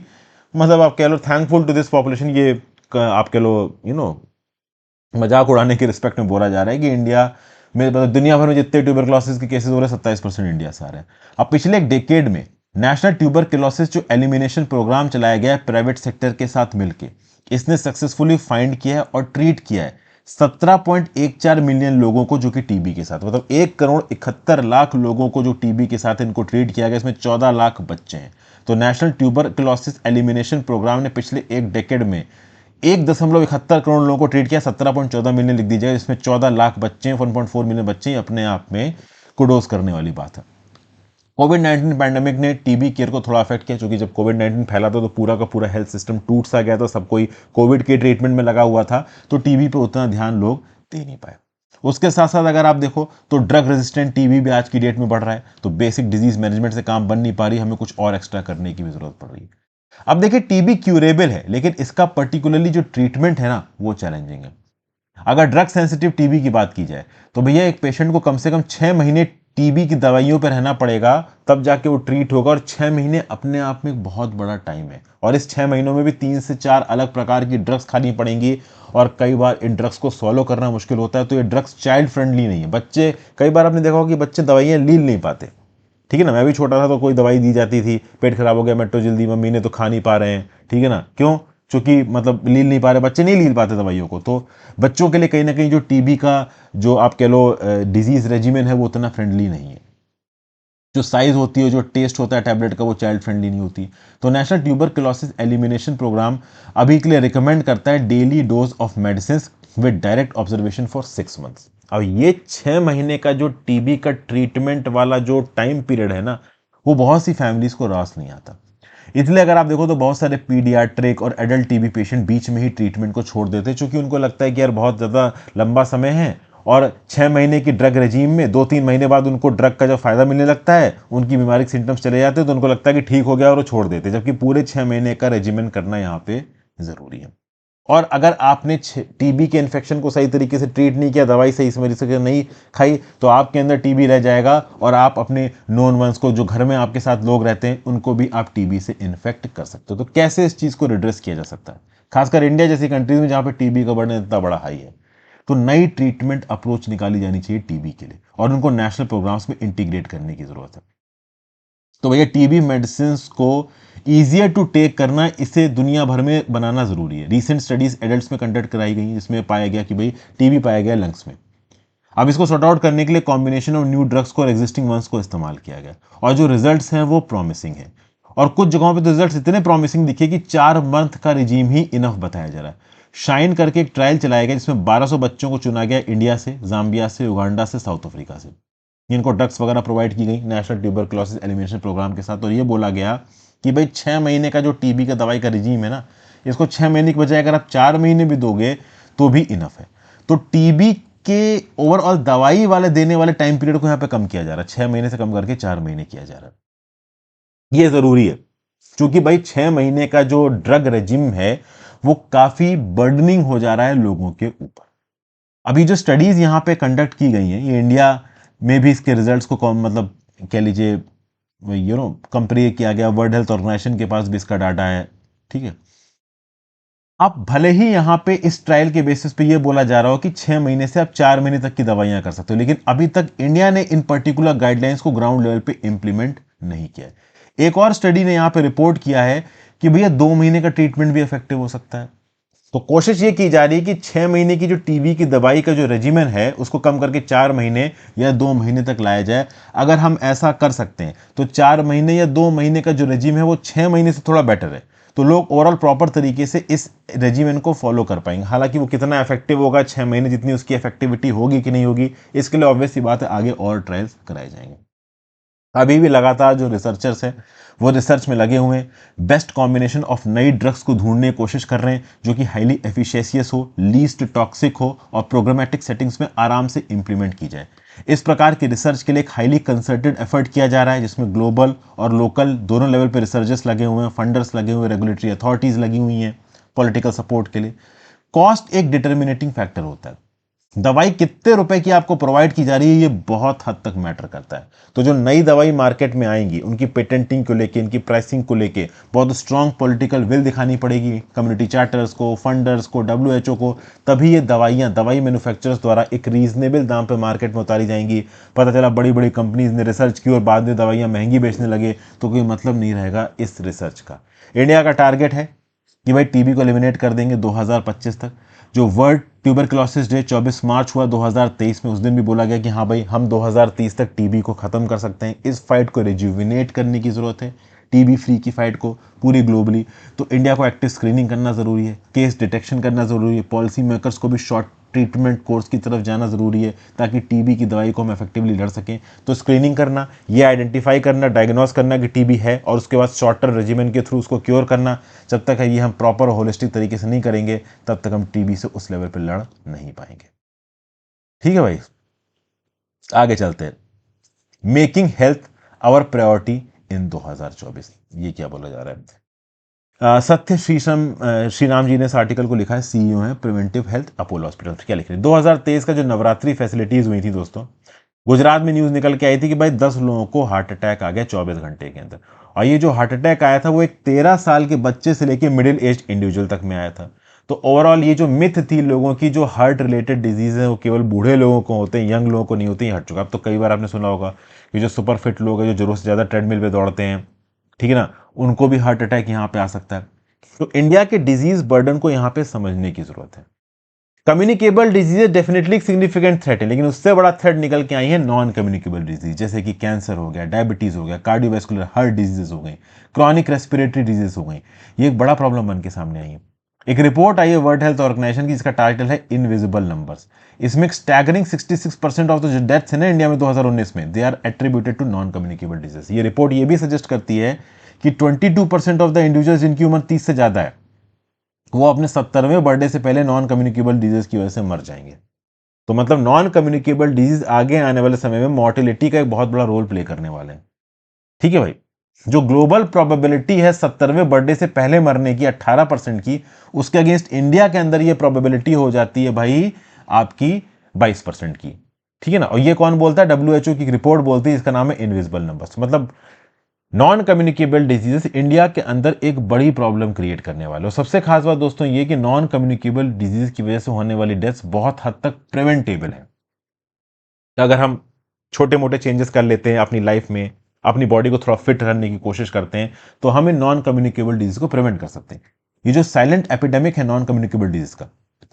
Speaker 1: मतलब आप कह लो थैंकफुल टू दिस पॉपुलेशन, ये आप कह लो मजाक उड़ाने के रिस्पेक्ट में बोला जा रहा है कि इंडिया में, मतलब दुनिया भर में जितने ट्यूबरकुलोसिस के केसेस हो रहे हैं 27% इंडिया से आ रहे हैं। अब पिछले एक डेकेड में नेशनल ट्यूबरकुलोसिस जो एलिमिनेशन प्रोग्राम चलाया गया है प्राइवेट सेक्टर के साथ मिलकर, इसने सक्सेसफुली फाइंड किया है और ट्रीट किया है 17.14 मिलियन लोगों को जो कि टीबी के साथ, मतलब 1,71,00,000 लोगों को जो टीबी के साथ इनको ट्रीट किया गया, इसमें 14 लाख बच्चे हैं। तो नेशनल ट्यूबरकुलोसिस एलिमिनेशन प्रोग्राम ने पिछले एक डेकेड में 1.71 करोड़ लोगों को ट्रीट किया, 17.14 मिलियन लिख दीजिएगा, इसमें 14 लाख बच्चे, 1.4 मिलियन बच्चे, अपने आप में कुडोस करने वाली बात है। कोविड-19 पैंडेमिक ने टीबी केयर को थोड़ा अफेक्ट किया, क्योंकि जब कोविड-19 फैला था तो पूरा का पूरा हेल्थ सिस्टम टूट सा गया था, सब कोई कोविड के ट्रीटमेंट में लगा हुआ था, तो टीबी पे उतना ध्यान लोग दे नहीं पाए। उसके साथ साथ अगर आप देखो तो ड्रग रेजिस्टेंट टीबी भी आज की डेट में बढ़ रहा है, तो बेसिक डिजीज मैनेजमेंट से काम बन नहीं पा रही, हमें कुछ और एक्स्ट्रा करने की भी जरूरत पड़ रही है। अब देखिए, टीबी क्यूरेबल है, लेकिन इसका पर्टिकुलरली जो ट्रीटमेंट है ना, वो चैलेंजिंग है। अगर ड्रग सेंसिटिव टीबी की बात की जाए तो भैया एक पेशेंट को कम से कम 6 महीने टीबी की दवाइयों पर रहना पड़ेगा, तब जाके वो ट्रीट होगा, और 6 महीने अपने आप में एक बहुत बड़ा टाइम है। और इस 6 महीनों में भी 3 से 4 अलग प्रकार की ड्रग्स खानी पड़ेंगी, और कई बार इन ड्रग्स को सॉलो करना मुश्किल होता है। तो ये ड्रग्स चाइल्ड फ्रेंडली नहीं है। बच्चे, कई बार आपने देखा होगा कि बच्चे दवाइयाँ लील नहीं पाते, ठीक है ना। मैं भी छोटा था तो कोई दवाई दी जाती थी, पेट खराब हो गया मेट्रोजिल दी, मम्मी ने तो खा नहीं पा रहे हैं, ठीक है ना। क्यों? क्योंकि मतलब लील नहीं पा रहे, बच्चे नहीं लील पाते दवाइयों को, तो बच्चों के लिए कहीं ना कहीं जो टीबी का जो आप कह लो डिजीज रेजिमेन है वो उतना फ्रेंडली नहीं है। जो साइज होती है, जो टेस्ट होता है टैबलेट का, वो चाइल्ड फ्रेंडली नहीं होती। तो नेशनल ट्यूबरक्लोसिस एलिमिनेशन प्रोग्राम अभी के लिए रिकमेंड करता है daily dose of medicine with direct observation for 6 months. अब ये 6 महीने का जो टीबी का ट्रीटमेंट वाला जो टाइम पीरियड है ना, वो बहुत सी फैमिलीज को रास नहीं आता। इसलिए अगर आप देखो तो बहुत सारे पीडियाट्रिक और एडल्ट टीबी पेशेंट बीच में ही ट्रीटमेंट को छोड़ देते हैं, क्योंकि उनको लगता है कि यार बहुत ज़्यादा लंबा समय है, और 6 महीने की ड्रग रेजीम में 2-3 महीने बाद उनको ड्रग का जब फायदा मिलने लगता है, उनकी बीमारी के सिम्टम्स चले जाते हैं, तो उनको लगता है कि ठीक हो गया और वो छोड़ देते हैं, जबकि पूरे 6 महीने का रेजिमेंट करना यहाँ पे जरूरी है। और अगर आपने टीबी के इन्फेक्शन को सही तरीके से ट्रीट नहीं किया, दवाई सही समय से नहीं खाई, तो आपके अंदर टीबी रह जाएगा, और आप अपने नोन वंस को, जो घर में आपके साथ लोग रहते हैं, उनको भी आप टीबी से इन्फेक्ट कर सकते हो। तो कैसे इस चीज को रिड्रेस किया जा सकता है, खासकर इंडिया जैसी कंट्रीज में जहां पे टीबी का बर्डन इतना बड़ा हाई है? तो नई ट्रीटमेंट अप्रोच निकाली जानी चाहिए टीबी के लिए, और उनको नेशनल प्रोग्राम्स में इंटीग्रेट करने की जरूरत है। तो भैया टीबी मेडिसिन को ईजियर टू टेक करना, इसे दुनिया भर में बनाना जरूरी है। रिसेंट स्टडीज एडल्ट्स में कंडक्ट कराई गई, जिसमें पाया गया कि भाई टीबी पाया गया लंग्स में। अब इसको सॉर्ट आउट करने के लिए कॉम्बिनेशन ऑफ न्यू ड्रग्स को और एग्जिस्टिंग वंस को इस्तेमाल किया गया, और जो रिजल्ट्स हैं वो प्रॉमिसिंग है। और कुछ जगहों पे तो रिजल्ट्स इतने प्रॉमिसिंग दिखे कि 4 मंथ का रिजीम ही इनफ बताया जा रहा है। शाइन करके एक ट्रायल चलाया गया, जिसमें 1200 बच्चों को चुना गया, इंडिया से, जाम्बिया से, युगांडा से, साउथ अफ्रीका से। इनको ड्रग्स वगैरह प्रोवाइड की गई नेशनल ट्यूबरक्लोसिस एलिमिनेशन प्रोग्राम के साथ, और ये बोला गया कि भाई 6 महीने का जो टीबी का दवाई का रिजीम है ना, इसको 6 महीने की बजाय अगर आप 4 महीने भी दोगे तो भी इनफ है। तो टीबी के ओवरऑल दवाई वाले देने वाले टाइम पीरियड को यहां पे कम किया जा रहा है, 6 महीने से कम करके 4 महीने किया जा रहा है। ये जरूरी है, क्योंकि भाई 6 महीने का जो ड्रग रेजिम है वो काफी बर्डनिंग हो जा रहा है लोगों के ऊपर। अभी जो स्टडीज यहां पे कंडक्ट की गई हैं, ये इंडिया में भी इसके रिजल्ट्स को मतलब कह लीजिए कंपेयर किया गया, वर्ल्ड हेल्थ ऑर्गेनाइजेशन के पास भी इसका डाटा है, ठीक है। आप भले ही यहां पे इस ट्रायल के बेसिस पे ये बोला जा रहा हो कि 6 महीने से आप 4 महीने तक की दवाइयां कर सकते हो, लेकिन अभी तक इंडिया ने इन पर्टिकुलर गाइडलाइंस को ग्राउंड लेवल पे इंप्लीमेंट नहीं किया है। एक और स्टडी ने यहां पे रिपोर्ट किया है कि भैया 2 महीने का ट्रीटमेंट भी इफेक्टिव हो सकता है। तो कोशिश ये की जा रही है कि 6 महीने की जो टीबी की दवाई का जो रेजिमेन है उसको कम करके 4 महीने या 2 महीने तक लाया जाए। अगर हम ऐसा कर सकते हैं तो 4 महीने या 2 महीने का जो रेजिम है वो 6 महीने से थोड़ा बेटर है, तो लोग ओवरऑल प्रॉपर तरीके से इस रेजिमेन को फॉलो कर पाएंगे। हालांकि वो कितना इफेक्टिव होगा 6 महीने जितनी उसकी इफेक्टिविटी होगी कि नहीं होगी, इसके लिए ऑब्वियस सी बात है आगे और ट्रायल्स कराए जाएंगे। अभी भी लगातार जो रिसर्चर्स हैं वो रिसर्च में लगे हुए हैं, बेस्ट कॉम्बिनेशन ऑफ नई ड्रग्स को ढूंढने की कोशिश कर रहे हैं जो कि हाईली एफिशिएंशियस हो, लीस्ट टॉक्सिक हो और प्रोग्रामेटिक सेटिंग्स में आराम से इंप्लीमेंट की जाए। इस प्रकार की रिसर्च के लिए एक हाईली कंसर्टेड एफर्ट किया जा रहा है, जिसमें ग्लोबल और लोकल दोनों लेवल पे रिसर्चर्स लगे हुए हैं, फंडर्स लगे हुए हैं, रेगुलेटरी अथॉरिटीज लगी हुई हैं पॉलिटिकल सपोर्ट के लिए। कॉस्ट एक डिटर्मिनेटिंग फैक्टर होता है, दवाई कितने रुपए की आपको प्रोवाइड की जा रही है ये बहुत हद तक मैटर करता है। तो जो नई दवाई मार्केट में आएंगी उनकी पेटेंटिंग को लेके, इनकी प्राइसिंग को लेके बहुत स्ट्रांग पॉलिटिकल विल दिखानी पड़ेगी कम्युनिटी चार्टर्स को, फंडर्स को, WHO को, तभी ये दवाई मैन्युफैक्चरर्स द्वारा एक रीजनेबल दाम पे मार्केट में उतारी जाएंगी। पता चला बड़ी बड़ी कंपनीज ने रिसर्च की और बाद में दवाइयां महंगी बेचने लगे तो कोई मतलब नहीं रहेगा इस रिसर्च का। इंडिया का टारगेट है कि भाई टीबी को एलिमिनेट कर देंगे 2025 तक। जो वर्ल्ड ट्यूबरक्लोसिस डे 24 मार्च हुआ 2023 में, उस दिन भी बोला गया कि हाँ भाई हम 2030 तक टीबी को खत्म कर सकते हैं। इस फाइट को रिज्यूविनेट करने की जरूरत है, टीबी फ्री की फाइट को पूरी ग्लोबली। तो इंडिया को एक्टिव स्क्रीनिंग करना जरूरी है, केस डिटेक्शन करना जरूरी है, पॉलिसी मेकर्स को भी शॉर्ट ट्रीटमेंट कोर्स की तरफ जाना जरूरी है ताकि टीबी की दवाई को हम इफेक्टिवली लड़ सकें। तो स्क्रीनिंग करना, ये आइडेंटिफाई करना, डायग्नोस करना कि टीबी है, और उसके बाद शॉर्टर रेजिमेन के थ्रू उसको क्योर करना। जब तक है ये हम प्रॉपर होलिस्टिक तरीके से नहीं करेंगे तब तक हम टीबी से उस लेवल पर लड़ नहीं पाएंगे। ठीक है भाई, आगे चलते हैं। Making health our priority in 2024, ये क्या बोला जा रहा है? सत्य श्री राम जी ने इस आर्टिकल को लिखा है, CEO है प्रिवेंटिव हेल्थ अपोलो हॉस्पिटल। क्या लिख रहे हैं? 2023 का जो नवरात्रि फैसिलिटीज हुई थी दोस्तों, गुजरात में न्यूज निकल के आई थी कि भाई 10 लोगों को हार्ट अटैक आ गया 24 घंटे के अंदर। और ये जो हार्ट अटैक आया था वो एक 13 साल के बच्चे से लेके मिडिल एज इंडिविजुअल तक में आया था। तो ओवरऑल ये जो मिथ थी लोगों की, जो हार्ट रिलेटेड डिजीज है वो केवल बूढ़े लोगों को होते हैं, यंग लोगों को नहीं होते, हट चुका। अब तो कई बार आपने सुना होगा कि जो सुपर फिट लोग हैं, जो जरूरत से ज्यादा ट्रेडमिल पे दौड़ते हैं, ठीक है ना, उनको भी हार्ट अटैक यहाँ पे आ सकता है। तो इंडिया के डिजीज बर्डन को यहां पे समझने की जरूरत है। Communicable disease definitely significant threat है, लेकिन उससे बड़ा थ्रेट निकल के आई है नॉन कम्युनिकेबल डिजीज, जैसे कि कैंसर हो गया, डायबिटीज हो गया, कार्डियोवैस्कुलर हार्ट डिजीज हो गई, क्रॉनिक रेस्पिरेटरी डिजीज हो गई। ये एक बड़ा प्रॉब्लम बन के सामने आई है। एक रिपोर्ट आई है वर्ल्ड हेल्थ ऑर्गेनाइजेशन की, जिसका टाइटल है इनविजिबल नंबर्स। इसमें स्टैगरिंग 66% ऑफ द जो डेथ्स है ना इंडिया में 2019 में, they are attributed to non communicable disease. ये रिपोर्ट ये भी सजेस्ट करती है कि 22% ऑफ द इंडिविजुअल्स जिनकी उम्र 30 से ज्यादा है, वो अपने 70वें बर्थडे से पहले नॉन कम्युनिकेबल डिजीज की वजह से मर जाएंगे। तो मतलब नॉन कम्युनिकेबल डिजीज आगे आने वाले समय में मॉर्टेलिटी का एक बहुत बड़ा रोल प्ले करने वाले हैं। ठीक है भाई, जो ग्लोबल प्रोबेबिलिटी है 70वें बर्थडे से पहले मरने की 18% की, उसके अगेंस्ट इंडिया के अंदर ये प्रोबेबिलिटी हो जाती है भाई आपकी 22% की। ठीक है ना। और ये कौन बोलता है? WHO की रिपोर्ट बोलती है, इसका नाम है इनविजिबल नंबर्स। मतलब नॉन कम्युनिकेबल डिजीजेस इंडिया के अंदर एक बड़ी प्रॉब्लम क्रिएट करने वाले। और सबसे खास बात दोस्तों ये कि नॉन कम्युनिकेबल डिजीज की वजह से होने वाली डेथ्स बहुत हद तक प्रिवेंटेबल है। अगर हम छोटे मोटे चेंजेस कर लेते हैं अपनी लाइफ में, अपनी बॉडी को थोड़ा फिट रखने की कोशिश करते हैं, तो हम इन नॉन कम्युनिकेबल डिजीज को प्रिवेंट कर सकते हैं। ये जो साइलेंट एपिडेमिक है नॉन कम्युनिकेबल डिजीज का,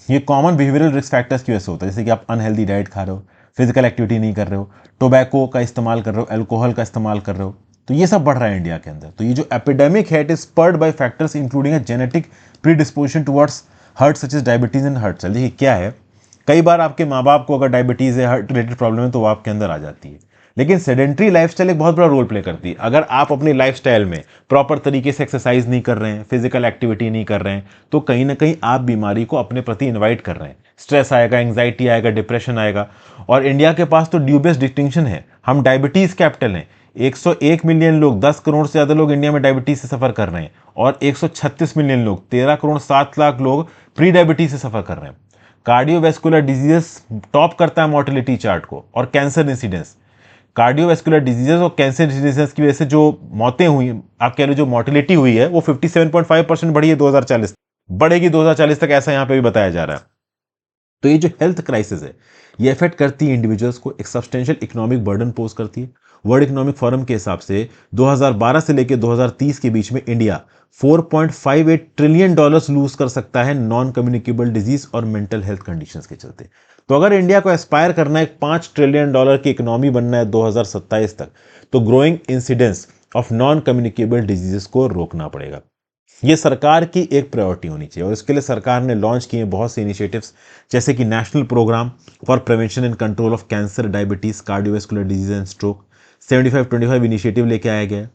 Speaker 1: ये कॉमन बिहेवियरल रिस्क फैक्टर्स की वजह से होता है। जैसे कि आप अनहेल्दी डाइट खा रहे हो, फिजिकल एक्टिविटी नहीं कर रहे हो, टोबैको का इस्तेमाल कर रहे हो, एल्कोहल का इस्तेमाल कर रहे हो, तो ये सब बढ़ रहा है इंडिया के अंदर। तो ये जो एपिडेमिक है, it is spurred by factors including a genetic predisposition towards heart such as diabetes and heart cell. देखिए क्या है, कई बार आपके माँ बाप को अगर डायबिटीज है, हार्ट रिलेटेड प्रॉब्लम है, तो वो आपके अंदर आ जाती है। लेकिन सेडेंट्री लाइफस्टाइल एक बहुत बड़ा रोल प्ले करती है। अगर आप अपनी लाइफस्टाइल में प्रॉपर तरीके से एक्सरसाइज नहीं कर रहे हैं, फिजिकल एक्टिविटी नहीं कर रहे हैं, तो कहीं ना कहीं आप बीमारी को अपने प्रति इन्वाइट कर रहे हैं। स्ट्रेस आएगा, एंग्जाइटी आएगा, डिप्रेशन आएगा। और इंडिया के पास तो ड्यूबियस डिस्टिंक्शन है, हम डायबिटीज कैपिटल हैं। 101 मिलियन लोग, 10 करोड़ से ज्यादा लोग इंडिया में डायबिटीज से सफर कर रहे हैं। और 136 मिलियन लोग, 13 करोड़ 7 लाख लोग प्री डायबिटीज से सफर कर रहे हैं। कार्डियोवैस्कुलर डिजीजेस टॉप करता है मोर्टेलिटी चार्ट को, और कैंसर इंसिडेंस। कार्डियोवैस्कुलर डिजीजेस और कैंसर डिजीजेस की वजह से जो मौतें हुई, आप कह लो जो मोर्टेलिटी हुई है, वो 57.5% बढ़ी है 2040, बढ़ेगी 2040 तक, ऐसा यहां पे भी बताया जा रहा है। तो ये जो हेल्थ क्राइसिस है, ये अफेक्ट करती है इंडिविजुअल्स को, एक सब्सटेंशियल इकोनॉमिक बर्डन पोज करती है। वर्ल्ड इकोनॉमिक फोरम के हिसाब से 2012 से लेकर 2030 के बीच में इंडिया $4.58 ट्रिलियन लूज कर सकता है नॉन कम्युनिकेबल डिजीज और मेंटल हेल्थ कंडीशंस के चलते। तो अगर इंडिया को एस्पायर करना है $5 ट्रिलियन की इकोनॉमी बनना है 2027 तक, तो growing incidence of non communicable diseases को रोकना पड़ेगा। ये सरकार की एक प्रायोरिटी होनी चाहिए, और इसके लिए सरकार ने लॉन्च किए बहुत से इनिशिएटिव्स, जैसे कि national programme for prevention and control of cancer, diabetes, cardiovascular disease and stroke. 75-25 initiative लेके आया गया है।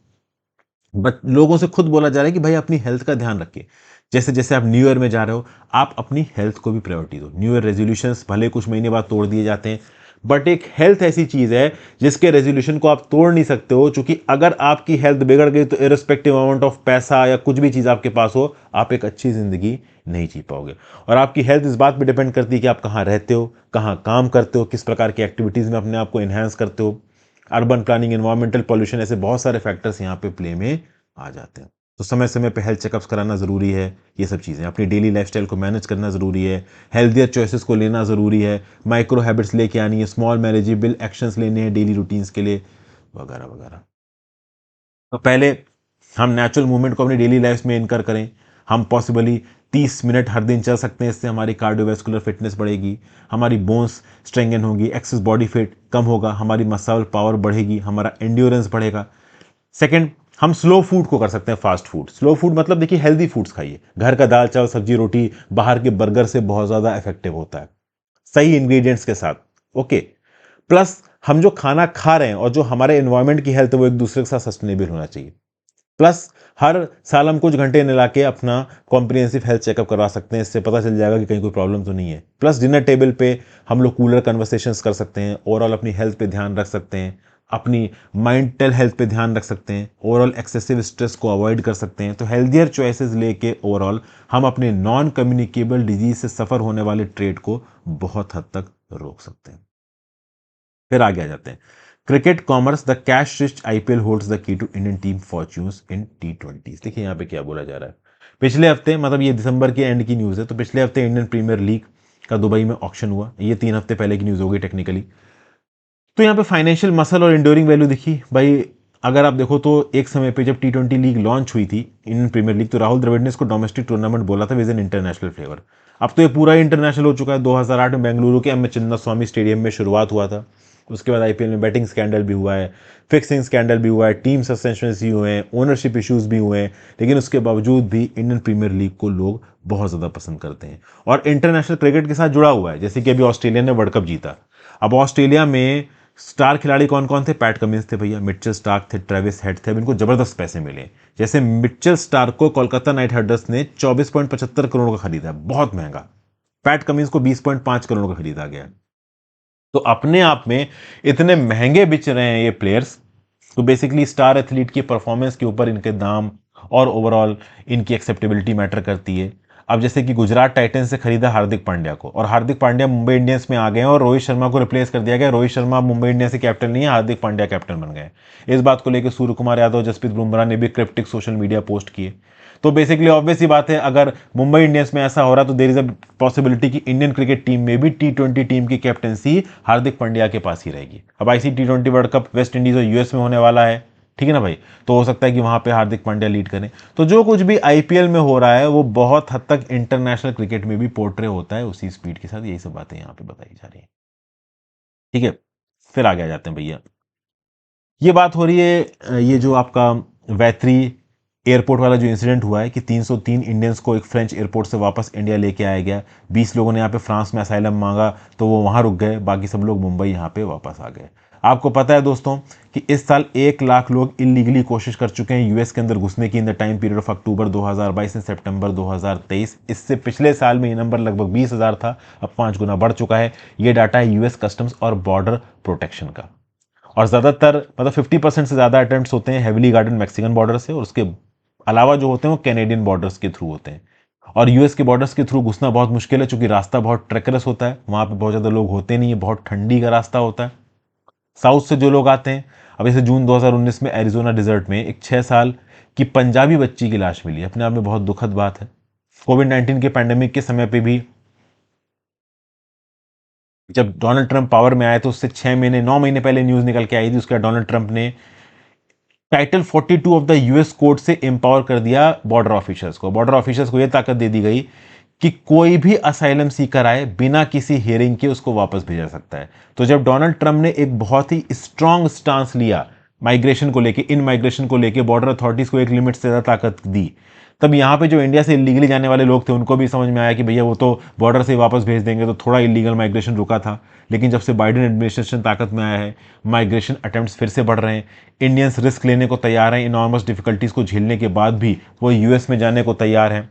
Speaker 1: बट लोगों से खुद बोला जा रहा है कि भाई अपनी हेल्थ का ध्यान रखिए। जैसे जैसे आप न्यू ईयर में जा रहे हो, आप अपनी हेल्थ को भी प्रायोरिटी दो। न्यू ईयर रेजोल्यूशंस भले कुछ महीने बाद तोड़ दिए जाते हैं, बट एक हेल्थ ऐसी चीज है जिसके रेजोल्यूशन को आप तोड़ नहीं सकते हो, क्योंकि अगर आपकी हेल्थ बिगड़ गई तो इररिस्पेक्टिव अमाउंट ऑफ पैसा या कुछ भी चीज आपके पास हो, आप एक अच्छी जिंदगी नहीं जी पाओगे। और आपकी हेल्थ इस बात पे डिपेंड करती है कि आप कहाँ रहते हो, कहाँ काम करते हो, किस प्रकार की एक्टिविटीज में अपने आप को एनहांस करते हो। अर्बन प्लानिंग, एनवायरमेंटल पॉल्यूशन, ऐसे बहुत सारे फैक्टर्स यहाँ पे प्ले में आ जाते हैं। तो समय समय पे हेल्थ चेकअप्स कराना ज़रूरी है। ये सब चीज़ें अपनी डेली लाइफस्टाइल को मैनेज करना ज़रूरी है। हेल्थियर चॉइसेस को लेना ज़रूरी है। माइक्रो हैबिट्स लेके आनी है, स्मॉल मैनेजेबल एक्शंस लेने हैं डेली रूटीन्स के लिए, वगैरह वगैरह। तो पहले हम नेचुरल मूवमेंट को अपनी डेली लाइफ में इनकर करें। हम पॉसिबली 30 मिनट हर दिन चल सकते हैं, इससे हमारी कार्डियोवैस्कुलर फिटनेस बढ़ेगी, हमारी बोन्स स्ट्रेंगन होगी, एक्सेस बॉडी फेट कम होगा, हमारी मसल पावर बढ़ेगी, हमारा एंड्योरेंस बढ़ेगा। सेकंड, हम स्लो फूड को कर सकते हैं, फास्ट फूड। स्लो फूड मतलब देखिए हेल्दी फूड्स खाइए, घर का दाल चावल सब्जी रोटी बाहर के बर्गर से बहुत ज़्यादा इफेक्टिव होता है, सही इंग्रेडिएंट्स के साथ। ओके, प्लस हम जो खाना खा रहे हैं और जो हमारे एनवायरनमेंट की हेल्थ है, वो एक दूसरे के साथ सस्टेनेबल होना चाहिए। प्लस हर साल हम कुछ घंटे निला के अपना कॉम्प्रिहेंसिव हेल्थ चेकअप करवा सकते हैं, इससे पता चल जाएगा कि कहीं कोई प्रॉब्लम तो नहीं है। प्लस डिनर टेबल पे हम लोग कूलर कन्वर्सेशंस कर सकते हैं, ओवरऑल अपनी हेल्थ पे ध्यान रख सकते हैं, अपनी मेंटल हेल्थ पे ध्यान रख सकते हैं, ओवरऑल एक्सेसिव स्ट्रेस को अवॉइड कर सकते हैं। तो हेल्थियर चॉइसेस लेके ओवरऑल हम अपने नॉन कम्युनिकेबल डिजीज से सफ़र होने वाले ट्रेड को बहुत हद तक रोक सकते हैं। फिर आगे आ जाते हैं। Cricket commerce, the cash rich IPL holds the key to Indian team fortunes in T20। देखिए यहाँ पे क्या बोला जा रहा है। पिछले हफ्ते, मतलब ये दिसंबर के एंड की न्यूज़ है, तो पिछले हफ्ते इंडियन प्रीमियर लीग का दुबई में ऑक्शन हुआ। ये 3 हफ्ते पहले की न्यूज़ हो गई टेक्निकली। तो यहाँ पे फाइनेंशियल मसल और इंडोरिंग वैल्यू दिखी भाई। अगर आप देखो तो एक समय पे जब T20 लीग लॉन्च हुई थी, इंडियन प्रीमियर लीग, तो राहुल द्रविड़ ने इसको डोमेस्टिक टूर्नामेंट बोला था विद एन इंटरनेशनल फ्लेवर। अब तो ये पूरा इंटरनेशनल हो चुका है। 2008 में बेंगलुरु के एम चिन्ना स्वामी स्टेडियम में शुरुआत हुआ था। उसके बाद आईपीएल में बैटिंग स्कैंडल भी हुआ है, फिक्सिंग स्कैंडल भी हुआ है, टीम सस्पेंशन भी हुए हैं, ओनरशिप इश्यूज भी हुए हैं, लेकिन उसके बावजूद भी इंडियन प्रीमियर लीग को लोग बहुत ज़्यादा पसंद करते हैं और इंटरनेशनल क्रिकेट के साथ जुड़ा हुआ है। जैसे कि अभी ऑस्ट्रेलिया ने वर्ल्ड कप जीता। अब ऑस्ट्रेलिया में स्टार खिलाड़ी कौन कौन थे? पैट कमिंस थे भैया, मिचेल स्टार्क थे, ट्रेविस हेड थे। अब इनको जबरदस्त पैसे मिले। जैसे मिचेल स्टार्क को कोलकाता नाइट राइडर्स ने 24.75 करोड़ का खरीदा, बहुत महंगा। पैट कमिंस को 20.5 करोड़ का खरीदा गया। तो अपने आप में इतने महंगे बिच रहे हैं ये प्लेयर्स, तो बेसिकली स्टार एथलीट की परफॉर्मेंस के ऊपर इनके दाम और ओवरऑल इनकी एक्सेप्टेबिलिटी मैटर करती है। अब जैसे कि गुजरात टाइटंस से खरीदा हार्दिक पांड्या को, और हार्दिक पांड्या मुंबई इंडियंस में आ गए हैं और रोहित शर्मा को रिप्लेस कर दिया गया। रोहित शर्मा मुंबई इंडियंस से कैप्टन नहीं है, हार्दिक पांड्या कैप्टन बन गए। इस बात को लेकर सूर्य कुमार यादव, जसप्रीत बुमराह ने भी क्रिप्टिक सोशल मीडिया पोस्ट किए। तो बेसिकली ऑब्वियस ही बात है, अगर मुंबई इंडियंस में ऐसा हो रहा तो देयर इज अ पॉसिबिलिटी कि इंडियन क्रिकेट टीम में भी T20 टीम की कैप्टनसी हार्दिक पांड्या के पास ही रहेगी। अब ICC T20 world cup West Indies और यूएस में होने वाला है, ठीक है ना भाई, तो हो सकता है कि वहां पे हार्दिक पांड्या लीड करें। तो जो कुछ भी आईपीएल में हो रहा है वो बहुत हद तक इंटरनेशनल क्रिकेट में भी पोर्ट्रे होता है उसी स्पीड के साथ। यही सब बातें यहां पे बताई जा रही है, ठीक है। फिर आगे आ जाते हैं भैया। ये बात हो रही है ये जो आपका वैत्री एयरपोर्ट वाला जो इंसिडेंट हुआ है कि 303 इंडियंस को एक फ्रेंच एयरपोर्ट से वापस इंडिया लेके आया गया। 20 लोगों ने यहाँ पे फ्रांस में असाइलम मांगा तो वो वहाँ रुक गए, बाकी सब लोग मुंबई यहाँ पे वापस आ गए। आपको पता है दोस्तों कि इस साल 1 लाख लोग इलीगली कोशिश कर चुके हैं यूएस के अंदर घुसने की in the time period of October 2022 से सितंबर 2023। इससे पिछले साल में ये नंबर लगभग 20,000 था, अब 5 गुना बढ़ चुका है। ये डाटा है यूएस कस्टम्स और बॉर्डर प्रोटेक्शन का। और ज़्यादातर मतलब 50% से ज़्यादा अटेम्प्ट्स होते हैं हेविली गार्डन मैक्सिकन बॉर्डर से, और उसके अलावा जो होते हैं वो कैनेडियन बॉर्डर्स के थ्रू होते हैं। और यूएस के बॉर्डर्स के थ्रू घुसना बहुत मुश्किल है, क्योंकि रास्ता बहुत ट्रेकरस होता है, वहाँ पे बहुत ज़्यादा लोग होते नहीं है, बहुत ठंडी का रास्ता होता है। साउथ से जो लोग आते हैं, अब जैसे जून 2019 में एरिजोना डिजर्ट में एक 6 साल की पंजाबी बच्ची की लाश मिली, अपने आप में बहुत दुखद बात है। कोविड-19 के पैंडेमिक के समय पे भी जब डोनाल्ड ट्रंप पावर में आए तो उससे 9 महीने पहले न्यूज निकल के आई थी, उसके बाद डोनाल्ड ट्रंप ने title 42 of the US code से एम्पावर कर दिया बॉर्डर ऑफिसर्स को। बॉर्डर ऑफिसर्स को यह ताकत दे दी गई कि कोई भी असाइलम सीकर आए बिना किसी हियरिंग के उसको वापस भेजा सकता है। तो जब डोनाल्ड ट्रंप ने एक बहुत ही स्ट्रांग स्टांस लिया माइग्रेशन को लेके, इन माइग्रेशन को लेके, बॉर्डर अथॉरिटीज को एक लिमिट से ज्यादा ताकत दी, तब यहाँ पे जो इंडिया से इलीगली जाने वाले लोग थे उनको भी समझ में आया कि भैया वो तो बॉर्डर से वापस भेज देंगे, तो थोड़ा इलीगल माइग्रेशन रुका था। लेकिन जब से बाइडेन एडमिनिस्ट्रेशन ताकत में आया है, माइग्रेशन अटेम्प्ट्स फिर से बढ़ रहे हैं। इंडियंस रिस्क लेने को तैयार हैं, इनॉर्मस डिफिकल्टीज को झेलने के बाद भी वो यूएस में जाने को तैयार हैं,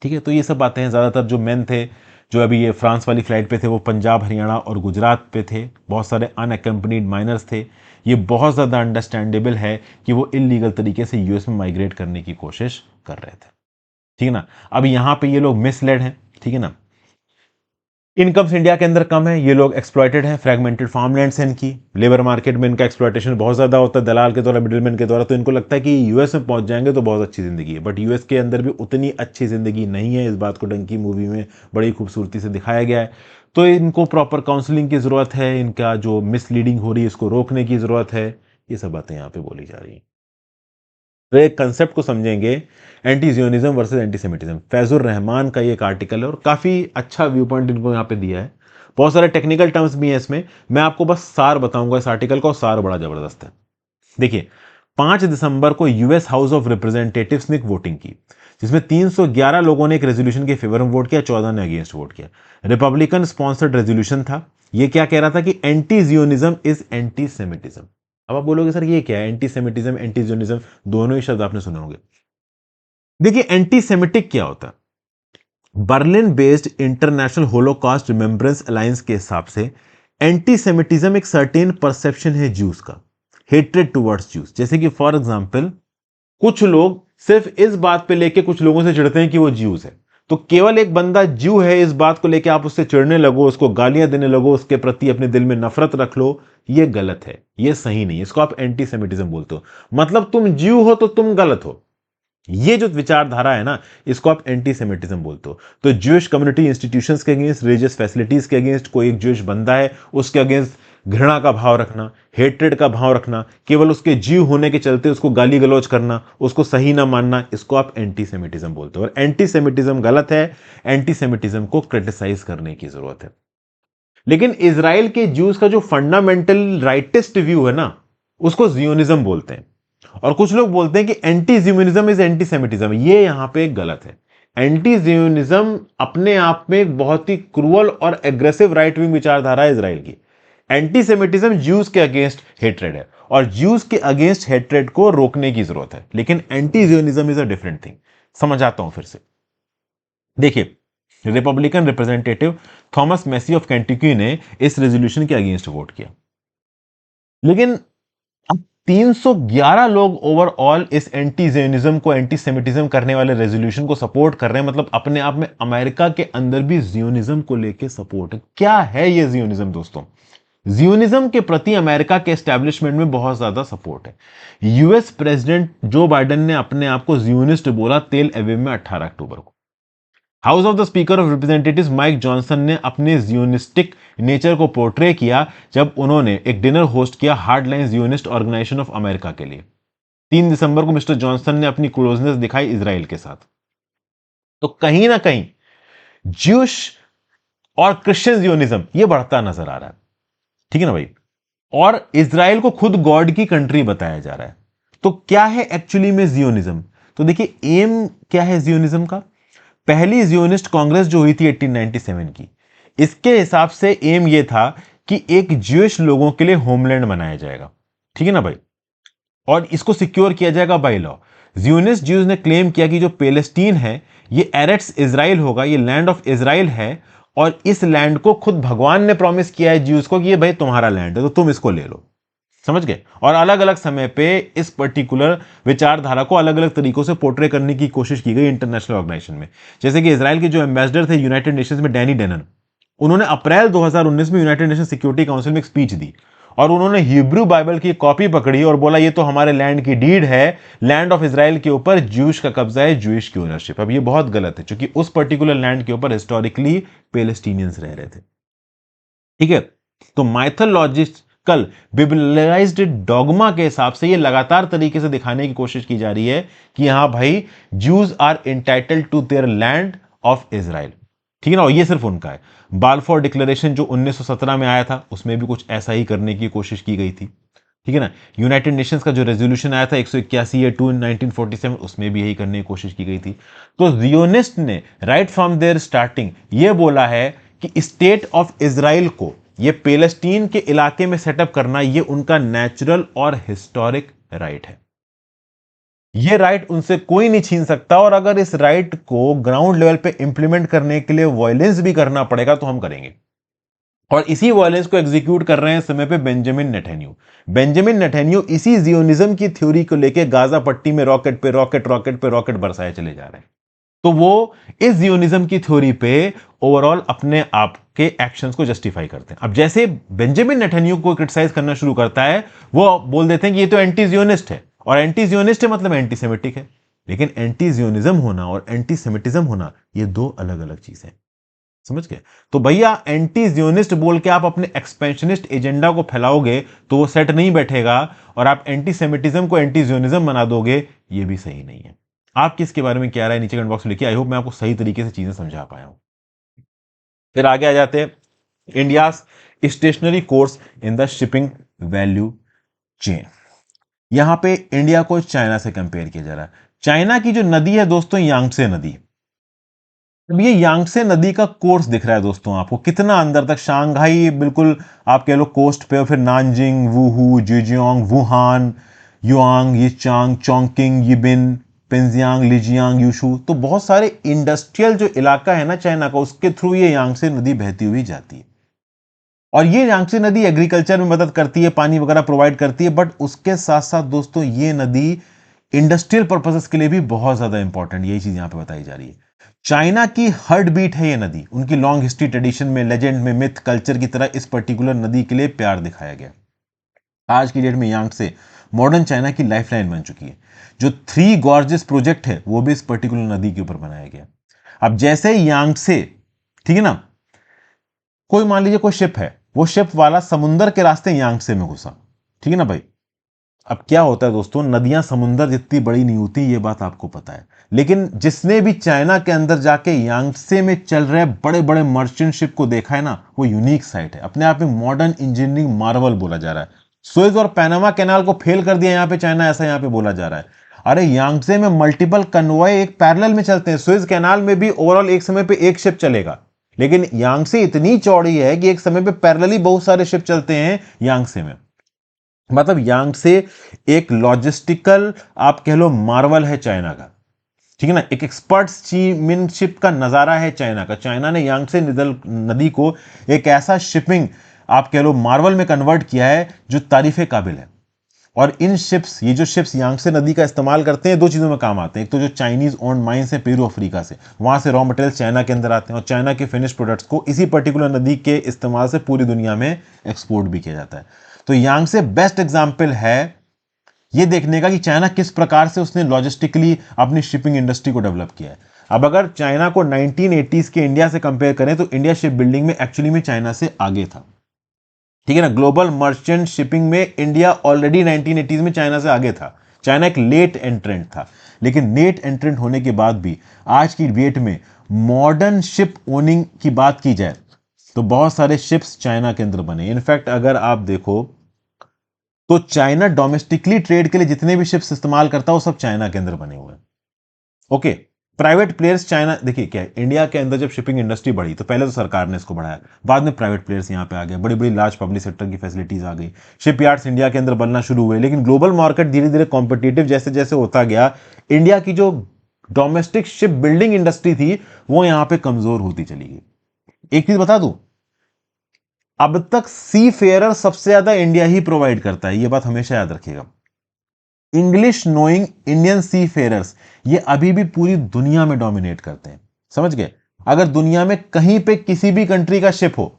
Speaker 1: ठीक है। तो ये सब बातें हैं। ज़्यादातर जो मेन थे जो अभी ये फ्रांस वाली फ्लाइट पे थे वो पंजाब, हरियाणा और गुजरात पे थे। बहुत सारे अनअकम्पनीड माइनर्स थे। ये बहुत ज़्यादा अंडरस्टैंडेबल है कि वो इलीगल तरीके से यूएस में माइग्रेट करने की कोशिश कर रहे थे, ठीक है ना। अब यहाँ पे ये लोग मिसलेड हैं, ठीक है ना। इनकम्स इंडिया के अंदर कम है, ये लोग एक्सप्लॉइटेड हैं, फ्रैगमेंटेड फार्मलैंड्स हैं इनकी, लेबर मार्केट में इनका एक्सप्लॉइटेशन बहुत ज़्यादा होता है दलाल के द्वारा, मिडिलमैन के द्वारा। तो इनको लगता है कि यूएस में पहुंच जाएंगे तो बहुत अच्छी ज़िंदगी है, बट यूएस के अंदर भी उतनी अच्छी ज़िंदगी नहीं है। इस बात को डंकी मूवी में बड़ी खूबसूरती से दिखाया गया है। तो इनको प्रॉपर काउंसलिंग की ज़रूरत है, इनका जो मिसलीडिंग हो रही है इसको रोकने की ज़रूरत है। ये सब बातें यहाँ पर बोली जा रही हैं। तो एक कंसेप्ट को समझेंगे, anti Zionism versus antisemitism. Faizur Rahman का ये एक आर्टिकल है और काफ़ी अच्छा व्यू पॉइंट इनको यहाँ पे दिया है। बहुत सारे टेक्निकल टर्म्स भी हैं इसमें, मैं आपको बस सार बताऊंगा इस आर्टिकल का, और सार बड़ा जबरदस्त है। देखिए, 5 दिसंबर को यूएस हाउस ऑफ रिप्रेजेंटेटिव्स ने एक वोटिंग की, जिसमें 311 लोगों ने एक रेजोल्यूशन के फेवर में वोट किया, 14 ने अगेंस्ट वोट किया। रिपब्लिकन स्पॉन्सर्ड रेजोल्यूशन था। ये क्या कह रहा था कि anti Zionism is anti Semitism. अब आप बोलोगे सर ये क्या है, एंटी सेमिटिज्म एंटी जियोनिज्म, दोनों ही शब्द आपने सुने होंगे। देखिए, एंटी सेमिटिक क्या होता है? Berlin based international Holocaust remembrance alliance के हिसाब से एंटी सेमिटिज्म एक सर्टेन परसेप्शन है ज्यूज का, हेट्रेड टुवर्ड्स ज्यूज। जैसे कि फॉर एग्जांपल कुछ लोग सिर्फ इस बात पे लेके कुछ लोगों से चिढ़ते हैं कि वो ज्यूज है, तो केवल एक बंदा ज्यू है इस बात को लेके आप उससे चिढ़ने लगो, उसको गालियां देने लगो, उसके प्रति अपने दिल में नफरत रख लो, ये गलत है, ये सही नहीं। इसको आप एंटी सेमिटिज्म बोलते हो, मतलब तुम ज्यू हो तो तुम गलत हो। ये जो विचारधारा है ना, इसको आप एंटी सेमिटिज्म बोलते हो। तो ज्यूइश कम्युनिटी इंस्टीट्यूशंस के अगेंस्ट, रिलीजियस फैसिलिटीज के अगेंस्ट, कोई एक ज्यूइश बंदा है उसके अगेंस्ट घृणा का भाव रखना, हेट्रेड का भाव रखना, केवल उसके जीव होने के चलते उसको गाली गलौज करना, उसको सही ना मानना, इसको आप एंटीसेमिटिज्म बोलते हो। और एंटीसेमिटिज्म गलत है, एंटीसेमिटिज्म को क्रिटिसाइज करने की जरूरत है। लेकिन इजराइल के ज्यूज का जो फंडामेंटल राइटिस्ट व्यू है ना, उसको जियोनिज्म बोलते हैं। और कुछ लोग बोलते हैं कि एंटी जियोनिज्म इज एंटीसेमिटिज्म। ये यहां पे गलत है। एंटी जियोनिज्म अपने आप में एक बहुत ही क्रूअल और एग्रेसिव राइट विंग विचारधारा है इजराइल की। एंटीसेमिटिज्म ज्यूज के अगेंस्ट हेट्रेड है, और ज्यूज के अगेंस्ट हेट्रेड को रोकने की जरूरत है। लेकिन anti Zionism is a different thing. समझाता हूं फिर से। देखिए, Republican representative Thomas Massie of Kentucky ने इस रेजोल्यूशन के अगेंस्ट वोट किया, लेकिन अब 311 लोग ओवरऑल इस एंटी जियोनिज्म को, एंटी सेमिटिज्म करने वाले रेजोल्यूशन को सपोर्ट कर रहे हैं। मतलब अपने आप में अमेरिका के अंदर भी जियोनिज्म को लेकर सपोर्ट है। क्या है ये जियोनिज्म दोस्तों? जियोनिज्म के प्रति अमेरिका के एस्टैब्लिशमेंट में बहुत ज्यादा सपोर्ट है। यूएस प्रेसिडेंट जो बाइडेन ने अपने आप को जियोनिस्ट बोला तेल अवीव में 18 अक्टूबर को। House of the speaker of representatives Mike Johnson ने अपने जियोनिस्टिक नेचर को पोर्ट्रे किया जब उन्होंने एक डिनर होस्ट किया hardline Zionist organisation of America के लिए। 3 दिसंबर को मिस्टर जॉनसन ने अपनी क्लोजनेस दिखाई इजराइल के साथ। तो कहीं ना कहीं ज्यूश और क्रिश्चियन जियोनिज्म ये बढ़ता नजर आ रहा है। ठीक है ना भाई? और इजराइल को खुद गॉड की कंट्री बताया जा रहा है। तो क्या है एक्चुअली में जियोनिज्म? तो देखिए, एम क्या है जियोनिज्म का? पहली जियोनिस्ट कांग्रेस जो हुई थी 1897 की, इसके हिसाब से एम यह था कि एक ज्यूइश लोगों के लिए होमलैंड बनाया जाएगा। ठीक है ना भाई? और इसको सिक्योर किया जाएगा बाय लॉ। जियोनिस्ट ज्यूज ने क्लेम किया कि जो पैलेस्टीन है ये एरेट्स इजराइल होगा, ये लैंड ऑफ इजराइल है, और इस लैंड को खुद भगवान ने प्रॉमिस किया है ज्यूज को कि ये भाई तुम्हारा लैंड है, तो तुम इसको ले लो। समझ गए? और अलग अलग समय पे इस पर्टिकुलर विचारधारा को अलग अलग तरीकों से पोर्ट्रे करने की कोशिश की गई इंटरनेशनल ऑर्गेनाइजेशन में। जैसे कि इजराइल के जो एम्बेसडर थे यूनाइटेड नेशंस में, डैनी डेनन, उन्होंने अप्रैल 2019 में यूनाइटेड नेशन सिक्योरिटी काउंसिल में एक स्पीच दी, और उन्होंने हिब्रू बाइबल की कॉपी पकड़ी और बोला ये तो हमारे लैंड की डीड है, लैंड ऑफ इजराइल के ऊपर ज्यूश का कब्जा है, ज्यूश की ओनरशिप। अब ये बहुत गलत है, क्योंकि उस पर्टिकुलर लैंड के ऊपर हिस्टोरिकली पैलेस्टीनियंस रह रहे थे। ठीक है? तो माइथोलॉजिकल बिबलाइज्ड डॉगमा के हिसाब से ये लगातार तरीके से दिखाने की कोशिश की जा रही है कि हां भाई, Jews are entitled to their land of Israel. ठीक है ना? और ये सिर्फ उनका है। बाल्फोर डिक्लेरेशन जो 1917 में आया था, उसमें भी कुछ ऐसा ही करने की कोशिश की गई थी। ठीक है ना? यूनाइटेड नेशंस का जो रेजोल्यूशन आया था 181 या 2 1947, उसमें भी यही करने की कोशिश की गई थी। तो जियोनिस्ट ने राइट फ्रॉम देयर स्टार्टिंग ये बोला है कि स्टेट ऑफ इजराइल को, ये पैलेस्टीन के इलाके में सेटअप करना, ये उनका नेचुरल और हिस्टोरिक राइट है। ये राइट उनसे कोई नहीं छीन सकता, और अगर इस राइट को ग्राउंड लेवल पे इंप्लीमेंट करने के लिए वायलेंस भी करना पड़ेगा तो हम करेंगे। और इसी वायलेंस को एग्जीक्यूट कर रहे हैं समय पे बेंजामिन नेथन्याहू। बेंजामिन नेथन्याहू इसी जियोनिज्म की थ्योरी को लेकर गाजा पट्टी में रॉकेट पे रॉकेट, रॉकेट पे रॉकेट बरसाए चले जा रहे हैं। तो वो इस जियोनिज्म की थ्योरी पे ओवरऑल अपने आप के एक्शंस को जस्टिफाई करते हैं। अब जैसे बेंजामिन नेथन्याहू को क्रिटिसाइज करना शुरू करता है, वो बोल देते हैं कि ये तो एंटी जियोनिस्ट है, और एंटी जियोनिस्ट है मतलब एंटी सेमिटिक है। लेकिन एंटी जियोनिज्म होना और एंटी सेमिटिज्म होना, ये दो अलग अलग चीजें हैं। समझ गए? तो भैया, एंटी जियोनिस्ट बोल के आप अपने एक्सपेंशनिस्ट एजेंडा को फैलाओगे तो वो सेट नहीं बैठेगा, और आप एंटी सेमिटिज्म को एंटी जियोनिज्म बना दोगे, ये भी सही नहीं है। आप किसके बारे में क्या राय नीचे कमेंट बॉक्स में लिखिए। आई होप मैं आपको सही तरीके से चीजें समझा पाया हूं। फिर आगे आ जाते हैं, India stationary course in the shipping value chain. यहां पे इंडिया को चाइना से कंपेयर किया जा रहा है। चाइना की जो नदी है दोस्तों, यांगसे नदी। अब ये यांगसे नदी का कोर्स दिख रहा है दोस्तों आपको, कितना अंदर तक, शांघाई बिल्कुल आप कह लो कोस्ट पे, और फिर Nanjing, Wuhu, Zhejiang, Wuhan, Yueyang, Yichang, Chongqing, Yibin, Pengjiang, Lijiang, Yushu. तो बहुत सारे इंडस्ट्रियल जो इलाका है ना चाइना का, उसके थ्रू ये यांगसे नदी बहती हुई जाती है। और ये यांगसे नदी एग्रीकल्चर में मदद करती है, पानी वगैरह प्रोवाइड करती है, बट उसके साथ साथ दोस्तों ये नदी इंडस्ट्रियल पर्पसेस के लिए भी बहुत ज्यादा इंपॉर्टेंट, यही चीज यहां पे बताई जा रही है। चाइना की हार्ट बीट है ये नदी। उनकी लॉन्ग हिस्ट्री, ट्रेडिशन में, लेजेंड में, मिथ, कल्चर की तरह इस पर्टिकुलर नदी के लिए प्यार दिखाया गया। आज की डेट में यांगसे मॉडर्न चाइना की लाइफलाइन बन चुकी है। जो 3 गॉर्जेस प्रोजेक्ट है वो भी इस पर्टिकुलर नदी के ऊपर बनाया गया। अब जैसे यांगसे, ठीक है ना, कोई मान लीजिए कोई शिप है, वो शिप वाला समुंदर के रास्ते यांगत्से में घुसा, ठीक है ना भाई। अब क्या होता है दोस्तों, नदियां समुंदर जितनी बड़ी नहीं होती, ये बात आपको पता है, लेकिन जिसने भी चाइना के अंदर जाके यांगत्से में चल रहे बड़े बड़े मर्चेंट शिप को देखा है ना, वो यूनिक साइट है, अपने आप में मॉडर्न इंजीनियरिंग मार्वल बोला जा रहा है। सुएज और पैनामा कैनाल को फेल कर दिया यहां पे चाइना, ऐसा यहां पे बोला जा रहा है। अरे यांगत्से में मल्टीपल कन्वॉय एक पैरेलल में चलते हैं, सुएज कैनाल में भी ओवरऑल एक समय पे एक शिप चलेगा, लेकिन यांगत्से इतनी चौड़ी है कि एक समय पे पैरेलली बहुत सारे शिप चलते हैं यांगत्से में। मतलब यांगत्से एक लॉजिस्टिकल आप कह लो मार्वल है चाइना का, ठीक है ना, एक एक्सपर्टशिप का नजारा है चाइना का। चाइना ने यांगत्से नदी को एक ऐसा शिपिंग आप कह लो मार्वल में कन्वर्ट किया है जो तारीफे काबिल है। और इन शिप्स, ये जो शिप्स यांगत्से नदी का इस्तेमाल करते हैं, दो चीजों में काम आते हैं। एक तो जो चाइनीज ओन्ड माइंस है पेरू अफ्रीका से, वहां से रॉ मटेरियल चाइना के अंदर आते हैं और चाइना के फिनिश प्रोडक्ट्स को इसी पर्टिकुलर नदी के इस्तेमाल से पूरी दुनिया में एक्सपोर्ट भी किया जाता है। तो यांगत्से बेस्ट एग्जाम्पल है ये देखने का कि चाइना किस प्रकार से उसने लॉजिस्टिकली अपनी शिपिंग इंडस्ट्री को डेवलप किया है। अब अगर चाइना को 1980s के इंडिया से कंपेयर करें तो इंडिया शिप बिल्डिंग में एक्चुअली में चाइना से आगे था, ठीक है ना। ग्लोबल मर्चेंट शिपिंग में इंडिया ऑलरेडी 1980s में चाइना से आगे था। चाइना एक लेट एंट्रेंट था, लेकिन लेट एंट्रेंट होने के बाद भी आज की डेट में मॉडर्न शिप ओनिंग की बात की जाए तो बहुत सारे शिप्स चाइना के अंदर बने। इनफैक्ट अगर आप देखो तो चाइना डोमेस्टिकली ट्रेड के लिए जितने भी शिप्स इस्तेमाल करता है वो सब चाइना के अंदर बने हुए हैं। ओके, प्राइवेट प्लेयर्स चाइना, देखिए क्या है, इंडिया के अंदर जब शिपिंग इंडस्ट्री बढ़ी तो पहले तो सरकार ने इसको बढ़ाया, बाद में प्राइवेट प्लेयर्स यहां पे आ गए, बड़ी बड़ी लार्ज पब्लिक सेक्टर की फैसिलिटीज आ गई, शिपयार्ड्स इंडिया के अंदर बनना शुरू हुए। लेकिन ग्लोबल मार्केट धीरे धीरे कॉम्पिटिटिव जैसे जैसे होता गया, इंडिया की जो डोमेस्टिक शिप बिल्डिंग इंडस्ट्री थी वो यहां पर कमजोर होती चली गई। एक चीज बता दूं, अब तक सी फेयर सबसे ज्यादा इंडिया ही प्रोवाइड करता है, यह बात हमेशा याद रखिएगा। इंग्लिश नोइंग इंडियन सी फेयरर्स ये अभी भी पूरी दुनिया में डोमिनेट करते हैं, समझ गए। अगर दुनिया में कहीं पे किसी भी कंट्री का शिप हो,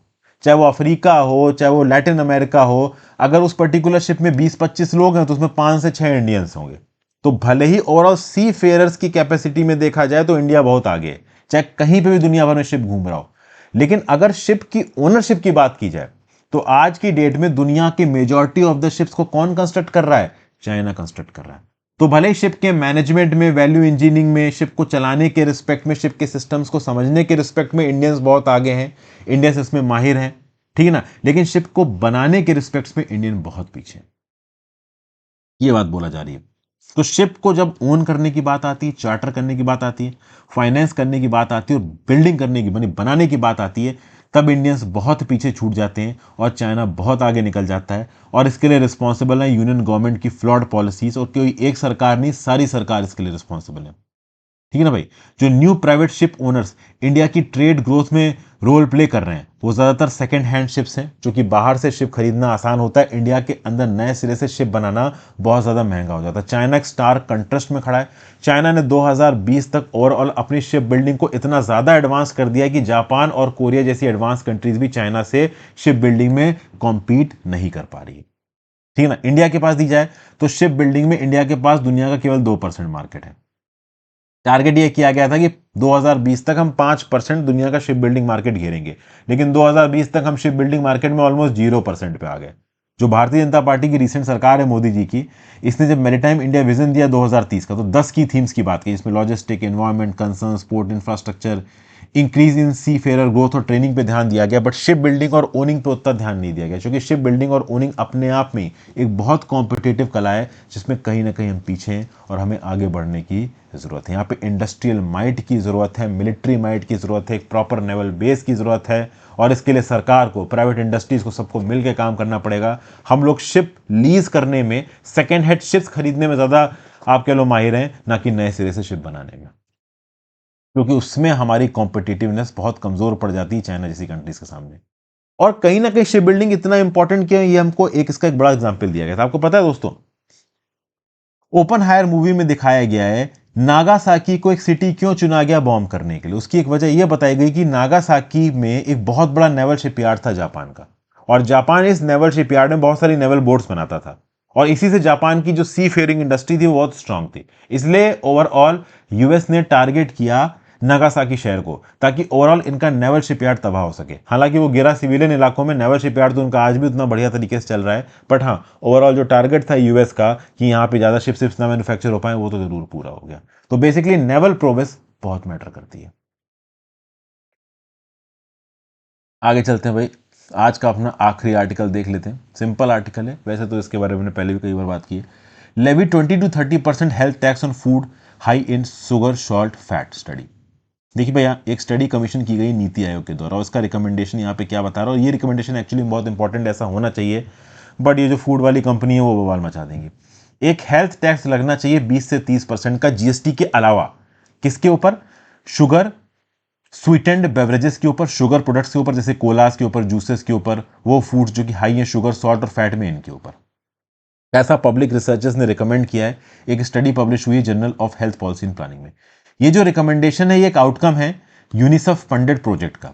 Speaker 1: चाहे वो अफ्रीका हो चाहे वो लैटिन अमेरिका हो, अगर उस पर्टिकुलर शिप में 20-25 लोग हैं तो उसमें 5 से 6 इंडियंस होंगे। तो भले ही ओवरऑल सी फेयरर्स की कैपेसिटी में देखा जाए तो इंडिया बहुत आगे है, चाहे कहीं पे भी दुनिया भर में शिप घूम रहा हो। लेकिन अगर शिप की ओनरशिप की बात की जाए तो आज की डेट में दुनिया की मेजॉरिटी ऑफ द शिप्स को कौन कंस्ट्रक्ट कर रहा है? चाइना कंस्ट्रक्ट कर रहा है। तो भले ही शिप के मैनेजमेंट में, वैल्यू इंजीनियरिंग में, शिप को चलाने के रिस्पेक्ट में, शिप के सिस्टम्स को समझने के रिस्पेक्ट में इंडियंस बहुत आगे हैं, इंडियंस इसमें माहिर हैं, ठीक है ना। लेकिन शिप को बनाने के रिस्पेक्ट में इंडियन बहुत पीछे हैं, ये बात बोला जा रही है। तो शिप को जब ओन करने की बात आती है, चार्टर करने की बात आती है, फाइनेंस करने की बात आती है और बिल्डिंग करने की बनाने की बात आती है, तब इंडियंस बहुत पीछे छूट जाते हैं और चाइना बहुत आगे निकल जाता है। और इसके लिए रिस्पॉन्सिबल है यूनियन गवर्नमेंट की फ्लॉड पॉलिसीज, और कोई एक सरकार नहीं, सारी सरकार इसके लिए रिस्पॉन्सिबल है, ठीक है ना भाई। जो new private ship owners India की ट्रेड ग्रोथ में रोल प्ले कर रहे हैं वो ज्यादातर सेकंड हैंड शिप्स हैं, जो कि बाहर से शिप खरीदना आसान होता है, इंडिया के अंदर नए सिरे से शिप बनाना बहुत ज्यादा महंगा हो जाता है। चाइना एक स्टार कंट्रास्ट में खड़ा है। चाइना ने 2020 तक ओवरऑल अपनी शिप बिल्डिंग को इतना ज्यादा एडवांस कर दिया कि जापान और कोरिया जैसी एडवांस कंट्रीज भी चाइना से शिप बिल्डिंग में कॉम्पीट नहीं कर पा रही है, ठीक है ना। इंडिया के पास दी जाए तो शिप बिल्डिंग में इंडिया के पास दुनिया का केवल 2% मार्केट है। टारगेट ये किया गया था कि 2020 तक हम 5% दुनिया का शिप बिल्डिंग मार्केट घेरेंगे, लेकिन 2020 तक हम शिप बिल्डिंग मार्केट में ऑलमोस्ट 0% पे आ गए। जो भारतीय जनता पार्टी की रिसेंट सरकार है मोदी जी की, इसने जब मैरीटाइम इंडिया विजन दिया 2030 का, तो 10 की थीम्स की बात की, जिसमें logistic, environment, concern, port infrastructure, increase in sea fare growth और ट्रेनिंग पे ध्यान दिया गया, बट शिप बिल्डिंग और ओनिंग पे उतना ध्यान नहीं दिया गया, क्योंकि शिप बिल्डिंग और ओनिंग अपने आप में एक बहुत कॉम्पिटिटिव कला है, जिसमें कहीं ना कहीं हम पीछे हैं और हमें आगे बढ़ने की जरूरत है। यहाँ पे इंडस्ट्रियल माइट की जरूरत है, मिलिट्री माइट की जरूरत है, एक प्रॉपर नेवल बेस की जरूरत है, और इसके लिए सरकार को, प्राइवेट इंडस्ट्रीज को, सबको मिलकर काम करना पड़ेगा। हम लोग शिप लीज करने में, सेकेंड हैंड शिप्स खरीदने में ज्यादा आप कह लो माहिर हैं, ना कि नए सिरे से शिप बनाने में, क्योंकि उसमें हमारी कॉम्पिटिटिवनेस बहुत कमजोर पड़ जाती है चाइना जैसी कंट्रीज के सामने। और कहीं ना कहीं शिप बिल्डिंग इतना इंपॉर्टेंट क्यों है, ये हमको इसका एक बड़ा एग्जांपल दिया गया था। आपको पता है दोस्तों, ओपनहायर मूवी में दिखाया गया है नागासाकी को एक सिटी क्यों चुना गया बॉम्ब करने के लिए। उसकी एक वजह यह बताई गई कि नागासाकी में एक बहुत बड़ा नेवल शिपयार्ड था जापान का, और जापान इस नेवल शिपयार्ड में बहुत सारी नेवल बोट्स बनाता था, और इसी से जापान की जो सी फेयरिंग इंडस्ट्री थी वो बहुत स्ट्रांग थी। इसलिए ओवरऑल यूएस ने टारगेट किया नागासाकी शहर को, ताकि ओवरऑल इनका नेवल शिपयार्ड तबाह हो सके। हालांकि वो गिरा सिविलियन इलाकों में, नेवल शिपयार्ड तो उनका आज भी उतना बढ़िया तरीके से चल रहा है, बट हाँ ओवरऑल जो टारगेट था यूएस का कि यहाँ पे ज़्यादा शिप्स ना मैन्युफैक्चर हो पाए, वो तो जरूर पूरा हो गया। तो बेसिकली नेवल प्रोग्रेस बहुत मैटर करती है। आगे चलते हैं भाई, आज का अपना आखिरी आर्टिकल देख लेते हैं। सिंपल आर्टिकल है, वैसे तो इसके बारे में पहले भी कई बार बात की है। Levy 20 to 30% health tax on food high in sugar salt fat study. देखिए भैया, एक स्टडी कमीशन की गई नीति आयोग के द्वारा, और उसका रिकमेंडेशन यहाँ पे क्या बता रहा है, और ये रिकमेंडेशन एक्चुअली बहुत इंपॉर्टेंट, ऐसा होना चाहिए, बट ये जो फूड वाली कंपनी है वो बवाल मचा देंगी। एक हेल्थ टैक्स लगना चाहिए 20 से 30% का जीएसटी के अलावा। किसके ऊपर? शुगर स्वीटेंड बेवरेजेस के ऊपर, शुगर प्रोडक्ट्स के ऊपर, जैसे कोलास के ऊपर, जूसेस के ऊपर, वो फूड्स जो कि हाई है शुगर सॉल्ट और फैट में, इनके ऊपर। ऐसा पब्लिक रिसर्चर्स ने रिकमेंड किया है, एक स्टडी पब्लिश हुई है journal of health policy and planning में। ये जो रिकमेंडेशन है ये एक आउटकम है यूनिसेफ फंडेड प्रोजेक्ट का।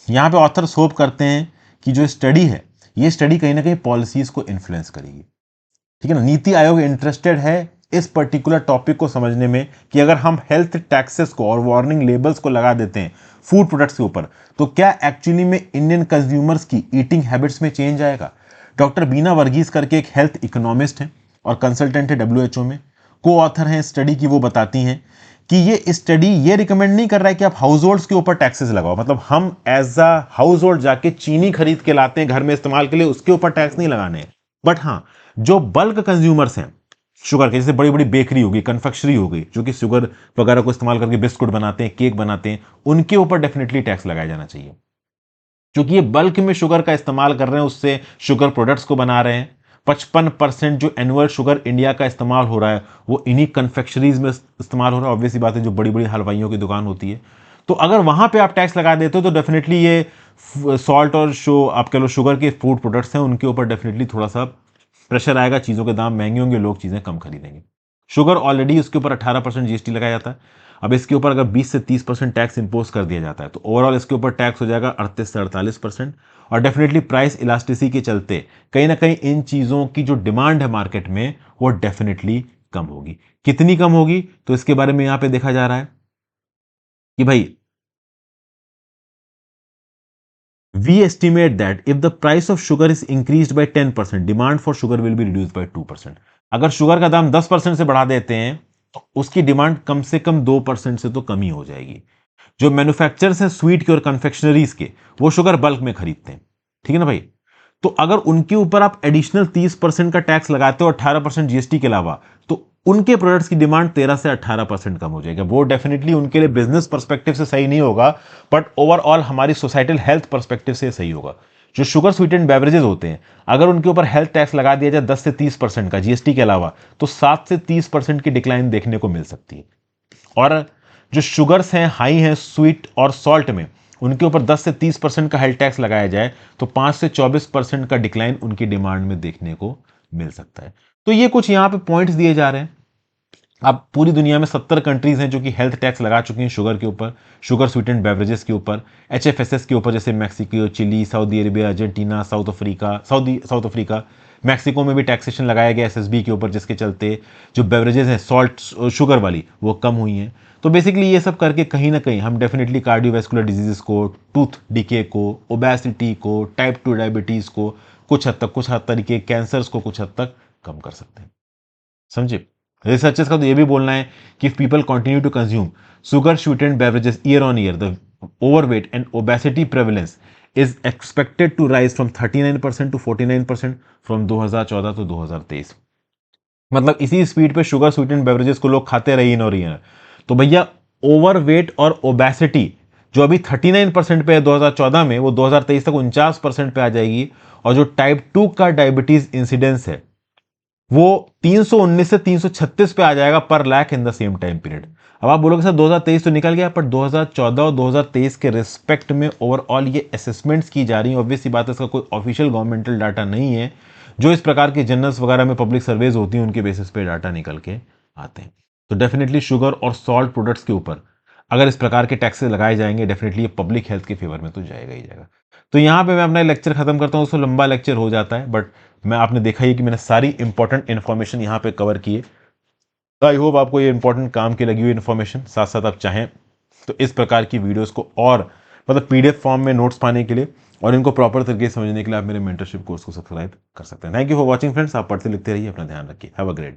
Speaker 1: यहाँ पे ऑथर्स होप करते हैं कि जो स्टडी है ये स्टडी कहीं ना कहीं पॉलिसीज को इन्फ्लुएंस करेगी। ठीक है ना, नीति आयोग इंटरेस्टेड है इस पर्टिकुलर टॉपिक को समझने में कि अगर हम हेल्थ टैक्सेस को और वार्निंग लेबल्स को लगा देते हैं फूड प्रोडक्ट्स के ऊपर, तो क्या एक्चुअली में इंडियन कंज्यूमर्स की ईटिंग हैबिट्स में चेंज आएगा। डॉक्टर बीना वर्गीस करके एक हेल्थ इकोनॉमिस्ट हैं और कंसल्टेंट है डब्ल्यूएचओ में, को ऑथर हैं स्टडी की, वो बताती हैं कि ये स्टडी ये रिकमेंड नहीं कर रहा है कि आप हाउस होल्ड्स के ऊपर टैक्सेस लगाओ, मतलब हम एज अ हाउस होल्ड जाके चीनी खरीद के लाते हैं घर में इस्तेमाल के लिए, उसके ऊपर टैक्स नहीं लगाने हैं। बट हाँ, जो बल्क कंज्यूमर्स हैं शुगर के, जैसे बड़ी बड़ी बेकरी होगी, कन्फेक्शनरी हो गई, जो कि शुगर वगैरह को इस्तेमाल करके बिस्कुट बनाते हैं, केक बनाते हैं, उनके ऊपर डेफिनेटली टैक्स लगाया जाना चाहिए, क्योंकि ये बल्क में शुगर का इस्तेमाल कर रहे हैं, उससे शुगर प्रोडक्ट्स को बना रहे हैं। 55% जो एनुअल शुगर इंडिया का इस्तेमाल हो रहा है वो इन्हीं कन्फेक्शनरीज में इस्तेमाल हो रहा है। ऑब्वियसली बात है, जो बड़ी बड़ी हलवाइयों की दुकान होती है, तो अगर वहां पे आप टैक्स लगा देते हो तो डेफिनेटली ये सॉल्ट और आप कह लो शुगर के फूड प्रोडक्ट्स हैं उनके ऊपर डेफिनेटली थोड़ा सा प्रेशर आएगा, चीज़ों के दाम महंगे होंगे, लोग चीज़ें कम खरीदेंगे। शुगर ऑलरेडी उसके ऊपर 18% जीएसटी लगाया जाता है, अब इसके ऊपर अगर 20 से 30% टैक्स इंपोज कर दिया जाता है तो ओवरऑल इसके ऊपर टैक्स हो जाएगा 38 से 48%। और डेफिनेटली प्राइस इलास्टिसिटी के चलते कहीं ना कहीं इन चीज़ों की जो डिमांड है मार्केट में वो डेफिनेटली कम होगी। कितनी कम होगी तो इसके बारे में यहां पे देखा जा रहा है कि भाई we estimate that if the price of sugar is increased by 10%, demand for sugar will be reduced by 2%। अगर शुगर का दाम 10% से बढ़ा देते हैं तो उसकी डिमांड कम से कम 2% से तो कम ही हो जाएगी। जो मैन्युफैक्चरर्स हैं स्वीट के और कन्फेक्शनरीज के, वो शुगर बल्क में खरीदते हैं, ठीक है ना भाई, तो अगर उनके ऊपर आप एडिशनल 30% का टैक्स लगाते हो 18% जीएसटी के अलावा, तो उनके प्रोडक्ट्स की डिमांड 13 से 18% कम हो जाएगा। वो डेफिनेटली उनके लिए बिजनेस पर्सपेक्टिव से सही नहीं होगा, बट ओवरऑल हमारी सोसाइटल हेल्थ पर्सपेक्टिव से सही होगा। जो शुगर स्वीटेंड बेवरेजेस होते हैं, अगर उनके ऊपर हेल्थ टैक्स लगा दिया जाए 10 से 30% का जीएसटी के अलावा, तो 7 से 30% की डिक्लाइन देखने को मिल सकती है। और जो शुगर्स हैं हाई हैं स्वीट और सॉल्ट में, उनके ऊपर 10 से 30% का हेल्थ टैक्स लगाया जाए तो 5 से 24% का डिक्लाइन उनकी डिमांड में देखने को मिल सकता है। तो ये कुछ यहां पे पॉइंट्स दिए जा रहे हैं। अब पूरी दुनिया में 70 कंट्रीज हैं जो कि हेल्थ टैक्स लगा चुकी हैं शुगर के ऊपर, शुगर स्वीटेंड बेवरेजेस के ऊपर, एचएफएसएस के ऊपर, जैसे Mexico, Chile, Saudi Arabia, Argentina, South Africa. Mexico में भी टैक्सेशन लगाया गया एसएसबी के ऊपर, जिसके चलते जो बेवरेजेस हैं सॉल्ट शुगर वाली वो कम हुई हैं। तो बेसिकली ये सब करके कहीं ना कहीं हम डेफिनेटली कार्डियोवैस्कुलर डिजीजेस को, टूथ डिके को, ओबेसिटी को, टाइप 2 डायबिटीज को, कुछ हद तरीके कैंसर्स को कुछ हद तक कम कर सकते हैं। समझे? रिसर्चर्स का तो ये भी बोलना है कि if people continue to consume sugar sweetened beverages year on year, the overweight and obesity prevalence is expected to rise from 39% to 49% from 2014 to 2023। मतलब इसी स्पीड पे शुगर स्वीटेंड बेवरेजेस को लोग खाते रहे इन और ईयर, तो भैया ओवरवेट और ओबेसिटी जो अभी 39% पे है 2014 में, वो 2023 तक 49% पे आ जाएगी। और जो टाइप 2 का डायबिटीज इंसिडेंस है वो 319 से 336 पे आ जाएगा पर lakh in the same time period. अब आप बोलोगे सर 2023 तो निकल गया, पर 2014 और 2023 के रिस्पेक्ट में ओवरऑल ये असेसमेंट्स की जा रही है। ऑब्वियसली बात है, इसका कोई ऑफिशियल गवर्नमेंटल डाटा नहीं है, जो इस प्रकार के जर्नल्स वगैरह में पब्लिक सर्वेज होती हैं उनके बेसिस पे डाटा निकल के आते हैं। तो डेफिनेटली शुगर और सॉल्ट प्रोडक्ट्स के ऊपर अगर इस प्रकार के टैक्सेस लगाए जाएंगे, डेफिनेटली ये पब्लिक हेल्थ के फेवर में तो जाएगा ही जाएगा। तो यहाँ पे मैं अपना लेक्चर खत्म करता हूँ, उसको लंबा लेक्चर हो जाता है, बट मैं आपने देखा ही कि मैंने सारी इंपॉर्टेंट इन्फॉर्मेशन यहाँ पे कवर की है। तो आई होप आपको ये इंपॉर्टेंट काम की लगी हुई इन्फॉर्मेशन, साथ साथ आप चाहें तो इस प्रकार की वीडियोस को और मतलब पीडीएफ फॉर्म में नोट्स पाने के लिए और इनको प्रॉपर तरीके से समझने के लिए आप मेरे मेंटरशिप कोर्स को सब्सक्राइब कर सकते हैं। Thank you for watching friends. आप पढ़ते लिखते रहिए, अपना ध्यान रखिए। Have a great day.